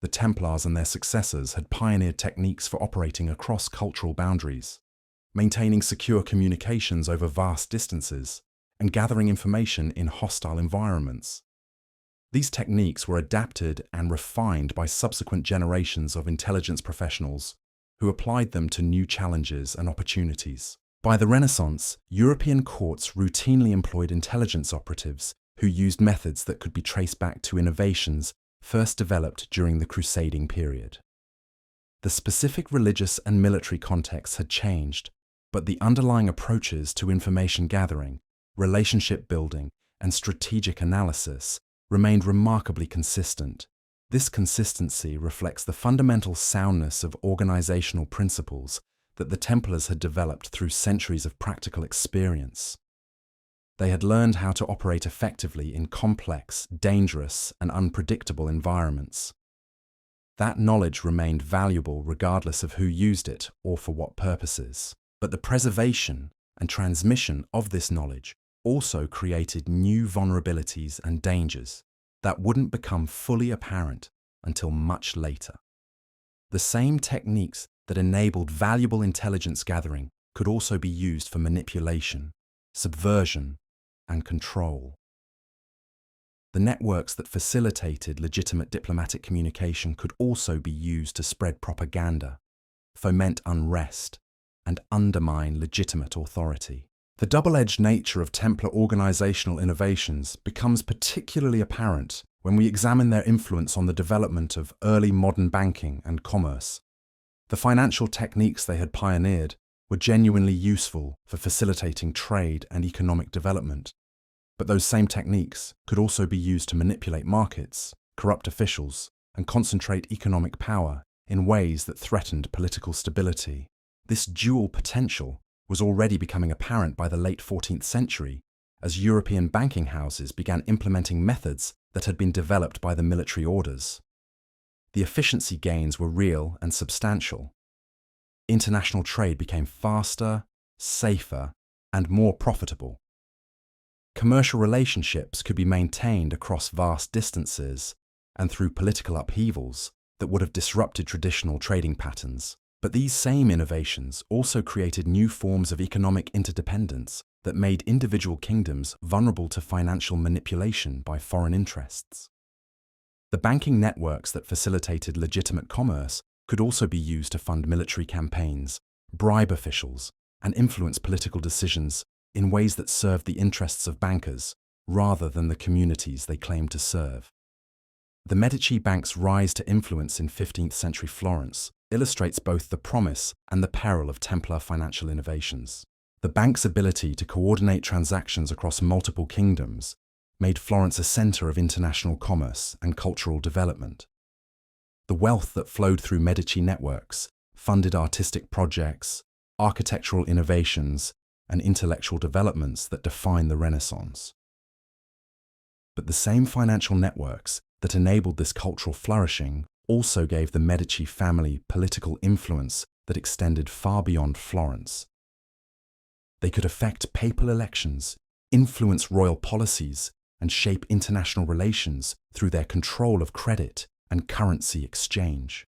The Templars and their successors had pioneered techniques for operating across cultural boundaries, maintaining secure communications over vast distances, and gathering information in hostile environments. These techniques were adapted and refined by subsequent generations of intelligence professionals who applied them to new challenges and opportunities. By the Renaissance, European courts routinely employed intelligence operatives who used methods that could be traced back to innovations first developed during the Crusading period. The specific religious and military contexts had changed, but the underlying approaches to information gathering, relationship building, and strategic analysis remained remarkably consistent. This consistency reflects the fundamental soundness of organizational principles that the Templars had developed through centuries of practical experience. They had learned how to operate effectively in complex, dangerous, and unpredictable environments. That knowledge remained valuable regardless of who used it or for what purposes. But the preservation and transmission of this knowledge also created new vulnerabilities and dangers that wouldn't become fully apparent until much later. The same techniques that enabled valuable intelligence gathering could also be used for manipulation, subversion, and control. The networks that facilitated legitimate diplomatic communication could also be used to spread propaganda, foment unrest, and undermine legitimate authority. The double-edged nature of Templar organizational innovations becomes particularly apparent when we examine their influence on the development of early modern banking and commerce. The financial techniques they had pioneered were genuinely useful for facilitating trade and economic development, but those same techniques could also be used to manipulate markets, corrupt officials, and concentrate economic power in ways that threatened political stability. This dual potential was already becoming apparent by the late 14th century as European banking houses began implementing methods that had been developed by the military orders. The efficiency gains were real and substantial. International trade became faster, safer, and more profitable. Commercial relationships could be maintained across vast distances and through political upheavals that would have disrupted traditional trading patterns. But these same innovations also created new forms of economic interdependence that made individual kingdoms vulnerable to financial manipulation by foreign interests. The banking networks that facilitated legitimate commerce could also be used to fund military campaigns, bribe officials, and influence political decisions in ways that served the interests of bankers rather than the communities they claimed to serve. The Medici Bank's rise to influence in 15th century Florence illustrates both the promise and the peril of Templar financial innovations. The bank's ability to coordinate transactions across multiple kingdoms made Florence a center of international commerce and cultural development. The wealth that flowed through Medici networks funded artistic projects, architectural innovations, and intellectual developments that define the Renaissance. But the same financial networks that enabled this cultural flourishing also gave the Medici family political influence that extended far beyond Florence. They could affect papal elections, influence royal policies, and shape international relations through their control of credit and currency exchange.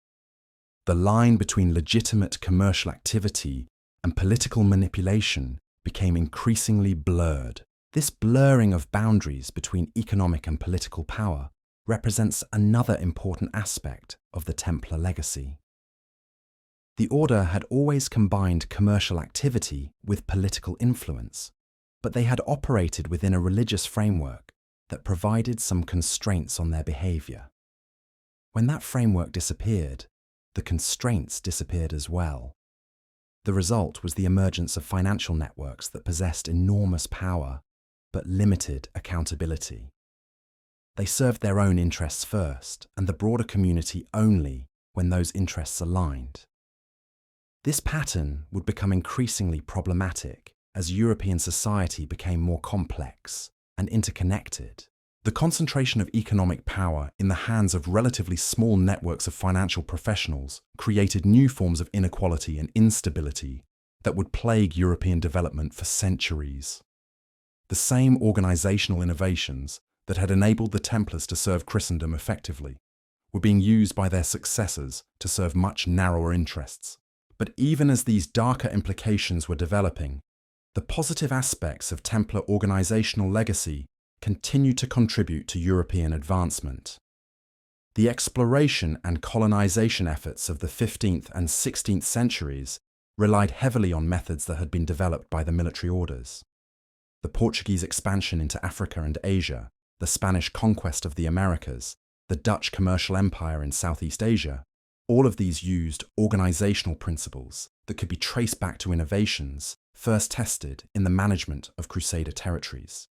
The line between legitimate commercial activity and political manipulation became increasingly blurred. This blurring of boundaries between economic and political power represents another important aspect of the Templar legacy. The order had always combined commercial activity with political influence, but they had operated within a religious framework that provided some constraints on their behavior. When that framework disappeared, the constraints disappeared as well. The result was the emergence of financial networks that possessed enormous power but limited accountability. They served their own interests first and the broader community only when those interests aligned. This pattern would become increasingly problematic as European society became more complex and interconnected. The concentration of economic power in the hands of relatively small networks of financial professionals created new forms of inequality and instability that would plague European development for centuries. The same organizational innovations that had enabled the Templars to serve Christendom effectively were being used by their successors to serve much narrower interests. But even as these darker implications were developing, the positive aspects of Templar organizational legacy continued to contribute to European advancement. The exploration and colonization efforts of the 15th and 16th centuries relied heavily on methods that had been developed by the military orders. The Portuguese expansion into Africa and Asia, the Spanish conquest of the Americas, the Dutch commercial empire in Southeast Asia, all of these used organizational principles that could be traced back to innovations first tested in the management of Crusader territories.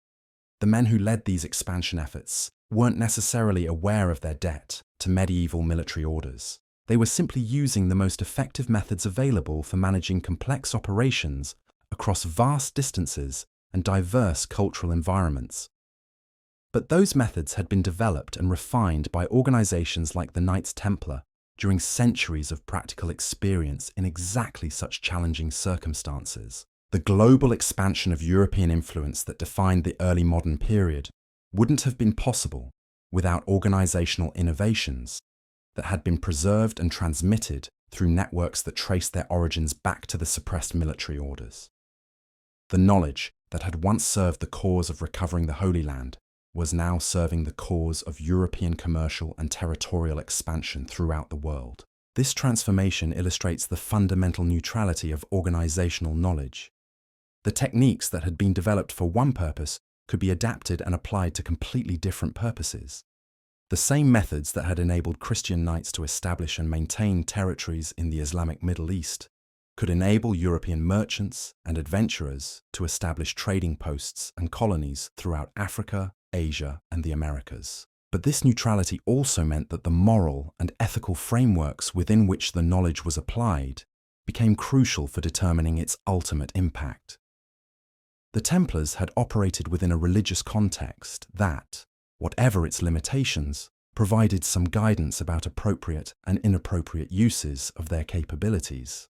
The men who led these expansion efforts weren't necessarily aware of their debt to medieval military orders. They were simply using the most effective methods available for managing complex operations across vast distances and diverse cultural environments. But those methods had been developed and refined by organizations like the Knights Templar during centuries of practical experience in exactly such challenging circumstances. The global expansion of European influence that defined the early modern period wouldn't have been possible without organizational innovations that had been preserved and transmitted through networks that traced their origins back to the suppressed military orders. The knowledge that had once served the cause of recovering the Holy Land was now serving the cause of European commercial and territorial expansion throughout the world. This transformation illustrates the fundamental neutrality of organizational knowledge. The techniques that had been developed for one purpose could be adapted and applied to completely different purposes. The same methods that had enabled Christian knights to establish and maintain territories in the Islamic Middle East could enable European merchants and adventurers to establish trading posts and colonies throughout Africa, Asia, and the Americas. But this neutrality also meant that the moral and ethical frameworks within which the knowledge was applied became crucial for determining its ultimate impact. The Templars had operated within a religious context that, whatever its limitations, provided some guidance about appropriate and inappropriate uses of their capabilities.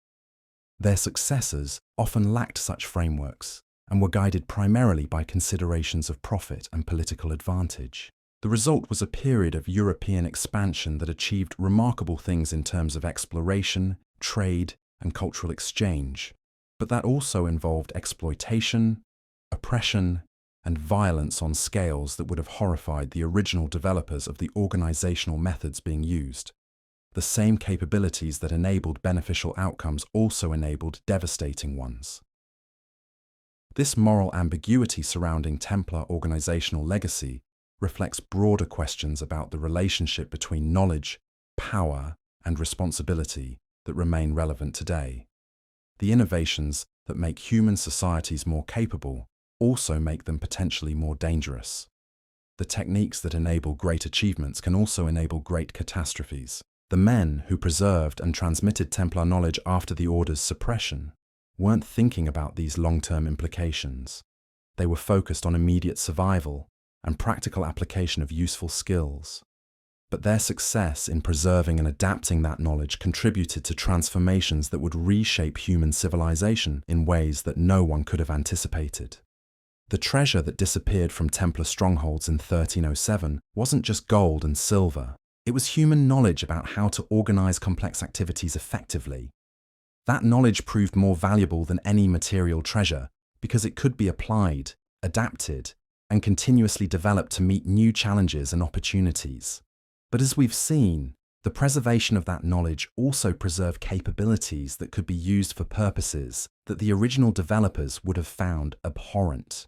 Their successors often lacked such frameworks and were guided primarily by considerations of profit and political advantage. The result was a period of European expansion that achieved remarkable things in terms of exploration, trade, and cultural exchange, but that also involved exploitation, oppression, and violence on scales that would have horrified the original developers of the organizational methods being used. The same capabilities that enabled beneficial outcomes also enabled devastating ones. This moral ambiguity surrounding Templar organizational legacy reflects broader questions about the relationship between knowledge, power, and responsibility that remain relevant today. The innovations that make human societies more capable also make them potentially more dangerous. The techniques that enable great achievements can also enable great catastrophes. The men who preserved and transmitted Templar knowledge after the Order's suppression weren't thinking about these long-term implications. They were focused on immediate survival and practical application of useful skills. But their success in preserving and adapting that knowledge contributed to transformations that would reshape human civilization in ways that no one could have anticipated. The treasure that disappeared from Templar strongholds in 1307 wasn't just gold and silver. It was human knowledge about how to organize complex activities effectively. That knowledge proved more valuable than any material treasure because it could be applied, adapted, and continuously developed to meet new challenges and opportunities. But as we've seen, the preservation of that knowledge also preserved capabilities that could be used for purposes that the original developers would have found abhorrent.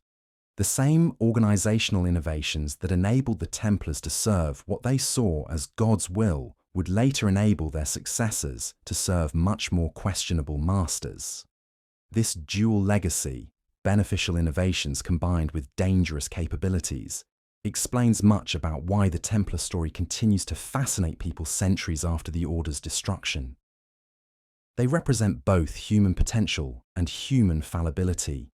The same organizational innovations that enabled the Templars to serve what they saw as God's will would later enable their successors to serve much more questionable masters. This dual legacy, beneficial innovations combined with dangerous capabilities, explains much about why the Templar story continues to fascinate people centuries after the Order's destruction. They represent both human potential and human fallibility,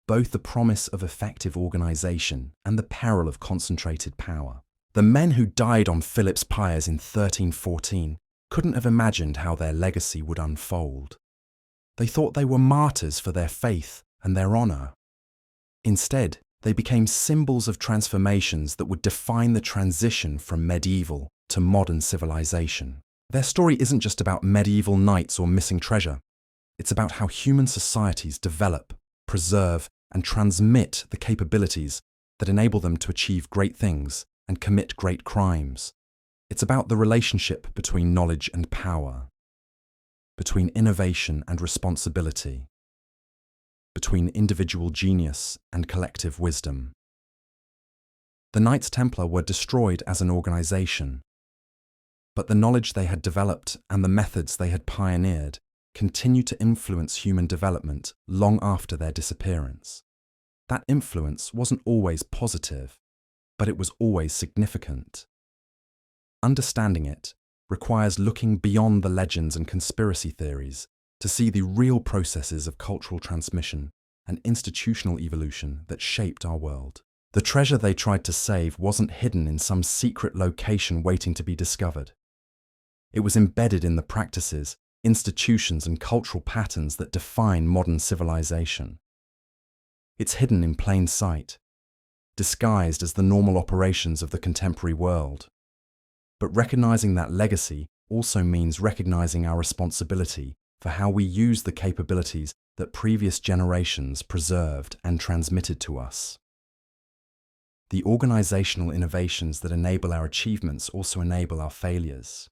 both the promise of effective organization and the peril of concentrated power. The men who died on Philip's pyres in 1314 couldn't have imagined how their legacy would unfold. They thought they were martyrs for their faith and their honor. Instead, they became symbols of transformations that would define the transition from medieval to modern civilization. Their story isn't just about medieval knights or missing treasure. It's about how human societies develop, preserve, and transmit the capabilities that enable them to achieve great things and commit great crimes. It's about the relationship between knowledge and power, between innovation and responsibility, between individual genius and collective wisdom. The Knights Templar were destroyed as an organization, but the knowledge they had developed and the methods they had pioneered continued to influence human development long after their disappearance. That influence wasn't always positive, but it was always significant. Understanding it requires looking beyond the legends and conspiracy theories to see the real processes of cultural transmission and institutional evolution that shaped our world. The treasure they tried to save wasn't hidden in some secret location waiting to be discovered. It was embedded in the practices, institutions, and cultural patterns that define modern civilization. It's hidden in plain sight, disguised as the normal operations of the contemporary world. But recognizing that legacy also means recognizing our responsibility for how we use the capabilities that previous generations preserved and transmitted to us. The organizational innovations that enable our achievements also enable our failures.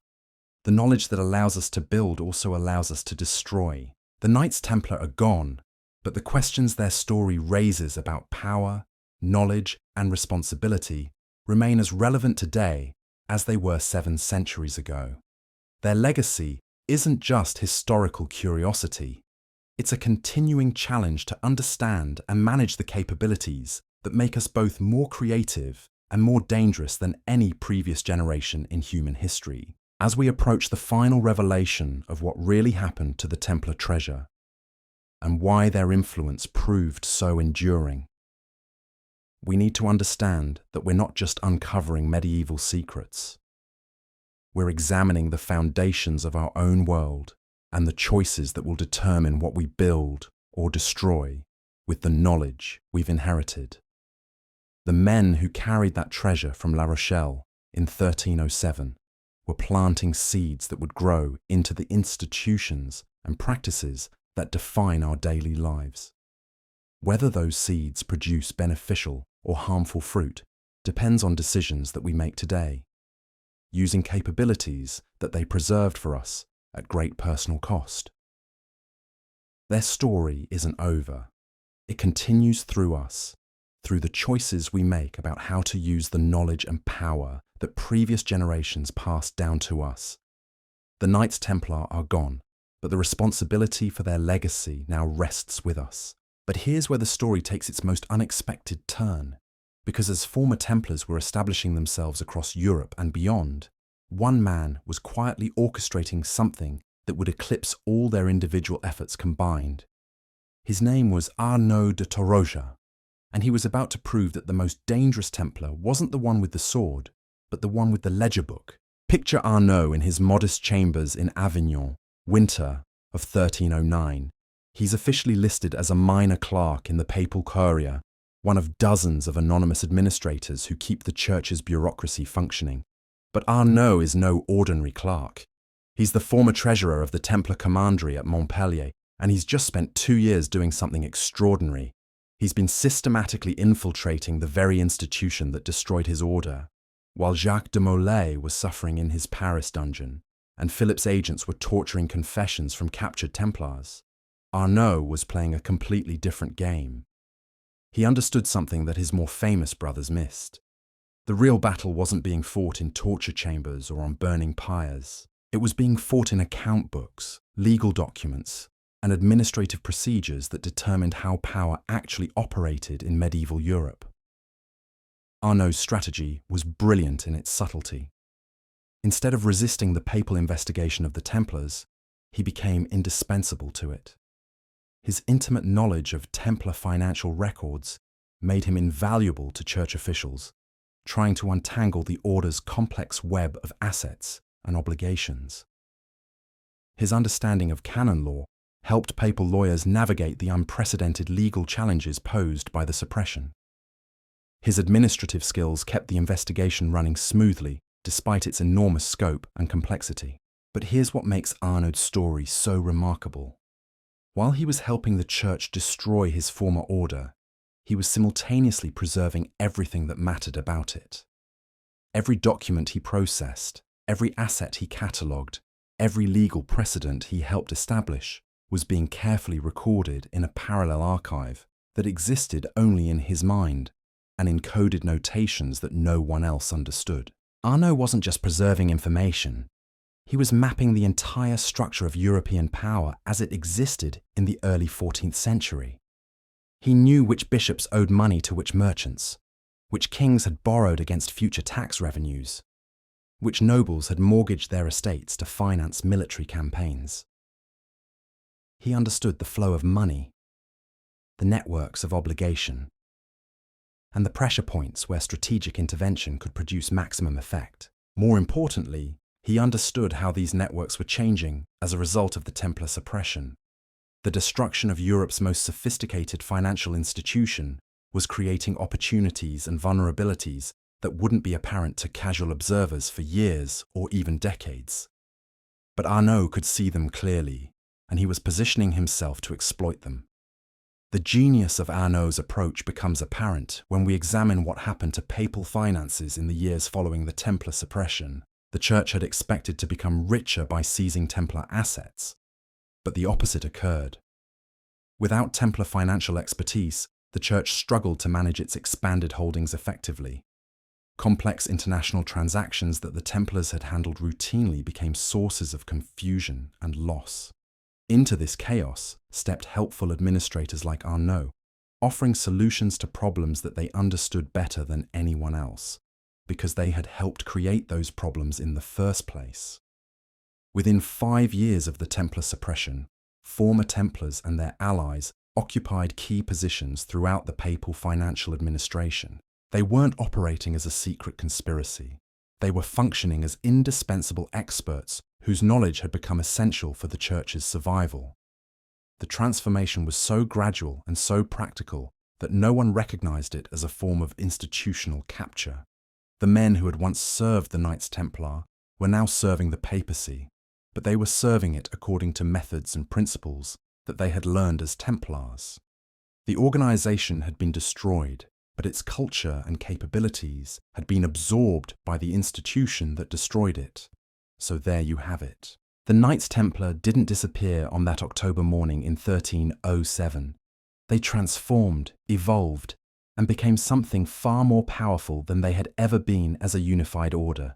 The knowledge that allows us to build also allows us to destroy. The Knights Templar are gone, but the questions their story raises about power, knowledge, and responsibility remain as relevant today as they were 7 centuries ago. Their legacy isn't just historical curiosity. It's a continuing challenge to understand and manage the capabilities that make us both more creative and more dangerous than any previous generation in human history. As we approach the final revelation of what really happened to the Templar treasure and why their influence proved so enduring, we need to understand that we're not just uncovering medieval secrets. We're examining the foundations of our own world and the choices that will determine what we build or destroy with the knowledge we've inherited. The men who carried that treasure from La Rochelle in 1307 were planting seeds that would grow into the institutions and practices that define our daily lives. Whether those seeds produce beneficial or harmful fruit depends on decisions that we make today, using capabilities that they preserved for us at great personal cost. Their story isn't over. It continues through us, through the choices we make about how to use the knowledge and power that previous generations passed down to us. The Knights Templar are gone, but the responsibility for their legacy now rests with us. But here's where the story takes its most unexpected turn, because as former Templars were establishing themselves across Europe and beyond, one man was quietly orchestrating something that would eclipse all their individual efforts combined. His name was Arnaud de Torroja, and he was about to prove that the most dangerous Templar wasn't the one with the sword, but the one with the ledger book. Picture Arnaud in his modest chambers in Avignon, winter of 1309. He's officially listed as a minor clerk in the papal courier, one of dozens of anonymous administrators who keep the church's bureaucracy functioning. But Arnaud is no ordinary clerk. He's the former treasurer of the Templar commandery at Montpellier, and he's just spent 2 years doing something extraordinary. He's been systematically infiltrating the very institution that destroyed his order. While Jacques de Molay was suffering in his Paris dungeon, and Philip's agents were torturing confessions from captured Templars, Arnaud was playing a completely different game. He understood something that his more famous brothers missed. The real battle wasn't being fought in torture chambers or on burning pyres. It was being fought in account books, legal documents, and administrative procedures that determined how power actually operated in medieval Europe. Arnaud's strategy was brilliant in its subtlety. Instead of resisting the papal investigation of the Templars, he became indispensable to it. His intimate knowledge of Templar financial records made him invaluable to church officials, trying to untangle the order's complex web of assets and obligations. His understanding of canon law helped papal lawyers navigate the unprecedented legal challenges posed by the suppression. His administrative skills kept the investigation running smoothly, despite its enormous scope and complexity. But here's what makes Arnaud's story so remarkable. While he was helping the church destroy his former order, he was simultaneously preserving everything that mattered about it. Every document he processed, every asset he catalogued, every legal precedent he helped establish was being carefully recorded in a parallel archive that existed only in his mind and in coded notations that no one else understood. Arnaud wasn't just preserving information. He was mapping the entire structure of European power as it existed in the early 14th century. He knew which bishops owed money to which merchants, which kings had borrowed against future tax revenues, which nobles had mortgaged their estates to finance military campaigns. He understood the flow of money, the networks of obligation, and the pressure points where strategic intervention could produce maximum effect. More importantly, he understood how these networks were changing as a result of the Templar suppression. The destruction of Europe's most sophisticated financial institution was creating opportunities and vulnerabilities that wouldn't be apparent to casual observers for years or even decades. But Arnaud could see them clearly, and he was positioning himself to exploit them. The genius of Arnaud's approach becomes apparent when we examine what happened to papal finances in the years following the Templar suppression. The Church had expected to become richer by seizing Templar assets, but the opposite occurred. Without Templar financial expertise, the Church struggled to manage its expanded holdings effectively. Complex international transactions that the Templars had handled routinely became sources of confusion and loss. Into this chaos stepped helpful administrators like Arnaud, offering solutions to problems that they understood better than anyone else, because they had helped create those problems in the first place. Within 5 years of the Templar suppression, former Templars and their allies occupied key positions throughout the papal financial administration. They weren't operating as a secret conspiracy. They were functioning as indispensable experts whose knowledge had become essential for the Church's survival. The transformation was so gradual and so practical that no one recognized it as a form of institutional capture. The men who had once served the Knights Templar were now serving the papacy, but they were serving it according to methods and principles that they had learned as Templars. The organization had been destroyed, but its culture and capabilities had been absorbed by the institution that destroyed it. So there you have it. The Knights Templar didn't disappear on that October morning in 1307. They transformed, evolved, and became something far more powerful than they had ever been as a unified order.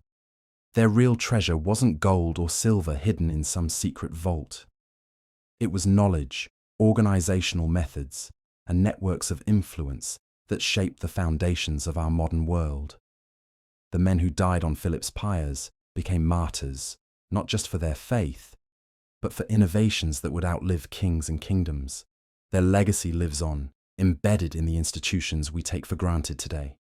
Their real treasure wasn't gold or silver hidden in some secret vault. It was knowledge, organizational methods, and networks of influence that shaped the foundations of our modern world. The men who died on Philip's pyres became martyrs, not just for their faith, but for innovations that would outlive kings and kingdoms. Their legacy lives on, embedded in the institutions we take for granted today.